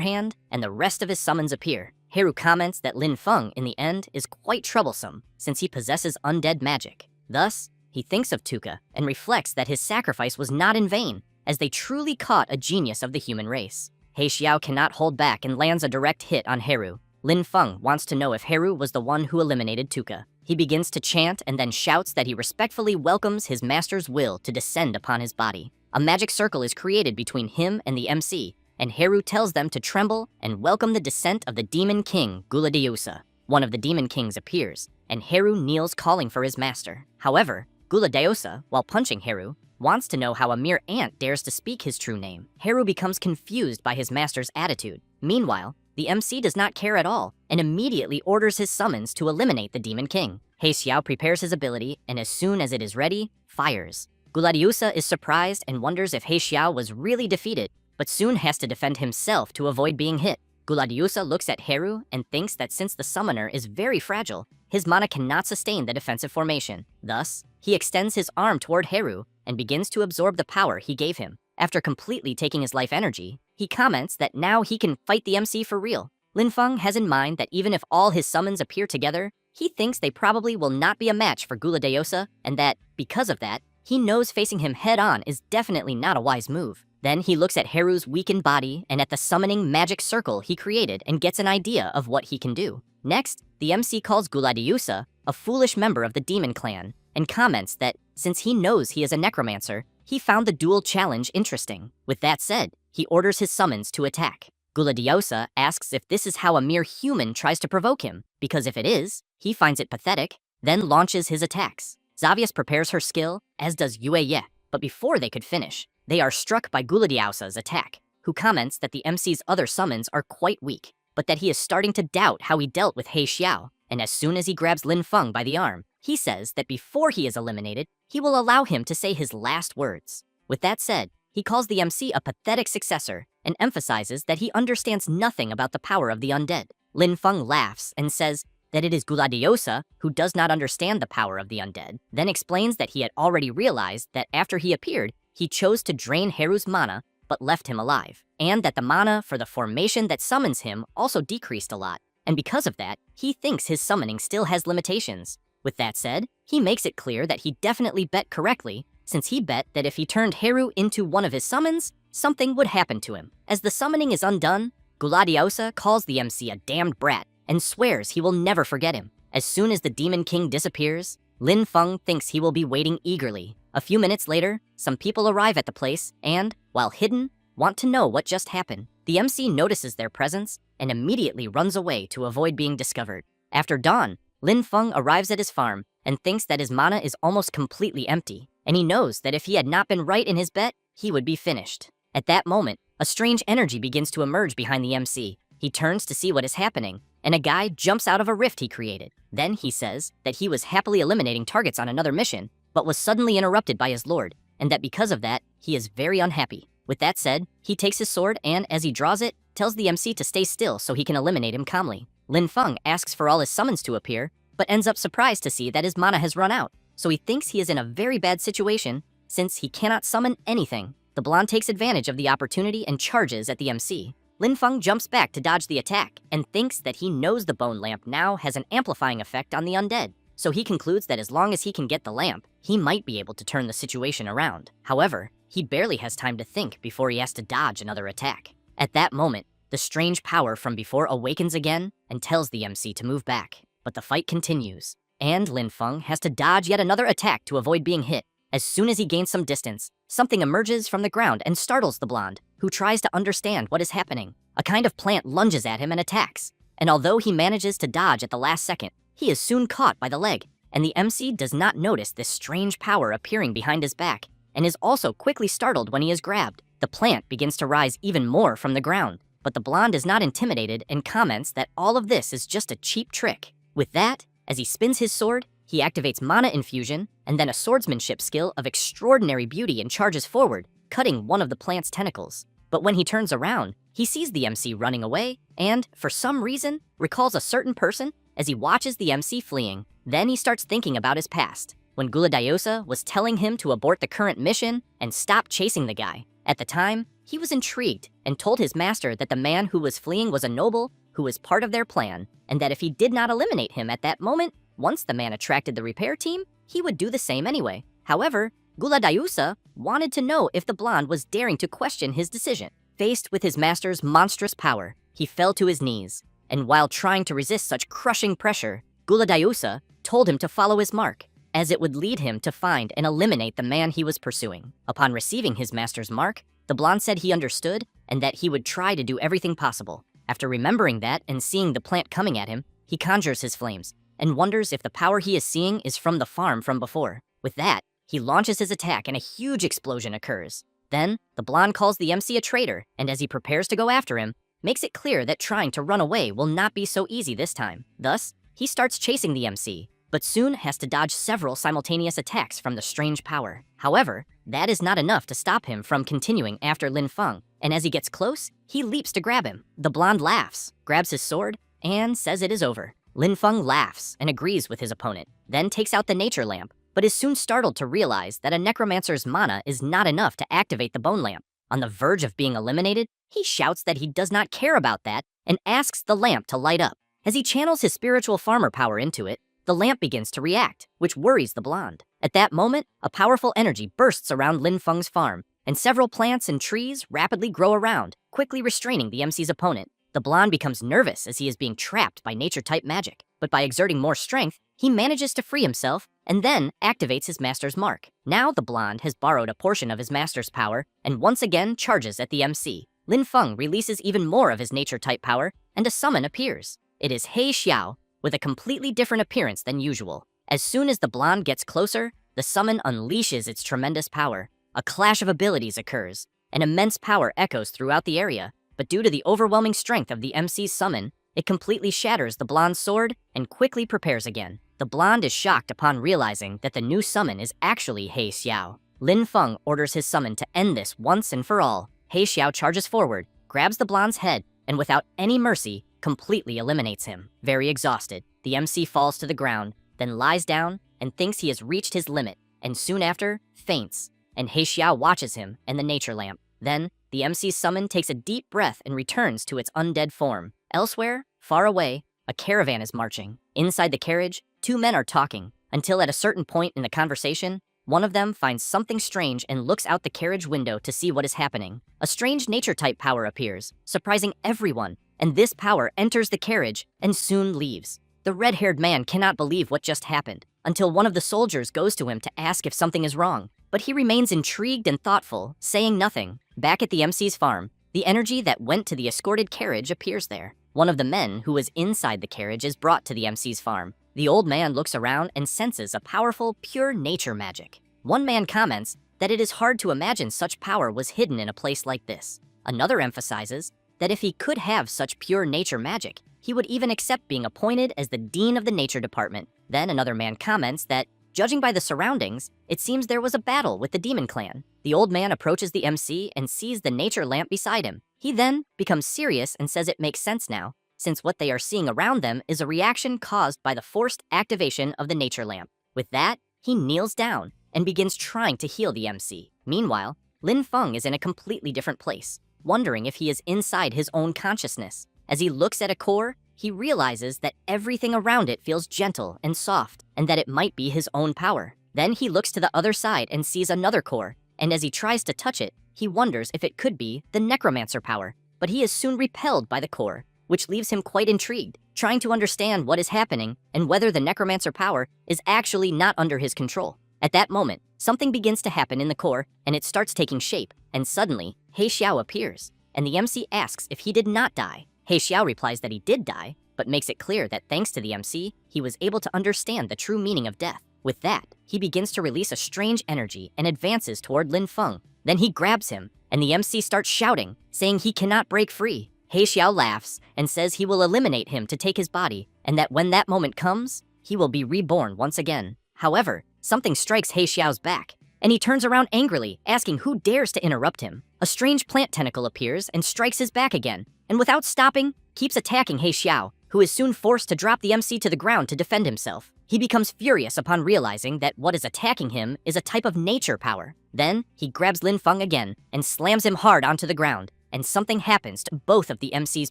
hand, and the rest of his summons appear. Haru comments that Lin Feng, in the end, is quite troublesome, since he possesses undead magic. Thus, he thinks of Tuka and reflects that his sacrifice was not in vain, as they truly caught a genius of the human race. He Xiao cannot hold back and lands a direct hit on Haru. Lin Feng wants to know if Haru was the one who eliminated Tuka. He begins to chant and then shouts that he respectfully welcomes his master's will to descend upon his body. A magic circle is created between him and the MC, and Haru tells them to tremble and welcome the descent of the Demon King, Guladeusa. One of the Demon Kings appears, and Haru kneels calling for his master. However, Guladeusa, while punching Haru, wants to know how a mere ant dares to speak his true name. Haru becomes confused by his master's attitude. Meanwhile, the MC does not care at all and immediately orders his summons to eliminate the Demon King. He Xiao prepares his ability and as soon as it is ready, fires. Guladeusa is surprised and wonders if He Xiao was really defeated, but soon has to defend himself to avoid being hit. Guladeusa looks at Haru and thinks that since the summoner is very fragile, his mana cannot sustain the defensive formation. Thus, he extends his arm toward Haru and begins to absorb the power he gave him. After completely taking his life energy, he comments that now he can fight the MC for real. Lin Feng has in mind that even if all his summons appear together, he thinks they probably will not be a match for Guladeusa, and that, because of that, he knows facing him head-on is definitely not a wise move. Then he looks at Haru's weakened body and at the summoning magic circle he created and gets an idea of what he can do. Next, the MC calls Guladeusa a foolish member of the demon clan and comments that since he knows he is a necromancer, he found the duel challenge interesting. With that said, he orders his summons to attack. Guladeusa asks if this is how a mere human tries to provoke him, because if it is, he finds it pathetic, then launches his attacks. Xavius prepares her skill, as does Yue Ye, but before they could finish, they are struck by Guladeusa's attack, who comments that the MC's other summons are quite weak, but that he is starting to doubt how he dealt with He Xiao, and as soon as he grabs Lin Feng by the arm, he says that before he is eliminated, he will allow him to say his last words. With that said, he calls the MC a pathetic successor and emphasizes that he understands nothing about the power of the undead. Lin Feng laughs and says that it is Guladeusa who does not understand the power of the undead, then explains that he had already realized that after he appeared, he chose to drain Haru's mana but left him alive, and that the mana for the formation that summons him also decreased a lot, and because of that, he thinks his summoning still has limitations. With that said, he makes it clear that he definitely bet correctly, since he bet that if he turned Haru into one of his summons, something would happen to him. As the summoning is undone, Guladeusa calls the MC a damned brat and swears he will never forget him. As soon as the Demon King disappears, Lin Feng thinks he will be waiting eagerly. A few minutes later, some people arrive at the place and, while hidden, want to know what just happened. The MC notices their presence and immediately runs away to avoid being discovered. After dawn, Lin Feng arrives at his farm and thinks that his mana is almost completely empty, and he knows that if he had not been right in his bet, he would be finished. At that moment, a strange energy begins to emerge behind the MC. He turns to see what is happening, and a guy jumps out of a rift he created. Then he says that he was happily eliminating targets on another mission, but was suddenly interrupted by his lord, and that because of that, he is very unhappy. With that said, he takes his sword and, as he draws it, tells the MC to stay still so he can eliminate him calmly. Lin Feng asks for all his summons to appear, but ends up surprised to see that his mana has run out, so he thinks he is in a very bad situation since he cannot summon anything. The blonde takes advantage of the opportunity and charges at the MC. Lin Feng jumps back to dodge the attack and thinks that he knows the bone lamp now has an amplifying effect on the undead, so he concludes that as long as he can get the lamp, he might be able to turn the situation around. However, he barely has time to think before he has to dodge another attack. At that moment, the strange power from before awakens again and tells the MC to move back. But the fight continues, and Lin Feng has to dodge yet another attack to avoid being hit. As soon as he gains some distance, something emerges from the ground and startles the blonde, who tries to understand what is happening. A kind of plant lunges at him and attacks, and although he manages to dodge at the last second, he is soon caught by the leg, and the MC does not notice this strange power appearing behind his back, and is also quickly startled when he is grabbed. the plant begins to rise even more from the ground. But the blonde is not intimidated and comments that all of this is just a cheap trick. With that, as he spins his sword, he activates mana infusion and then a swordsmanship skill of extraordinary beauty and charges forward, cutting one of the plant's tentacles. But when he turns around, he sees the MC running away and, for some reason, recalls a certain person as he watches the MC fleeing. Then he starts thinking about his past, when Guladiosa was telling him to abort the current mission and stop chasing the guy. At the time, he was intrigued and told his master that the man who was fleeing was a noble who was part of their plan, and that if he did not eliminate him at that moment, once the man attracted the repair team, he would do the same anyway. However, Guladiosa wanted to know if the blonde was daring to question his decision. Faced with his master's monstrous power, he fell to his knees, and while trying to resist such crushing pressure, Guladiosa told him to follow his mark, as it would lead him to find and eliminate the man he was pursuing. Upon receiving his master's mark, the blonde said he understood and that he would try to do everything possible. After remembering that and seeing the plant coming at him, he conjures his flames and wonders if the power he is seeing is from the farm from before. With that, he launches his attack and a huge explosion occurs. Then, the blonde calls the MC a traitor, and as he prepares to go after him, makes it clear that trying to run away will not be so easy this time. Thus, he starts chasing the MC, but soon has to dodge several simultaneous attacks from the strange power. However, that is not enough to stop him from continuing after Lin Feng, and as he gets close, he leaps to grab him. The blonde laughs, grabs his sword, and says it is over. Lin Feng laughs and agrees with his opponent, then takes out the nature lamp, but is soon startled to realize that a necromancer's mana is not enough to activate the bone lamp. On the verge of being eliminated, he shouts that he does not care about that and asks the lamp to light up. As he channels his spiritual farmer power into it, the lamp begins to react, which worries the blonde. At that moment, a powerful energy bursts around Lin Feng's farm, and several plants and trees rapidly grow around, quickly restraining the MC's opponent. The blonde becomes nervous as he is being trapped by nature-type magic, but by exerting more strength, he manages to free himself and then activates his master's mark. Now the blonde has borrowed a portion of his master's power and once again charges at the MC. Lin Feng releases even more of his nature-type power, and a summon appears. It is He Xiao, with a completely different appearance than usual. As soon as the blonde gets closer, the summon unleashes its tremendous power. A clash of abilities occurs. An immense power echoes throughout the area, but due to the overwhelming strength of the MC's summon, it completely shatters the blonde's sword and quickly prepares again. The blonde is shocked upon realizing that the new summon is actually He Xiao. Lin Feng orders his summon to end this once and for all. He Xiao charges forward, grabs the blonde's head, and without any mercy, completely eliminates him. Very exhausted, the MC falls to the ground, then lies down and thinks he has reached his limit, and soon after, faints, and He Xiao watches him and the nature lamp. Then, the MC's summon takes a deep breath and returns to its undead form. Elsewhere, far away, a caravan is marching. Inside the carriage, two men are talking, until at a certain point in the conversation, one of them finds something strange and looks out the carriage window to see what is happening. A strange nature-type power appears, surprising everyone, and this power enters the carriage and soon leaves. The red-haired man cannot believe what just happened, until one of the soldiers goes to him to ask if something is wrong, but he remains intrigued and thoughtful, saying nothing. Back at the MC's farm, the energy that went to the escorted carriage appears there. One of the men who was inside the carriage is brought to the MC's farm. The old man looks around and senses a powerful, pure nature magic. One man comments that it is hard to imagine such power was hidden in a place like this. Another emphasizes that if he could have such pure nature magic, he would even accept being appointed as the dean of the nature department. Then another man comments that, judging by the surroundings, it seems there was a battle with the demon clan. The old man approaches the MC and sees the nature lamp beside him. He then becomes serious and says it makes sense now, since what they are seeing around them is a reaction caused by the forced activation of the nature lamp. With that, he kneels down and begins trying to heal the MC. Meanwhile, Lin Feng is in a completely different place, wondering if he is inside his own consciousness. As he looks at a core, he realizes that everything around it feels gentle and soft, and that it might be his own power. Then he looks to the other side and sees another core, and as he tries to touch it, he wonders if it could be the Necromancer power, but he is soon repelled by the core, which leaves him quite intrigued, trying to understand what is happening and whether the Necromancer power is actually not under his control. At that moment, something begins to happen in the core, and it starts taking shape, and suddenly, He Xiao appears, and the MC asks if he did not die. He Xiao replies that he did die, but makes it clear that thanks to the MC, he was able to understand the true meaning of death. With that, he begins to release a strange energy and advances toward Lin Feng. Then he grabs him, and the MC starts shouting, saying he cannot break free. He Xiao laughs and says he will eliminate him to take his body, and that when that moment comes, he will be reborn once again. However, something strikes He Xiao's back, and he turns around angrily, asking who dares to interrupt him. A strange plant tentacle appears and strikes his back again, and without stopping, keeps attacking He Xiao, who is soon forced to drop the MC to the ground to defend himself. He becomes furious upon realizing that what is attacking him is a type of nature power. Then, he grabs Lin Feng again and slams him hard onto the ground, and something happens to both of the MC's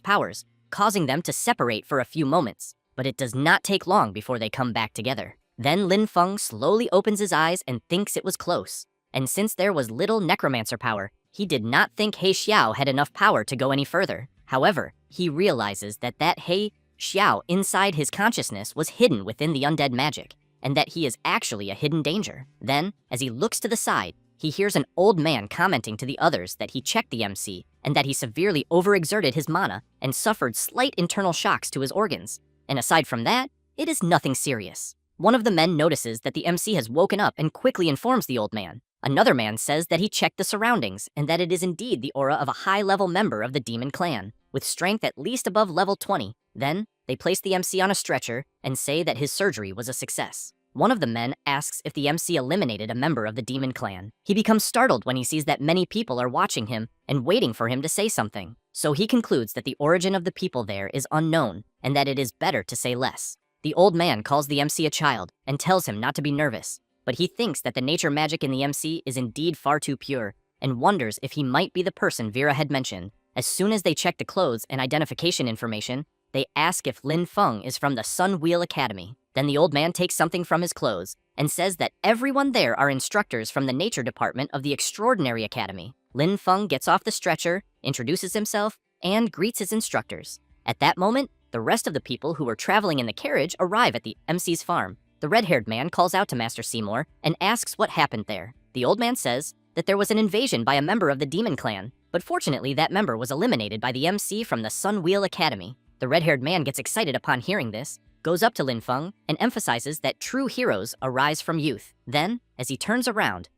powers, causing them to separate for a few moments. But it does not take long before they come back together. Then Lin Feng slowly opens his eyes and thinks it was close. And since there was little necromancer power, he did not think He Xiao had enough power to go any further. However, he realizes that He Xiao inside his consciousness was hidden within the undead magic, and that he is actually a hidden danger. Then, as he looks to the side, he hears an old man commenting to the others that he checked the MC, and that he severely overexerted his mana and suffered slight internal shocks to his organs. And aside from that, it is nothing serious. One of the men notices that the MC has woken up and quickly informs the old man. Another man says that he checked the surroundings and that it is indeed the aura of a high-level member of the demon clan, with strength at least above level 20. Then, they place the MC on a stretcher and say that his surgery was a success. One of the men asks if the MC eliminated a member of the demon clan. He becomes startled when he sees that many people are watching him and waiting for him to say something. So he concludes that the origin of the people there is unknown and that it is better to say less. The old man calls the MC a child and tells him not to be nervous, but he thinks that the nature magic in the MC is indeed far too pure and wonders if he might be the person Vera had mentioned. As soon as they check the clothes and identification information, they ask if Lin Feng is from the Sun Wheel Academy. Then the old man takes something from his clothes and says that everyone there are instructors from the nature department of the Extraordinary Academy. Lin Feng gets off the stretcher, introduces himself, and greets his instructors. At that moment, the rest of the people who were traveling in the carriage arrive at the MC's farm. The red-haired man calls out to Master Seymour and asks what happened there. The old man says that there was an invasion by a member of the demon clan, but fortunately that member was eliminated by the MC from the Sun Wheel Academy. The red-haired man gets excited upon hearing this, goes up to Lin Feng, and emphasizes that true heroes arise from youth. Then, as he turns around,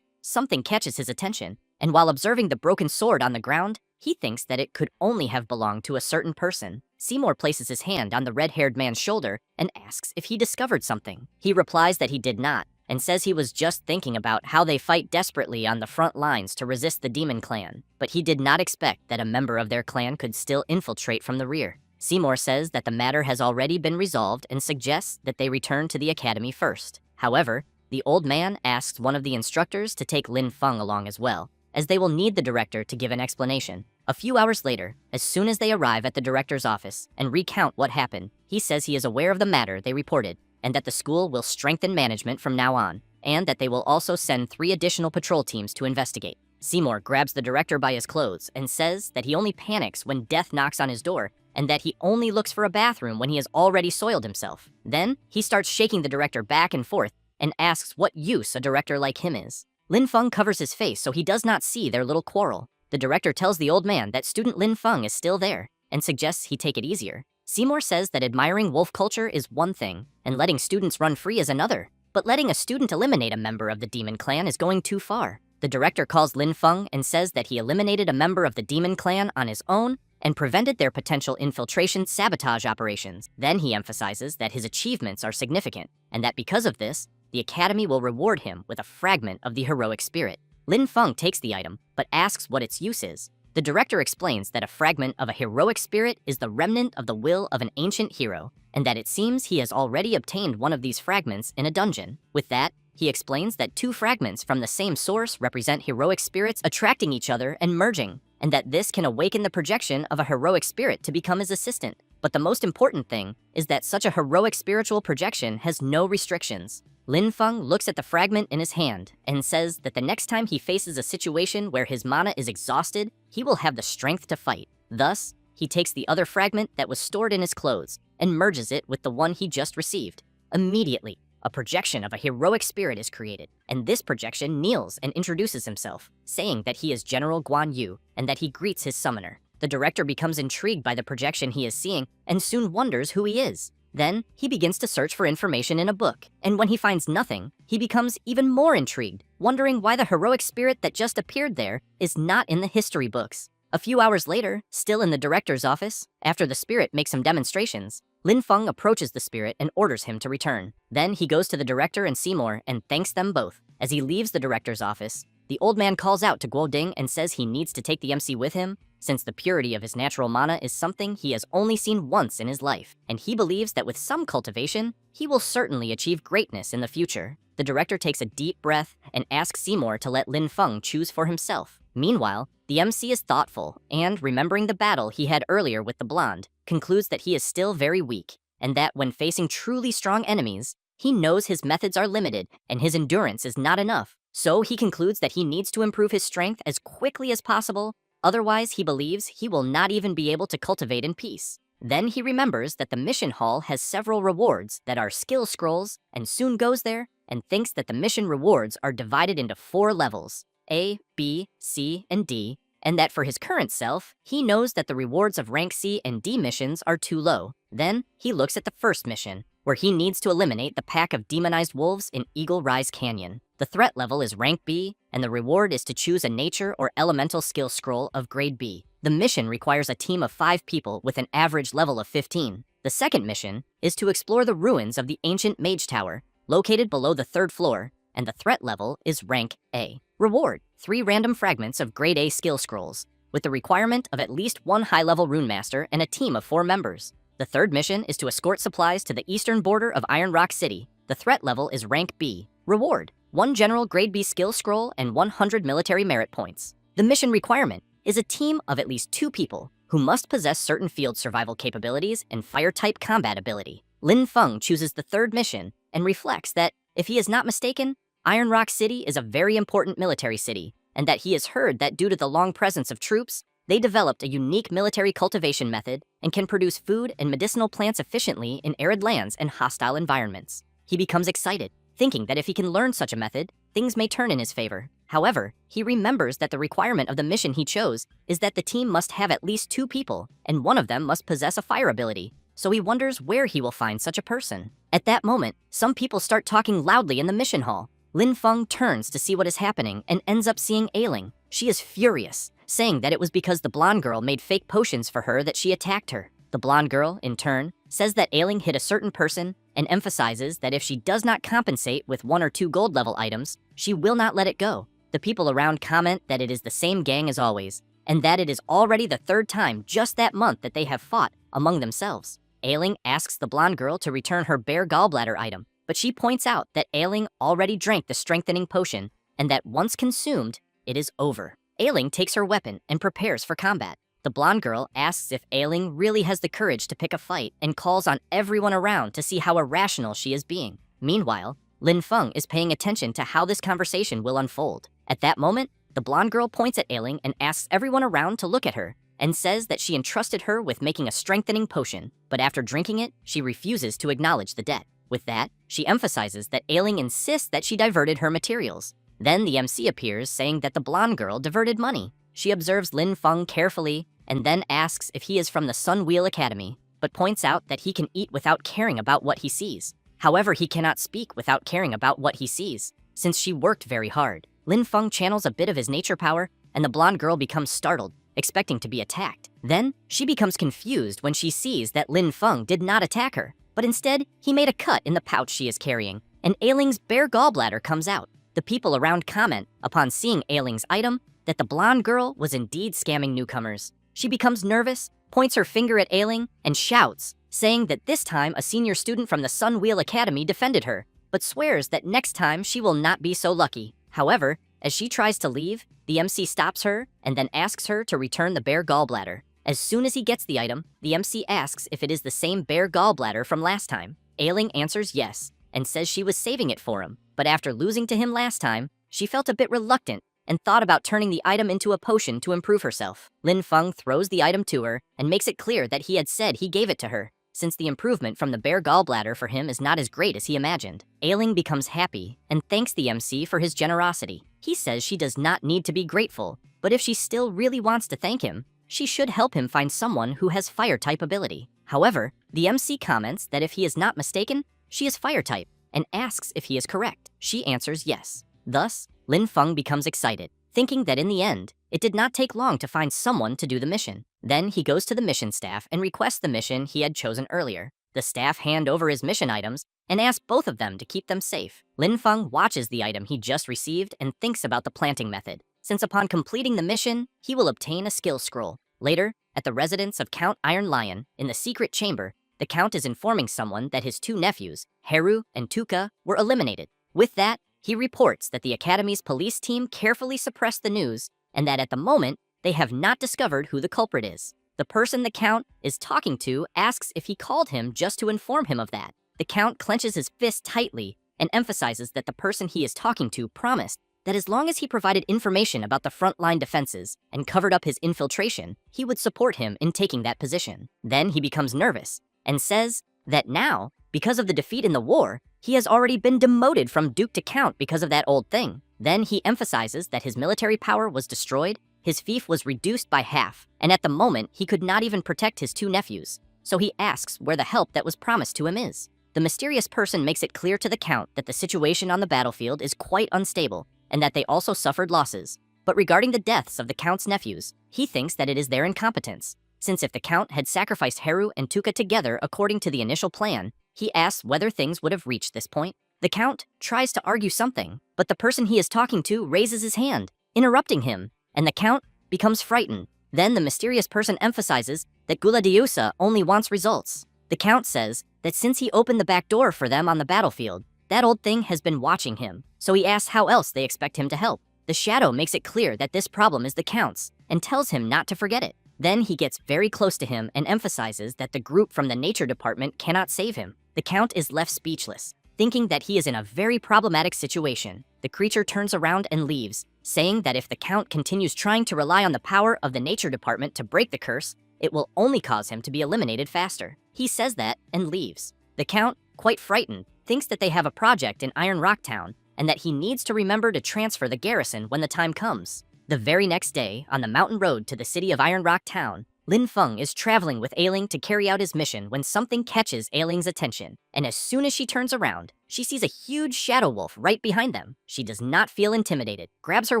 something catches his attention, and while observing the broken sword on the ground, he thinks that it could only have belonged to a certain person. Seymour places his hand on the red-haired man's shoulder and asks if he discovered something. He replies that he did not, and says he was just thinking about how they fight desperately on the front lines to resist the demon clan, but he did not expect that a member of their clan could still infiltrate from the rear. Seymour says that the matter has already been resolved and suggests that they return to the academy first. However, the old man asks one of the instructors to take Lin Feng along as well, as they will need the director to give an explanation. A few hours later, as soon as they arrive at the director's office and recount what happened, he says he is aware of the matter they reported, and that the school will strengthen management from now on, and that they will also send 3 additional patrol teams to investigate. Seymour grabs the director by his clothes and says that he only panics when death knocks on his door, and that he only looks for a bathroom when he has already soiled himself. Then, he starts shaking the director back and forth and asks what use a director like him is. Lin Feng covers his face so he does not see their little quarrel. The director tells the old man that student Lin Feng is still there, and suggests he take it easier. Seymour says that admiring wolf culture is one thing, and letting students run free is another, but letting a student eliminate a member of the demon clan is going too far. The director calls Lin Feng and says that he eliminated a member of the demon clan on his own and prevented their potential infiltration sabotage operations. Then he emphasizes that his achievements are significant, and that because of this, the academy will reward him with a fragment of the heroic spirit. Lin Feng takes the item, but asks what its use is. The director explains that a fragment of a heroic spirit is the remnant of the will of an ancient hero, and that it seems he has already obtained one of these fragments in a dungeon. With that, he explains that 2 fragments from the same source represent heroic spirits attracting each other and merging, and that this can awaken the projection of a heroic spirit to become his assistant. But the most important thing is that such a heroic spiritual projection has no restrictions. Lin Feng looks at the fragment in his hand and says that the next time he faces a situation where his mana is exhausted, he will have the strength to fight. Thus, he takes the other fragment that was stored in his clothes and merges it with the one he just received. Immediately, a projection of a heroic spirit is created, and this projection kneels and introduces himself, saying that he is General Guan Yu and that he greets his summoner. The director becomes intrigued by the projection he is seeing and soon wonders who he is. Then, he begins to search for information in a book, and when he finds nothing, he becomes even more intrigued, wondering why the heroic spirit that just appeared there is not in the history books. A few hours later, still in the director's office, after the spirit makes some demonstrations, Lin Feng approaches the spirit and orders him to return. Then he goes to the director and Seymour and thanks them both. As he leaves the director's office, the old man calls out to Guo Ding and says he needs to take the MC with him, since the purity of his natural mana is something he has only seen once in his life, and he believes that with some cultivation, he will certainly achieve greatness in the future. The director takes a deep breath and asks Seymour to let Lin Feng choose for himself. Meanwhile, the MC is thoughtful and, remembering the battle he had earlier with the blonde, concludes that he is still very weak, and that when facing truly strong enemies, he knows his methods are limited and his endurance is not enough. So he concludes that he needs to improve his strength as quickly as possible, otherwise he believes he will not even be able to cultivate in peace. Then he remembers that the mission hall has several rewards that are skill scrolls and soon goes there and thinks that the mission rewards are divided into 4 levels, A, B, C, and D, and that for his current self, he knows that the rewards of rank C and D missions are too low. Then he looks at the first mission, where he needs to eliminate the pack of demonized wolves in Eagle Rise Canyon. The threat level is rank B, and the reward is to choose a nature or elemental skill scroll of grade B. The mission requires a team of 5 people with an average level of 15. The second mission is to explore the ruins of the ancient mage tower, located below the 3rd floor, and the threat level is rank A. Reward: 3 random fragments of grade A skill scrolls, with the requirement of at least 1 high-level rune master and a team of 4 members. The third mission is to escort supplies to the eastern border of Iron Rock City. The threat level is rank B. Reward: 1 general grade B skill scroll and 100 military merit points. The mission requirement is a team of at least 2 people who must possess certain field survival capabilities and fire-type combat ability. Lin Feng chooses the third mission and reflects that, if he is not mistaken, Iron Rock City is a very important military city, and that he has heard that due to the long presence of troops, they developed a unique military cultivation method and can produce food and medicinal plants efficiently in arid lands and hostile environments. He becomes excited, thinking that if he can learn such a method, things may turn in his favor. However, he remembers that the requirement of the mission he chose is that the team must have at least 2 people, and one of them must possess a fire ability, so he wonders where he will find such a person. At that moment, some people start talking loudly in the mission hall. Lin Feng turns to see what is happening and ends up seeing Ailing. She is furious, saying that it was because the blonde girl made fake potions for her that she attacked her. The blonde girl, in turn, says that Ailing hit a certain person and emphasizes that if she does not compensate with 1 or 2 gold level items, she will not let it go. The people around comment that it is the same gang as always, and that it is already the 3rd time just that month that they have fought among themselves. Ailing asks the blonde girl to return her bare gallbladder item, but she points out that Ailing already drank the strengthening potion, and that once consumed, it is over. Ailing takes her weapon and prepares for combat. The blonde girl asks if Ailing really has the courage to pick a fight and calls on everyone around to see how irrational she is being. Meanwhile, Lin Feng is paying attention to how this conversation will unfold. At that moment, the blonde girl points at Ailing and asks everyone around to look at her, and says that she entrusted her with making a strengthening potion, but after drinking it, she refuses to acknowledge the debt. With that, she emphasizes that Ailing insists that she diverted her materials. Then the MC appears, saying that the blonde girl diverted money. She observes Lin Feng carefully and then asks if he is from the Sun Wheel Academy, but points out that he can eat without caring about what he sees. However, he cannot speak without caring about what he sees, since she worked very hard. Lin Feng channels a bit of his nature power, and the blonde girl becomes startled, expecting to be attacked. Then, she becomes confused when she sees that Lin Feng did not attack her, but instead, he made a cut in the pouch she is carrying, and Ailing's bare gallbladder comes out. The people around comment, upon seeing Ailing's item, that the blonde girl was indeed scamming newcomers. She becomes nervous, points her finger at Ailing, and shouts, saying that this time a senior student from the Sun Wheel Academy defended her, but swears that next time she will not be so lucky. However, as she tries to leave, the MC stops her and then asks her to return the bare gallbladder. As soon as he gets the item, the MC asks if it is the same bare gallbladder from last time. Ailing answers yes, and says she was saving it for him, but after losing to him last time, she felt a bit reluctant and thought about turning the item into a potion to improve herself. Lin Feng throws the item to her and makes it clear that he had said he gave it to her, since the improvement from the bare gallbladder for him is not as great as he imagined. Ailing becomes happy and thanks the MC for his generosity. He says she does not need to be grateful, but if she still really wants to thank him, she should help him find someone who has fire-type ability. However, the MC comments that if he is not mistaken, she is fire type, and asks if he is correct. She answers yes. Thus, Lin Feng becomes excited, thinking that in the end, it did not take long to find someone to do the mission. Then he goes to the mission staff and requests the mission he had chosen earlier. The staff hand over his mission items and ask both of them to keep them safe. Lin Feng watches the item he just received and thinks about the planting method, since upon completing the mission, he will obtain a skill scroll. Later, at the residence of Count Iron Lion, in the secret chamber, the Count is informing someone that his two nephews, Haru and Tuka, were eliminated. With that, he reports that the Academy's police team carefully suppressed the news and that at the moment, they have not discovered who the culprit is. The person the Count is talking to asks if he called him just to inform him of that. The Count clenches his fist tightly and emphasizes that the person he is talking to promised that as long as he provided information about the frontline defenses and covered up his infiltration, he would support him in taking that position. Then he becomes nervous and says that now, because of the defeat in the war, he has already been demoted from Duke to Count because of that old thing. Then he emphasizes that his military power was destroyed, his fief was reduced by half, and at the moment he could not even protect his two nephews. So he asks where the help that was promised to him is. The mysterious person makes it clear to the Count that the situation on the battlefield is quite unstable, and that they also suffered losses. But regarding the deaths of the Count's nephews, he thinks that it is their incompetence, since if the Count had sacrificed Haru and Tuka together according to the initial plan, he asks whether things would have reached this point. The Count tries to argue something, but the person he is talking to raises his hand, interrupting him, and the Count becomes frightened. Then the mysterious person emphasizes that Guladiusa only wants results. The Count says that since he opened the back door for them on the battlefield, that old thing has been watching him, so he asks how else they expect him to help. The Shadow makes it clear that this problem is the Count's, and tells him not to forget it. Then he gets very close to him and emphasizes that the group from the Nature Department cannot save him. The Count is left speechless, thinking that he is in a very problematic situation. The creature turns around and leaves, saying that if the Count continues trying to rely on the power of the Nature Department to break the curse, it will only cause him to be eliminated faster. He says that and leaves. The Count, quite frightened, thinks that they have a project in Iron Rock Town and that he needs to remember to transfer the garrison when the time comes. The very next day, on the mountain road to the city of Iron Rock Town, Lin Feng is traveling with Ailing to carry out his mission when something catches Ailing's attention, and as soon as she turns around, she sees a huge shadow wolf right behind them. She does not feel intimidated, grabs her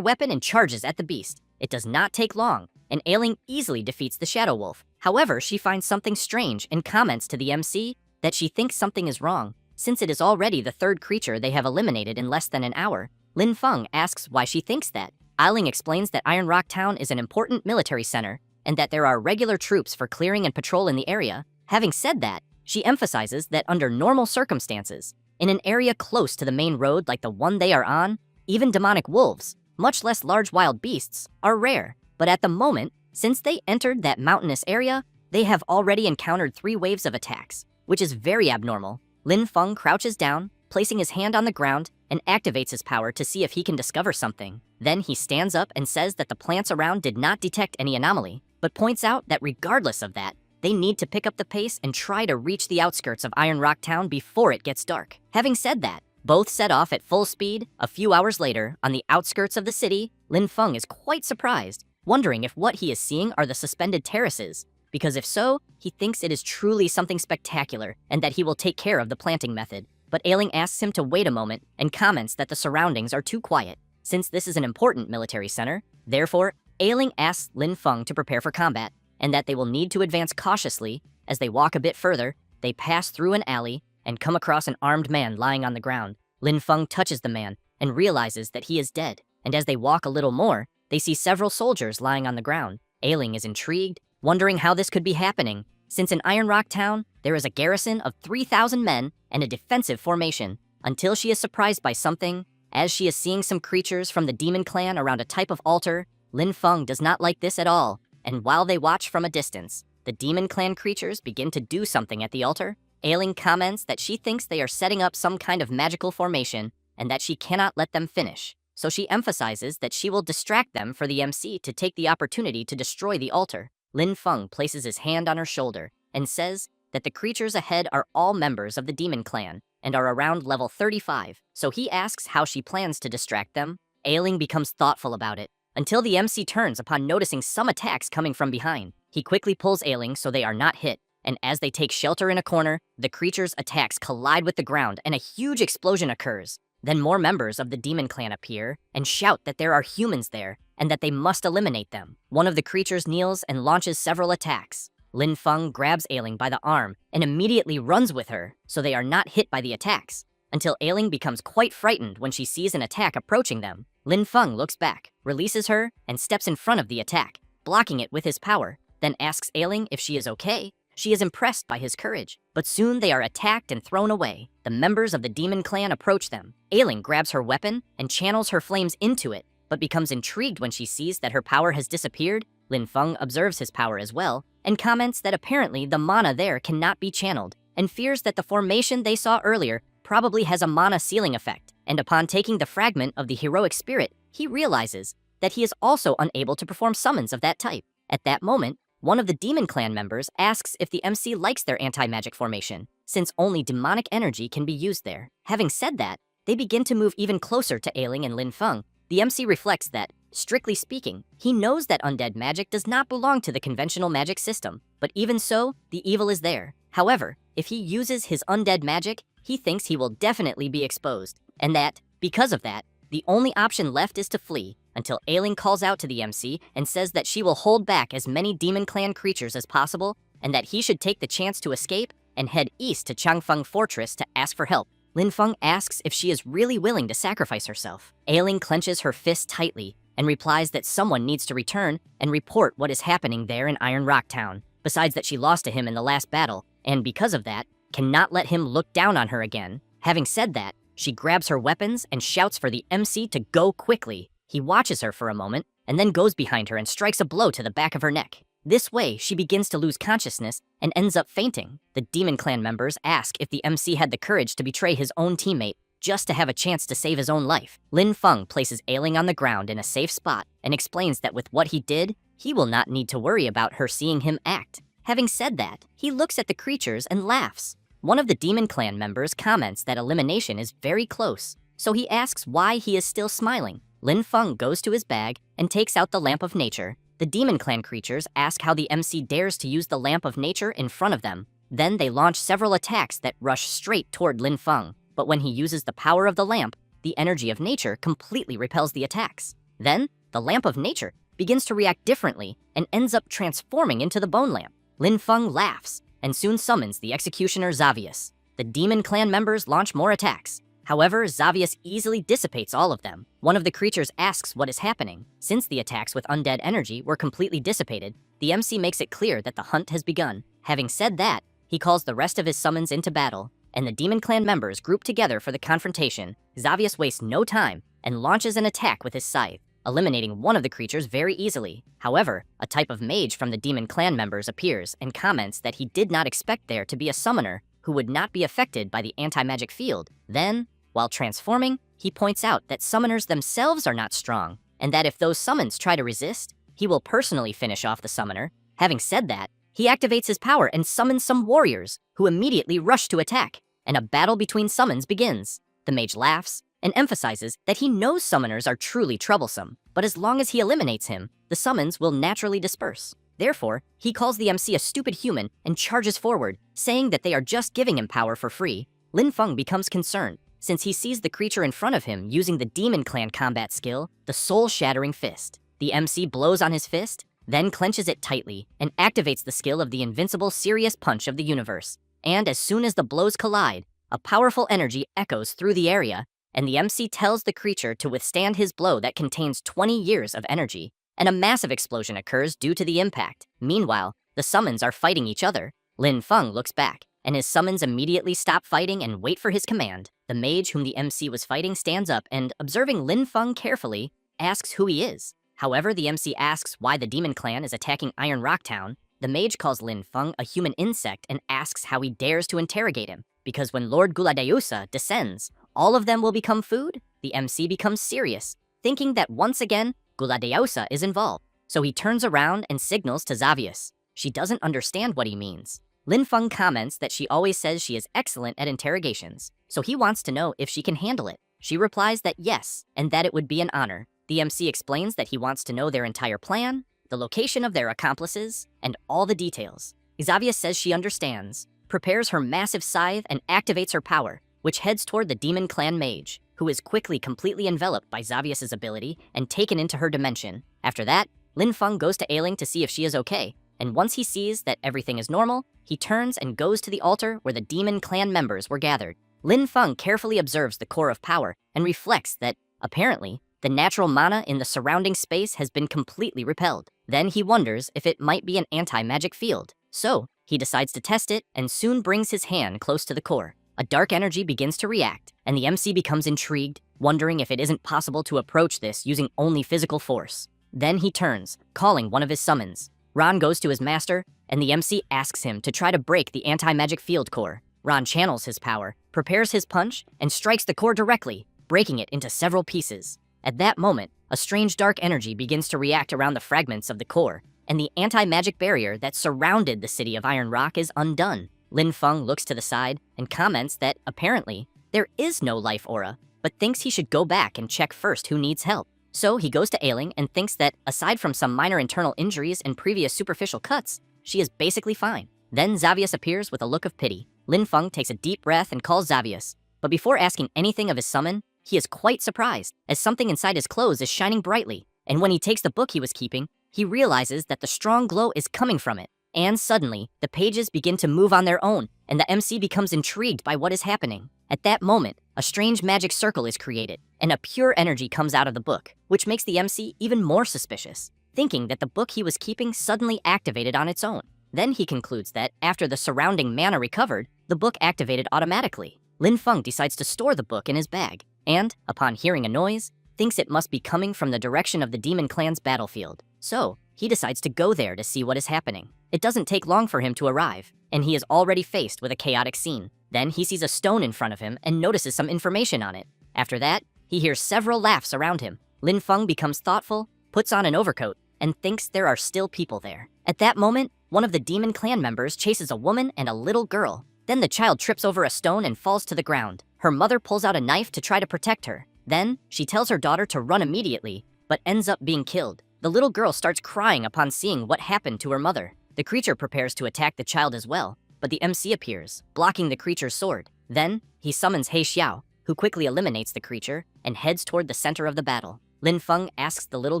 weapon and charges at the beast. It does not take long, and Ailing easily defeats the shadow wolf. However, she finds something strange and comments to the MC that she thinks something is wrong, since it is already the third creature they have eliminated in less than an hour. Lin Feng asks why she thinks that. Ailing explains that Iron Rock Town is an important military center, and that there are regular troops for clearing and patrol in the area. Having said that, she emphasizes that under normal circumstances, in an area close to the main road like the one they are on, even demonic wolves, much less large wild beasts, are rare. But at the moment, since they entered that mountainous area, they have already encountered 3 waves of attacks, which is very abnormal. Lin Feng crouches down, placing his hand on the ground, and activates his power to see if he can discover something. Then he stands up and says that the plants around did not detect any anomaly, but points out that regardless of that, they need to pick up the pace and try to reach the outskirts of Iron Rock Town before it gets dark. Having said that, both set off at full speed. A few hours later, on the outskirts of the city, Lin Feng is quite surprised, wondering if what he is seeing are the suspended terraces, because if so, he thinks it is truly something spectacular and that he will take care of the planting method. But Ailing asks him to wait a moment and comments that the surroundings are too quiet, since this is an important military center. Therefore, Ailing asks Lin Feng to prepare for combat, and that they will need to advance cautiously. As they walk a bit further, they pass through an alley and come across an armed man lying on the ground. Lin Feng touches the man and realizes that he is dead, and as they walk a little more, they see several soldiers lying on the ground. Ailing is intrigued, wondering how this could be happening, since in Iron Rock Town, there is a garrison of 3,000 men and a defensive formation, until she is surprised by something. As she is seeing some creatures from the demon clan around a type of altar, Lin Feng does not like this at all, and while they watch from a distance, the demon clan creatures begin to do something at the altar. Ailing comments that she thinks they are setting up some kind of magical formation and that she cannot let them finish, so she emphasizes that she will distract them for the MC to take the opportunity to destroy the altar. Lin Feng places his hand on her shoulder and says that the creatures ahead are all members of the demon clan and are around level 35, so he asks how she plans to distract them. Ailing becomes thoughtful about it, until the MC turns upon noticing some attacks coming from behind. He quickly pulls Ailing so they are not hit, and as they take shelter in a corner, the creature's attacks collide with the ground and a huge explosion occurs. Then more members of the demon clan appear and shout that there are humans there and that they must eliminate them. One of the creatures kneels and launches several attacks. Lin Feng grabs Ailing by the arm and immediately runs with her, so they are not hit by the attacks, until Ailing becomes quite frightened when she sees an attack approaching them. Lin Feng looks back, releases her, and steps in front of the attack, blocking it with his power, then asks Ailing if she is okay. She is impressed by his courage, but soon they are attacked and thrown away. The members of the demon clan approach them. Ailing grabs her weapon and channels her flames into it, but becomes intrigued when she sees that her power has disappeared. Lin Feng observes his power as well, and comments that apparently the mana there cannot be channeled, and fears that the formation they saw earlier probably has a mana sealing effect. And upon taking the fragment of the heroic spirit, he realizes that he is also unable to perform summons of that type. At that moment, one of the demon clan members asks if the MC likes their anti-magic formation, since only demonic energy can be used there. Having said that, they begin to move even closer to Ailing and Lin Feng. The MC reflects that, strictly speaking, he knows that undead magic does not belong to the conventional magic system, but even so, the evil is there. However, if he uses his undead magic, he thinks he will definitely be exposed, and that, because of that, the only option left is to flee, until Ailing calls out to the MC and says that she will hold back as many demon clan creatures as possible, and that he should take the chance to escape and head east to Changfeng Fortress to ask for help. Lin Feng asks if she is really willing to sacrifice herself. Ailing clenches her fist tightly and replies that someone needs to return and report what is happening there in Iron Rock Town, besides that she lost to him in the last battle, and because of that, cannot let him look down on her again. Having said that, she grabs her weapons and shouts for the MC to go quickly. He watches her for a moment, and then goes behind her and strikes a blow to the back of her neck. This way, she begins to lose consciousness and ends up fainting. The demon clan members ask if the MC had the courage to betray his own teammate just to have a chance to save his own life. Lin Feng places Ailing on the ground in a safe spot and explains that with what he did, he will not need to worry about her seeing him act. Having said that, he looks at the creatures and laughs. One of the demon clan members comments that elimination is very close, so he asks why he is still smiling. Lin Feng goes to his bag and takes out the Lamp of Nature. The demon clan creatures ask how the MC dares to use the Lamp of Nature in front of them. Then they launch several attacks that rush straight toward Lin Feng, but when he uses the power of the lamp, the energy of nature completely repels the attacks. Then, the Lamp of Nature begins to react differently and ends up transforming into the Bone Lamp. Lin Feng laughs and soon summons the executioner Xavius. The demon clan members launch more attacks. However, Xavius easily dissipates all of them. One of the creatures asks what is happening. Since the attacks with undead energy were completely dissipated, the MC makes it clear that the hunt has begun. Having said that, he calls the rest of his summons into battle, and the demon clan members group together for the confrontation. Xavius wastes no time and launches an attack with his scythe, eliminating one of the creatures very easily. However, a type of mage from the demon clan members appears and comments that he did not expect there to be a summoner who would not be affected by the anti-magic field. Then, while transforming, he points out that summoners themselves are not strong, and that if those summons try to resist, he will personally finish off the summoner. Having said that, he activates his power and summons some warriors, who immediately rush to attack, and a battle between summons begins. The mage laughs and emphasizes that he knows summoners are truly troublesome, but as long as he eliminates him, the summons will naturally disperse. Therefore, he calls the MC a stupid human and charges forward, saying that they are just giving him power for free. Lin Feng becomes concerned, since he sees the creature in front of him using the demon clan combat skill, the soul-shattering fist. The MC blows on his fist, then clenches it tightly and activates the skill of the invincible serious punch of the universe. And as soon as the blows collide, a powerful energy echoes through the area, and the MC tells the creature to withstand his blow that contains 20 years of energy, and a massive explosion occurs due to the impact. Meanwhile, the summons are fighting each other. Lin Feng looks back, and his summons immediately stop fighting and wait for his command. The mage whom the MC was fighting stands up and, observing Lin Feng carefully, asks who he is. However, the MC asks why the demon clan is attacking Iron Rock Town. The mage calls Lin Feng a human insect and asks how he dares to interrogate him, because when Lord Guladeusa descends, all of them will become food. The MC becomes serious, thinking that once again, Guladeusa is involved. So he turns around and signals to Xavius. She doesn't understand what he means. Lin Feng comments that she always says she is excellent at interrogations, so he wants to know if she can handle it. She replies that yes, and that it would be an honor. The MC explains that he wants to know their entire plan, the location of their accomplices, and all the details. Xavia says she understands, prepares her massive scythe, and activates her power, which heads toward the Demon Clan mage, who is quickly completely enveloped by Xavius' ability and taken into her dimension. After that, Lin Feng goes to Ailing to see if she is okay, and once he sees that everything is normal, he turns and goes to the altar where the Demon Clan members were gathered. Lin Feng carefully observes the core of power and reflects that, apparently, the natural mana in the surrounding space has been completely repelled. Then he wonders if it might be an anti-magic field. So, he decides to test it and soon brings his hand close to the core. A dark energy begins to react, and the MC becomes intrigued, wondering if it isn't possible to approach this using only physical force. Then he turns, calling one of his summons. Ron goes to his master, and the MC asks him to try to break the anti-magic field core. Ron channels his power, prepares his punch, and strikes the core directly, breaking it into several pieces. At that moment, a strange dark energy begins to react around the fragments of the core, and the anti-magic barrier that surrounded the city of Iron Rock is undone. Lin Feng looks to the side and comments that, apparently, there is no life aura, but thinks he should go back and check first who needs help. So he goes to Ailing and thinks that, aside from some minor internal injuries and previous superficial cuts, she is basically fine. Then Xavius appears with a look of pity. Lin Feng takes a deep breath and calls Xavius, but before asking anything of his summon, he is quite surprised, as something inside his clothes is shining brightly, and when he takes the book he was keeping, he realizes that the strong glow is coming from it. And suddenly, the pages begin to move on their own, and the MC becomes intrigued by what is happening. At that moment, a strange magic circle is created, and a pure energy comes out of the book, which makes the MC even more suspicious, thinking that the book he was keeping suddenly activated on its own. Then he concludes that, after the surrounding mana recovered, the book activated automatically. Lin Feng decides to store the book in his bag, and, upon hearing a noise, thinks it must be coming from the direction of the Demon Clan's battlefield. So, he decides to go there to see what is happening. It doesn't take long for him to arrive, and he is already faced with a chaotic scene. Then he sees a stone in front of him and notices some information on it. After that, he hears several laughs around him. Lin Feng becomes thoughtful, puts on an overcoat, and thinks there are still people there. At that moment, one of the Demon Clan members chases a woman and a little girl. Then the child trips over a stone and falls to the ground. Her mother pulls out a knife to try to protect her. Then, she tells her daughter to run immediately, but ends up being killed. The little girl starts crying upon seeing what happened to her mother. The creature prepares to attack the child as well, but the MC appears, blocking the creature's sword. Then, he summons He Xiao, who quickly eliminates the creature and heads toward the center of the battle. Lin Feng asks the little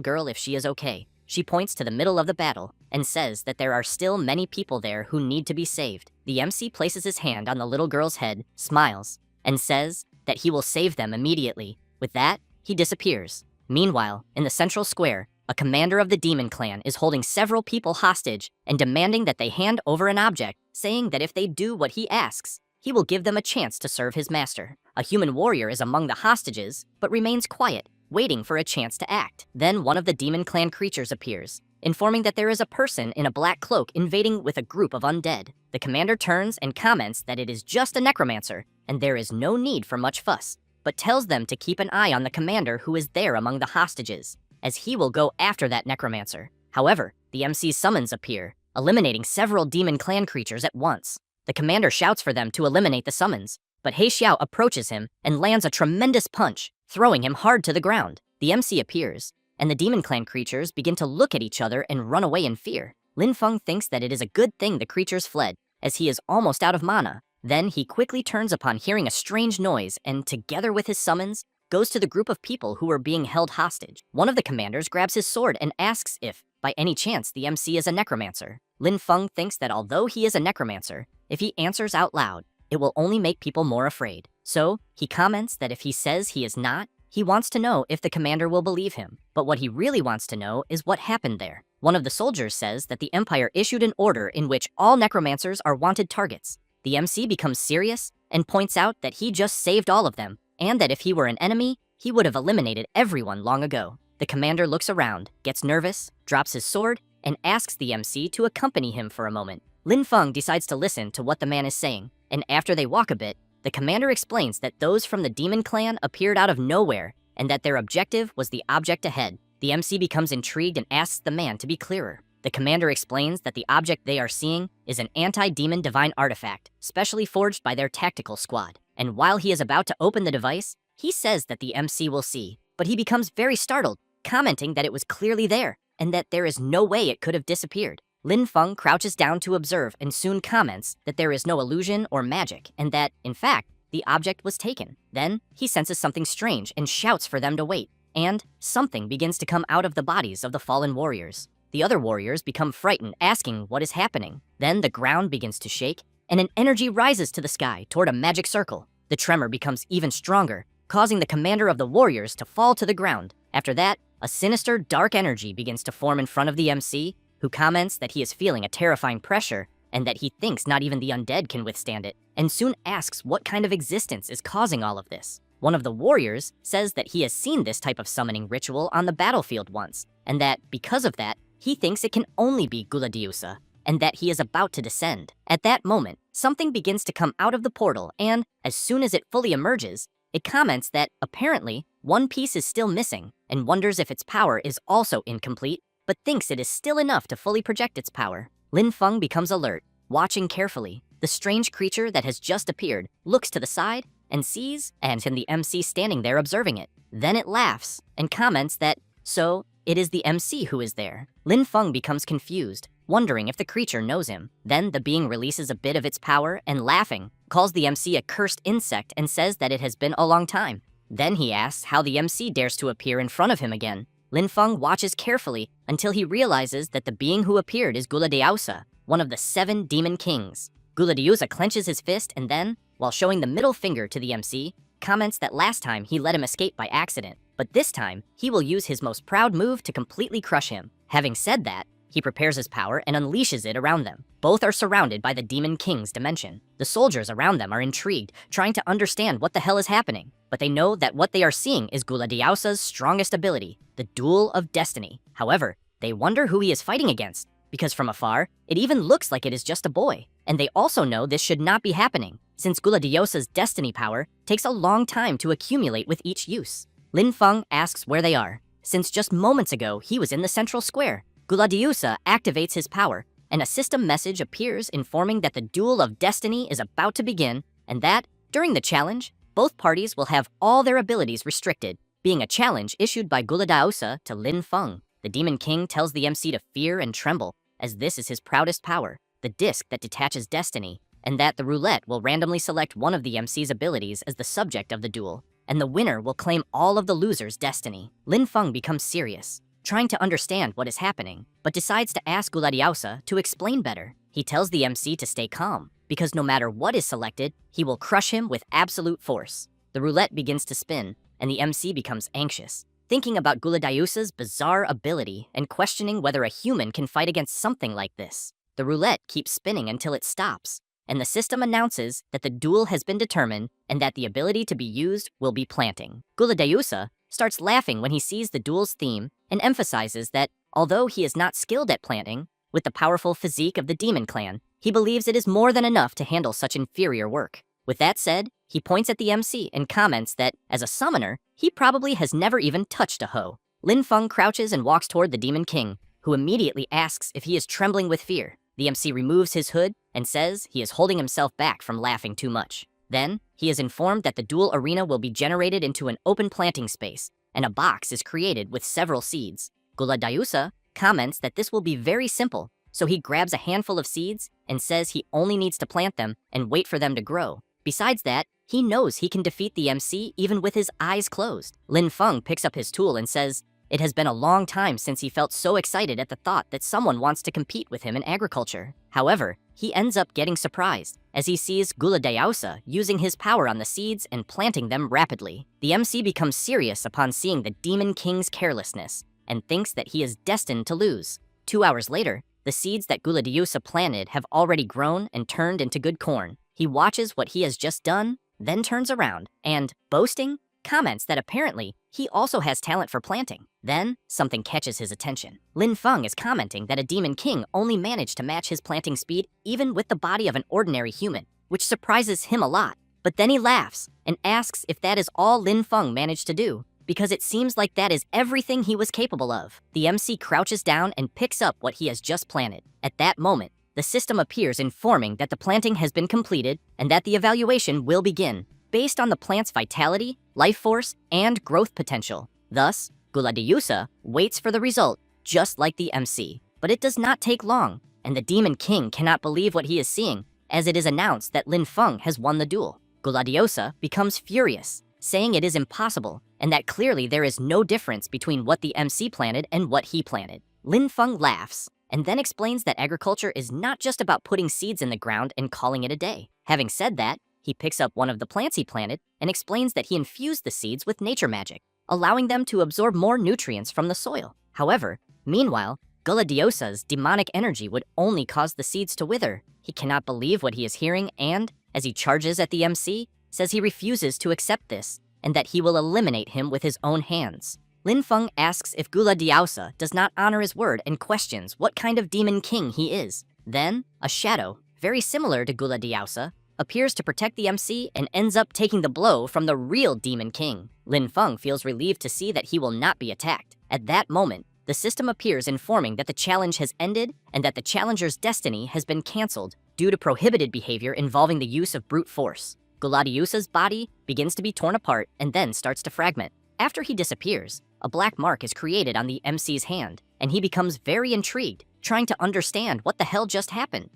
girl if she is okay. She points to the middle of the battle and says that there are still many people there who need to be saved. The MC places his hand on the little girl's head, smiles, and says that he will save them immediately. With that, he disappears. Meanwhile, in the central square, a commander of the Demon Clan is holding several people hostage and demanding that they hand over an object, saying that if they do what he asks, he will give them a chance to serve his master. A human warrior is among the hostages, but remains quiet, waiting for a chance to act. Then one of the Demon Clan creatures appears, informing that there is a person in a black cloak invading with a group of undead. The commander turns and comments that it is just a necromancer, and there is no need for much fuss, but tells them to keep an eye on the commander who is there among the hostages, as he will go after that necromancer. However, the MC's summons appear, eliminating several Demon Clan creatures at once. The commander shouts for them to eliminate the summons, but He Xiao approaches him and lands a tremendous punch, throwing him hard to the ground. The MC appears, and the Demon Clan creatures begin to look at each other and run away in fear. Lin Feng thinks that it is a good thing the creatures fled, as he is almost out of mana. Then he quickly turns upon hearing a strange noise and, together with his summons, goes to the group of people who were being held hostage. One of the commanders grabs his sword and asks if, by any chance, the MC is a necromancer. Lin Feng thinks that although he is a necromancer, if he answers out loud, it will only make people more afraid. So, he comments that if he says he is not, he wants to know if the commander will believe him. But what he really wants to know is what happened there. One of the soldiers says that the Empire issued an order in which all necromancers are wanted targets. The MC becomes serious and points out that he just saved all of them, and that if he were an enemy, he would have eliminated everyone long ago. The commander looks around, gets nervous, drops his sword, and asks the MC to accompany him for a moment. Lin Feng decides to listen to what the man is saying, and after they walk a bit, the commander explains that those from the Demon Clan appeared out of nowhere, and that their objective was the object ahead. The MC becomes intrigued and asks the man to be clearer. The commander explains that the object they are seeing is an anti-demon divine artifact, specially forged by their tactical squad. And while he is about to open the device, he says that the MC will see, but he becomes very startled, commenting that it was clearly there, and that there is no way it could have disappeared. Lin Feng crouches down to observe and soon comments that there is no illusion or magic and that, in fact, the object was taken. Then, he senses something strange and shouts for them to wait, and something begins to come out of the bodies of the fallen warriors. The other warriors become frightened, asking what is happening. Then the ground begins to shake, and an energy rises to the sky toward a magic circle. The tremor becomes even stronger, causing the commander of the warriors to fall to the ground. After that, a sinister, dark energy begins to form in front of the MC, who comments that he is feeling a terrifying pressure and that he thinks not even the undead can withstand it, and soon asks what kind of existence is causing all of this. One of the warriors says that he has seen this type of summoning ritual on the battlefield once, and that, because of that, he thinks it can only be Guladiusa, and that he is about to descend. At that moment, something begins to come out of the portal, and as soon as it fully emerges, it comments that, apparently, one piece is still missing, and wonders if its power is also incomplete, but thinks it is still enough to fully project its power. Lin Feng becomes alert, watching carefully. The strange creature that has just appeared looks to the side and sees the MC standing there observing it. Then it laughs and comments that, so, it is the MC who is there. Lin Feng becomes confused, wondering if the creature knows him. Then the being releases a bit of its power and, laughing, calls the MC a cursed insect and says that it has been a long time. Then he asks how the MC dares to appear in front of him again. Lin Feng watches carefully until he realizes that the being who appeared is Guladiusa, one of the 7 demon kings. Guladiusa clenches his fist and then, while showing the middle finger to the MC, comments that last time he let him escape by accident, but this time he will use his most proud move to completely crush him. Having said that, he prepares his power and unleashes it around them. Both are surrounded by the Demon King's dimension. The soldiers around them are intrigued, trying to understand what the hell is happening, but they know that what they are seeing is Guladiusa's strongest ability, the Duel of Destiny. However, they wonder who he is fighting against, because from afar, it even looks like it is just a boy. And they also know this should not be happening, since Guladiusa's destiny power takes a long time to accumulate with each use. Lin Feng asks where they are, since just moments ago he was in the central square. Guladiusa activates his power, and a system message appears informing that the Duel of Destiny is about to begin, and that, during the challenge, both parties will have all their abilities restricted, being a challenge issued by Guladiusa to Lin Feng. The Demon King tells the MC to fear and tremble, as this is his proudest power, the disc that detaches destiny, and that the roulette will randomly select one of the MC's abilities as the subject of the duel, and the winner will claim all of the loser's destiny. Lin Feng becomes serious, trying to understand what is happening, but decides to ask Guladiusa to explain better. He tells the MC to stay calm, because no matter what is selected, he will crush him with absolute force. The roulette begins to spin, and the MC becomes anxious, thinking about Guladiusa's bizarre ability and questioning whether a human can fight against something like this. The roulette keeps spinning until it stops, and the system announces that the duel has been determined and that the ability to be used will be planting. Guladiusa starts laughing when he sees the duel's theme and emphasizes that, although he is not skilled at planting, with the powerful physique of the demon clan, he believes it is more than enough to handle such inferior work. With that said, he points at the MC and comments that, as a summoner, he probably has never even touched a hoe. Lin Feng crouches and walks toward the Demon King, who immediately asks if he is trembling with fear. The MC removes his hood and says he is holding himself back from laughing too much. Then, he is informed that the duel arena will be generated into an open planting space, and a box is created with several seeds. Guladiusa comments that this will be very simple, so he grabs a handful of seeds and says he only needs to plant them and wait for them to grow. Besides that, he knows he can defeat the MC even with his eyes closed. Lin Feng picks up his tool and says it has been a long time since he felt so excited at the thought that someone wants to compete with him in agriculture. However, he ends up getting surprised as he sees Guladiusa using his power on the seeds and planting them rapidly. The MC becomes serious upon seeing the Demon King's carelessness and thinks that he is destined to lose. 2 hours later, the seeds that Guladiusa planted have already grown and turned into good corn. He watches what he has just done, then turns around and, boasting, comments that apparently he also has talent for planting. Then, something catches his attention. Lin Feng is commenting that a Demon King only managed to match his planting speed even with the body of an ordinary human, which surprises him a lot. But then he laughs and asks if that is all Lin Feng managed to do, because it seems like that is everything he was capable of. The MC crouches down and picks up what he has just planted. At that moment, the system appears informing that the planting has been completed and that the evaluation will begin, based on the plant's vitality, life force, and growth potential. Thus, Guladiusa waits for the result, just like the MC. But it does not take long, and the Demon King cannot believe what he is seeing, as it is announced that Lin Feng has won the duel. Gladiosa becomes furious, saying it is impossible, and that clearly there is no difference between what the MC planted and what he planted. Lin Feng laughs, and then explains that agriculture is not just about putting seeds in the ground and calling it a day. Having said that, he picks up one of the plants he planted and explains that he infused the seeds with nature magic, allowing them to absorb more nutrients from the soil. However, meanwhile, Gladiosa's demonic energy would only cause the seeds to wither. He cannot believe what he is hearing and, as he charges at the MC, says he refuses to accept this and that he will eliminate him with his own hands. Lin Feng asks if Gladiosa does not honor his word and questions what kind of demon king he is. Then, a shadow, very similar to Gladiosa, appears to protect the MC and ends up taking the blow from the real demon king. Lin Feng feels relieved to see that he will not be attacked. At that moment, the system appears informing that the challenge has ended and that the challenger's destiny has been cancelled due to prohibited behavior involving the use of brute force. Gladiosa's body begins to be torn apart and then starts to fragment. After he disappears, a black mark is created on the MC's hand, and he becomes very intrigued, trying to understand what the hell just happened.